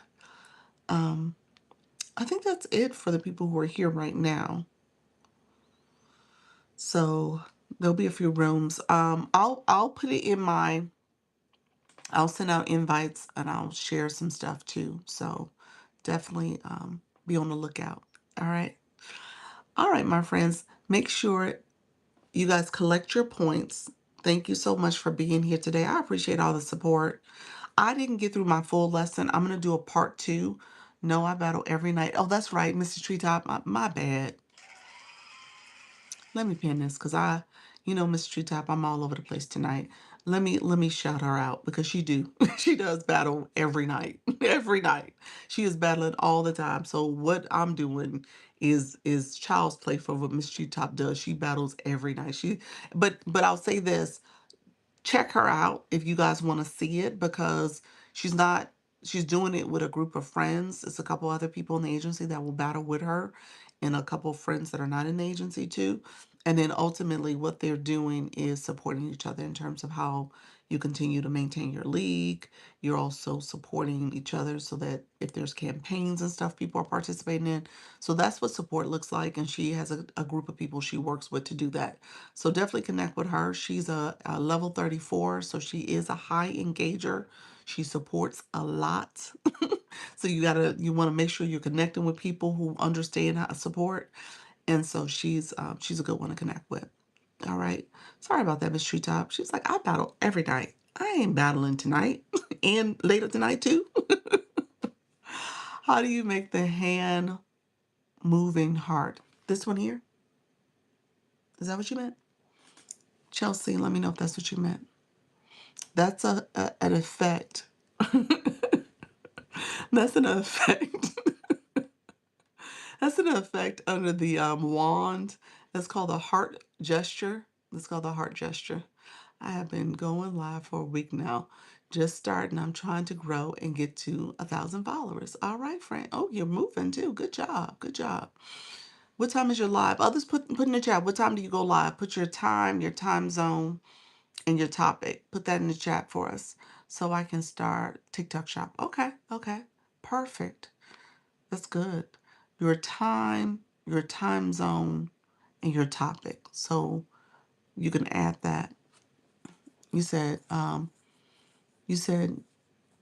I think that's it for the people who are here right now. So there'll be a few rooms. I'll put it in my. I'll send out invites and I'll share some stuff too. So definitely be on the lookout. All right. All right, my friends. Make sure you guys collect your points. Thank you so much for being here today. I appreciate all the support. I didn't get through my full lesson. I'm going to do a part two. No, I battle every night. Oh, that's right, Mr. Treetop. My bad. Let me pin this because Miss Treetop, I'm all over the place tonight. Let me shout her out because she do. She does battle every night. Every night. She is battling all the time. So what I'm doing is child's play for what Miss Treetop does. She battles every night. But I'll say this, check her out if you guys want to see it because she's not she's doing it with a group of friends. It's a couple other people in the agency that will battle with her and a couple of friends that are not in the agency too. And then ultimately what they're doing is supporting each other in terms of how you continue to maintain your league. You're also supporting each other so that if there's campaigns and stuff people are participating in. So that's what support looks like. And she has a group of people she works with to do that. So definitely connect with her. She's a level 34, so she is a high engager. She supports a lot. So you want to make sure you're connecting with people who understand how to support. And so she's a good one to connect with. All right. Sorry about that, Miss Treetop. She's like, I battle every night. I ain't battling tonight and later tonight too. How do you make the hand moving hard? This one here? Is that what you meant? Chelsea, let me know if that's what you meant. That's an effect. That's an effect. That's an effect under the wand. That's called a heart gesture. That's called the heart gesture. I have been going live for a week now. Just starting. I'm trying to grow and get to 1,000 followers. All right, friend. Oh, you're moving too. Good job. Good job. What time is your live? Others put in the chat. What time do you go live? Put your time zone, and your topic. Put that in the chat for us so I can start TikTok shop. Okay. Okay. Perfect. That's good. Your time zone, and your topic. So you can add that. You said you said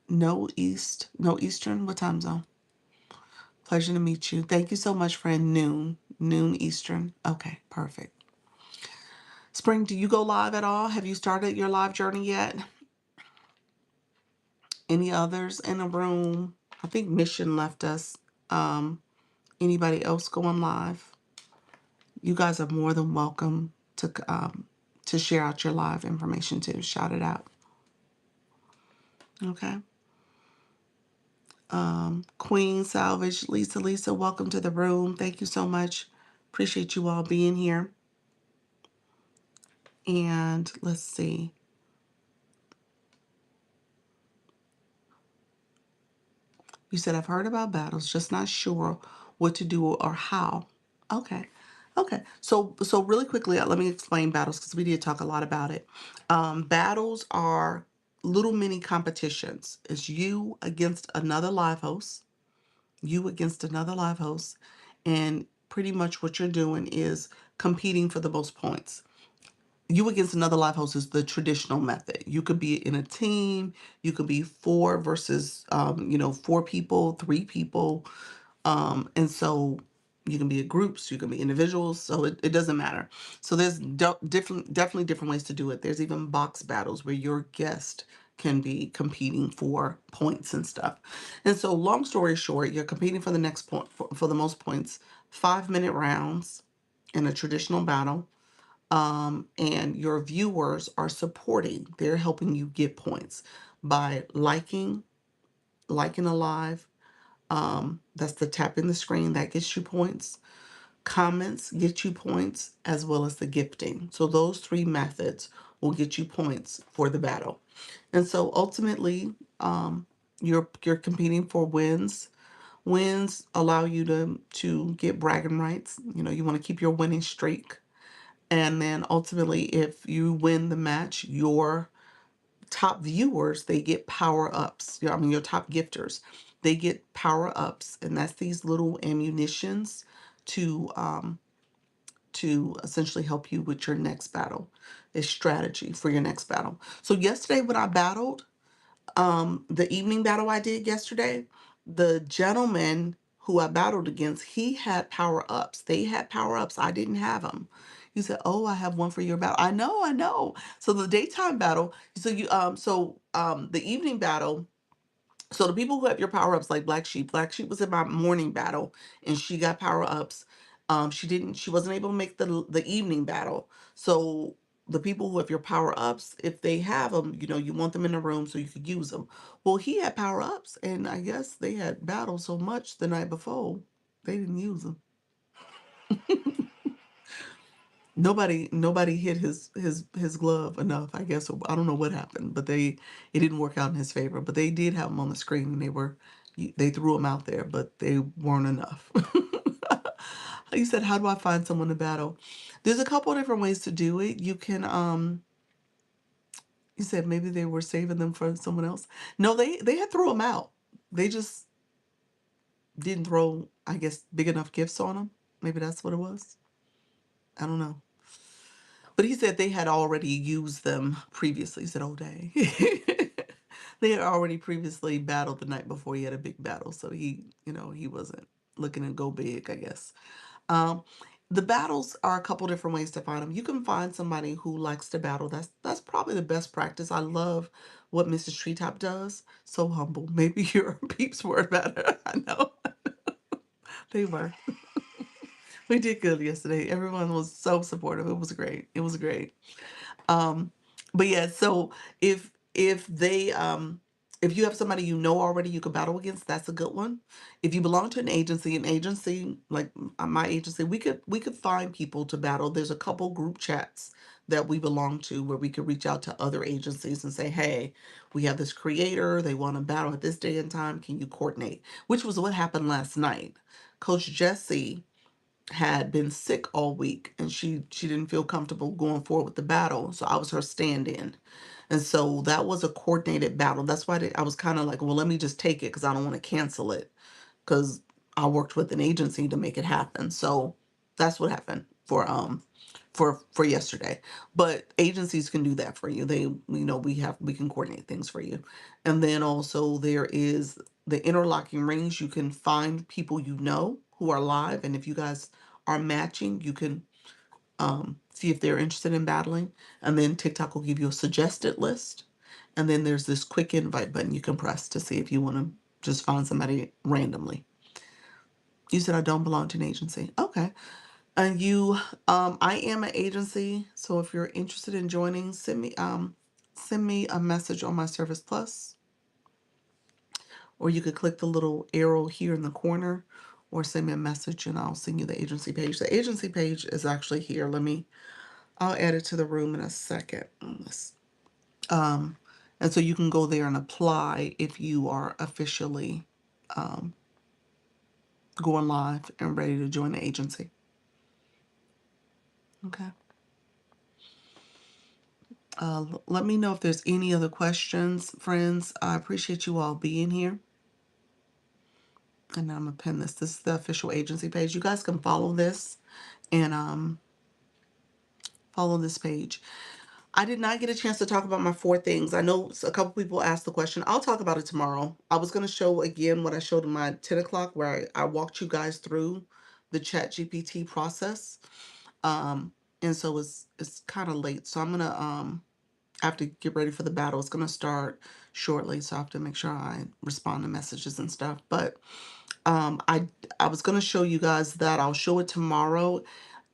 no Eastern. What time zone? Pleasure to meet you. Thank you so much, friend. Noon Eastern. Okay, perfect. Spring, do you go live at all? Have you started your live journey yet? Any others in the room? I think Mission left us. Um, Anybody else going live? You guys are more than welcome to share out your live information too. Shout it out. Okay. Queen Salvage, Lisa, welcome to the room. Thank you so much. Appreciate you all being here. And let's see. You said, I've heard about battles, just not sure what to do or how. Okay. Okay. So really quickly, let me explain battles because we did talk a lot about it. Battles are little mini competitions. It's you against another live host, you against another live host, and pretty much what you're doing is competing for the most points. You against another live host is the traditional method. You could be in a team. You could be four versus, four people, three people. And so you can be in groups, you can be individuals. So it doesn't matter. So there's definitely different ways to do it. There's even box battles where your guest can be competing for points and stuff. And so long story short, you're competing for the next point, for the most points, 5-minute rounds in a traditional battle. And your viewers are supporting. They're helping you get points by liking a live. That's the tapping the screen that gets you points. Comments get you points, as well as the gifting. So those three methods will get you points for the battle. And so ultimately, you're competing for wins. Wins allow you to get bragging rights. You want to keep your winning streak. And then ultimately, if you win the match, your top viewers, they get power ups. Your top gifters, they get power ups, and that's these little ammunitions to essentially help you with your next battle. A strategy for your next battle. So yesterday when I battled, the evening battle I did yesterday, the gentleman who I battled against, he had power ups. They had power ups. I didn't have them. He said, "Oh, I have one for your battle." I know, I know. So the daytime battle, the evening battle. So the people who have your power ups, like Black Sheep was in my morning battle, and she got power ups. She wasn't able to make the evening battle. So the people who have your power ups, if they have them, you want them in the room so you could use them. Well, he had power ups, and I guess they had battled so much the night before, they didn't use them. Nobody hit his glove enough, I guess. I don't know what happened, but it didn't work out in his favor. But they did have him on the screen, and they threw him out there, but they weren't enough. You said, how do I find someone to battle? There's a couple of different ways to do it. You can you said maybe they were saving them for someone else. No, they had threw them out. They just didn't throw, I guess, big enough gifts on them. Maybe that's what it was. I don't know. But he said they had already used them previously. He said, "Oh, dang." They had already previously battled the night before. He had a big battle. So he wasn't looking to go big, I guess. Um, The battles are a couple different ways to find them. You can find somebody who likes to battle. That's probably the best practice. I love what Mrs. Treetop does. So humble. Maybe your peeps were better. I know they were. We did good yesterday. Everyone was so supportive. It was great. It was great. Um, but yeah, so if you have somebody you know already you could battle against, that's a good one. If you belong to an agency like my agency, we could find people to battle. There's a couple group chats that we belong to where we could reach out to other agencies and say, hey, we have this creator, they want to battle at this day and time. Can you coordinate? Which was what happened last night. Coach Jesse had been sick all week and she didn't feel comfortable going forward with the battle, so I was her stand-in, and so that was a coordinated battle. That's why I was kind of like, well, let me just take it because I don't want to cancel it, because I worked with an agency to make it happen. So that's what happened for yesterday. But agencies can do that for you. We can coordinate things for you. And then also there is the interlocking rings. You can find people you know who are live, and if you guys are matching, you can see if they're interested in battling. And then TikTok will give you a suggested list. And then there's this quick invite button you can press to see if you want to just find somebody randomly. You said I don't belong to an agency. Okay. And I am an agency. So if you're interested in joining, send me a message on my Service Plus, or you could click the little arrow here in the corner, or send me a message and I'll send you the agency page. The agency page is actually here. I'll add it to the room in a second on this. And so you can go there and apply if you are officially going live and ready to join the agency. Okay. Let me know if there's any other questions, friends. I appreciate you all being here. And I'm gonna pin this. This is the official agency page. You guys can follow this and follow this page. I did not get a chance to talk about my 4 things. I know a couple people asked the question. I'll talk about it tomorrow. I was going to show again what I showed in my 10 o'clock where I walked you guys through the chat GPT process. And so it's kind of late. So I'm going to I have to get ready for the battle. It's going to start shortly. So I have to make sure I respond to messages and stuff. But I was going to show you guys that. I'll show it tomorrow.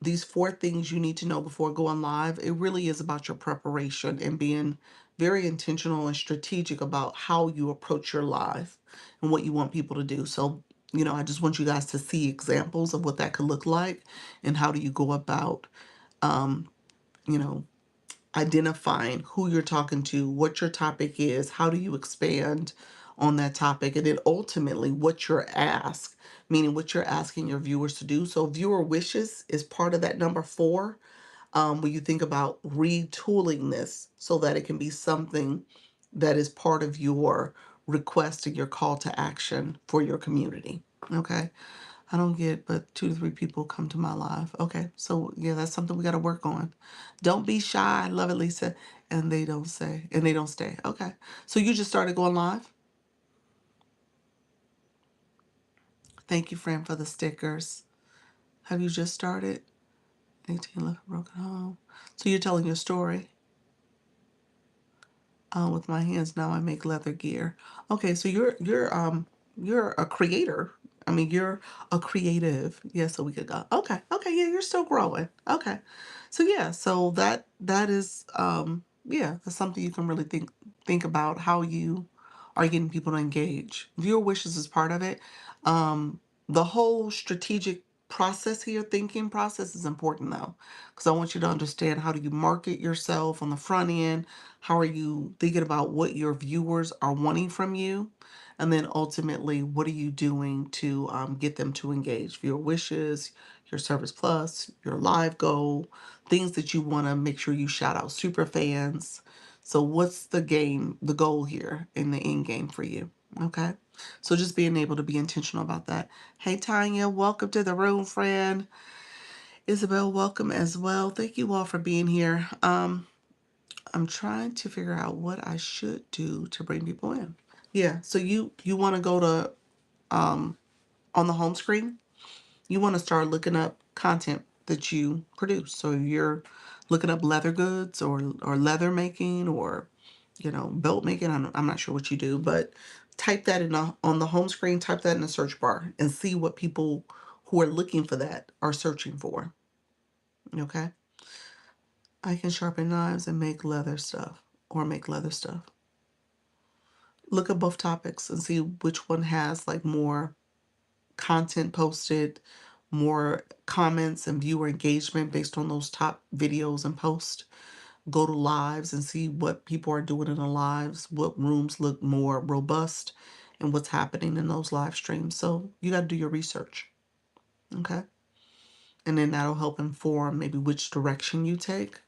These 4 things you need to know before going live. It really is about your preparation and being very intentional and strategic about how you approach your live and what you want people to do. So, I just want you guys to see examples of what that could look like and how do you go about, you know, identifying who you're talking to, what your topic is, how do you expand on that topic, and then ultimately what you're asked, meaning what you're asking your viewers to do. So viewer wishes is part of that number 4. When you think about retooling this so that it can be something that is part of your request and your call to action for your community. Okay. I don't get, but 2 to 3 people come to my live. Okay, so yeah, that's something we got to work on. Don't be shy. I love it, Lisa. And they don't stay. Okay, so you just started going live. Thank you, friend, for the stickers. Have you just started? 18 left broken home. So you're telling your story. With my hands now I make leather gear. Okay, so you're a creator. I mean, you're a creative. Yeah, so we could go. Okay, okay, yeah, you're still growing. Okay. So yeah, so that is yeah, that's something you can really think about how you are getting people to engage. Viewer wishes is part of it. The whole strategic process here, thinking process is important though, because I want you to understand how do you market yourself on the front end, how are you thinking about what your viewers are wanting from you, and then ultimately what are you doing to get them to engage. Your wishes, your Service Plus, your live goal, things that you want to make sure you shout out super fans. So what's the goal here in the end game for you? Okay. So just being able to be intentional about that. Hey, Tanya, welcome to the room, friend. Isabel, welcome as well. Thank you all for being here. I'm trying to figure out what I should do to bring people in. Yeah, so you want to go to on the home screen, you want to start looking up content that you produce. So you're looking up leather goods or leather making or belt making. I'm not sure what you do, but type that on the home screen. Type that in the search bar and see what people who are looking for that are searching for. Okay, I can sharpen knives and make leather stuff or make leather stuff. Look at both topics and see which one has like more content posted, more comments and viewer engagement based on those top videos and posts. Go to lives and see what people are doing in the lives, what rooms look more robust, and what's happening in those live streams. So you got to do your research, okay? And then that'll help inform maybe which direction you take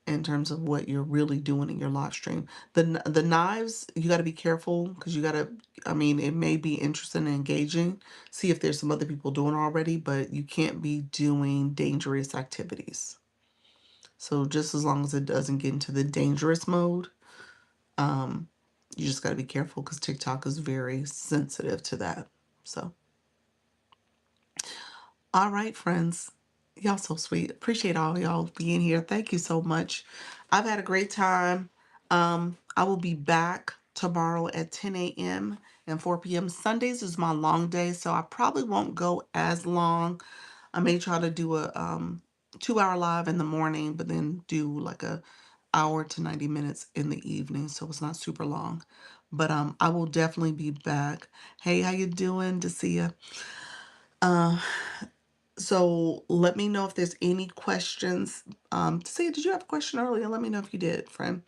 in terms of what you're really doing in your live stream. The knives, you got to be careful because you got to, I mean, it may be interesting and engaging. See if there's some other people doing already, but you can't be doing dangerous activities. So just as long as it doesn't get into the dangerous mode, you just got to be careful because TikTok is very sensitive to that. So, all right, friends. Y'all so sweet. Appreciate all y'all being here. Thank you so much. I've had a great time. I will be back tomorrow at 10 a.m. and 4 p.m. Sundays is my long day, so I probably won't go as long. I may try to do a 2-hour live in the morning, but then do like a hour to 90 minutes in the evening, so it's not super long. But I will definitely be back. Hey, how you doing? To see you. So let me know if there's any questions. To see, did you have a question earlier? Let me know if you did, friend.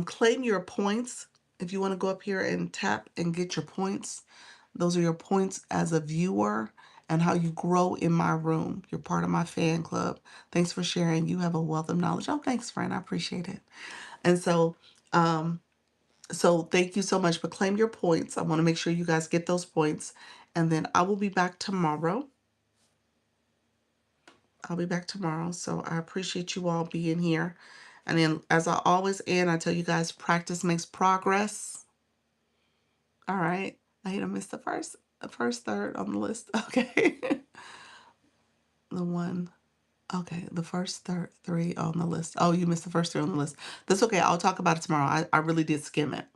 Claim your points. If you want to go up here and tap and get your points, those are your points as a viewer and how you grow in my room. You're part of my fan club. Thanks for sharing. You have a wealth of knowledge. Oh, thanks, friend. I appreciate it. And so thank you so much. But claim your points. I want to make sure you guys get those points. And then I will be back tomorrow. I'll be back tomorrow. So I appreciate you all being here. And then as I always end, I tell you guys, practice makes progress. All right. I hate to miss the first third on the list. Okay. The one. Okay, the first three on the list. Oh, you missed the first three on the list. That's okay. I'll talk about it tomorrow. I really did skim it.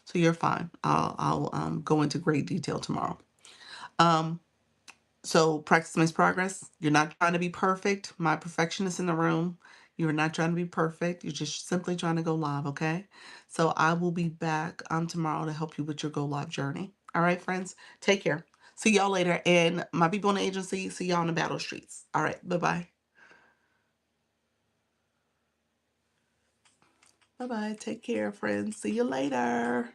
So you're fine. I'll go into great detail tomorrow. Um, so practice makes progress. You're not trying to be perfect. My perfectionist in the room. You're not trying to be perfect. You're just simply trying to go live, okay? So I will be back tomorrow to help you with your go live journey. All right, friends. Take care. See y'all later. And my people in the agency, see y'all on the battle streets. All right. Bye-bye. Bye-bye. Take care, friends. See you later.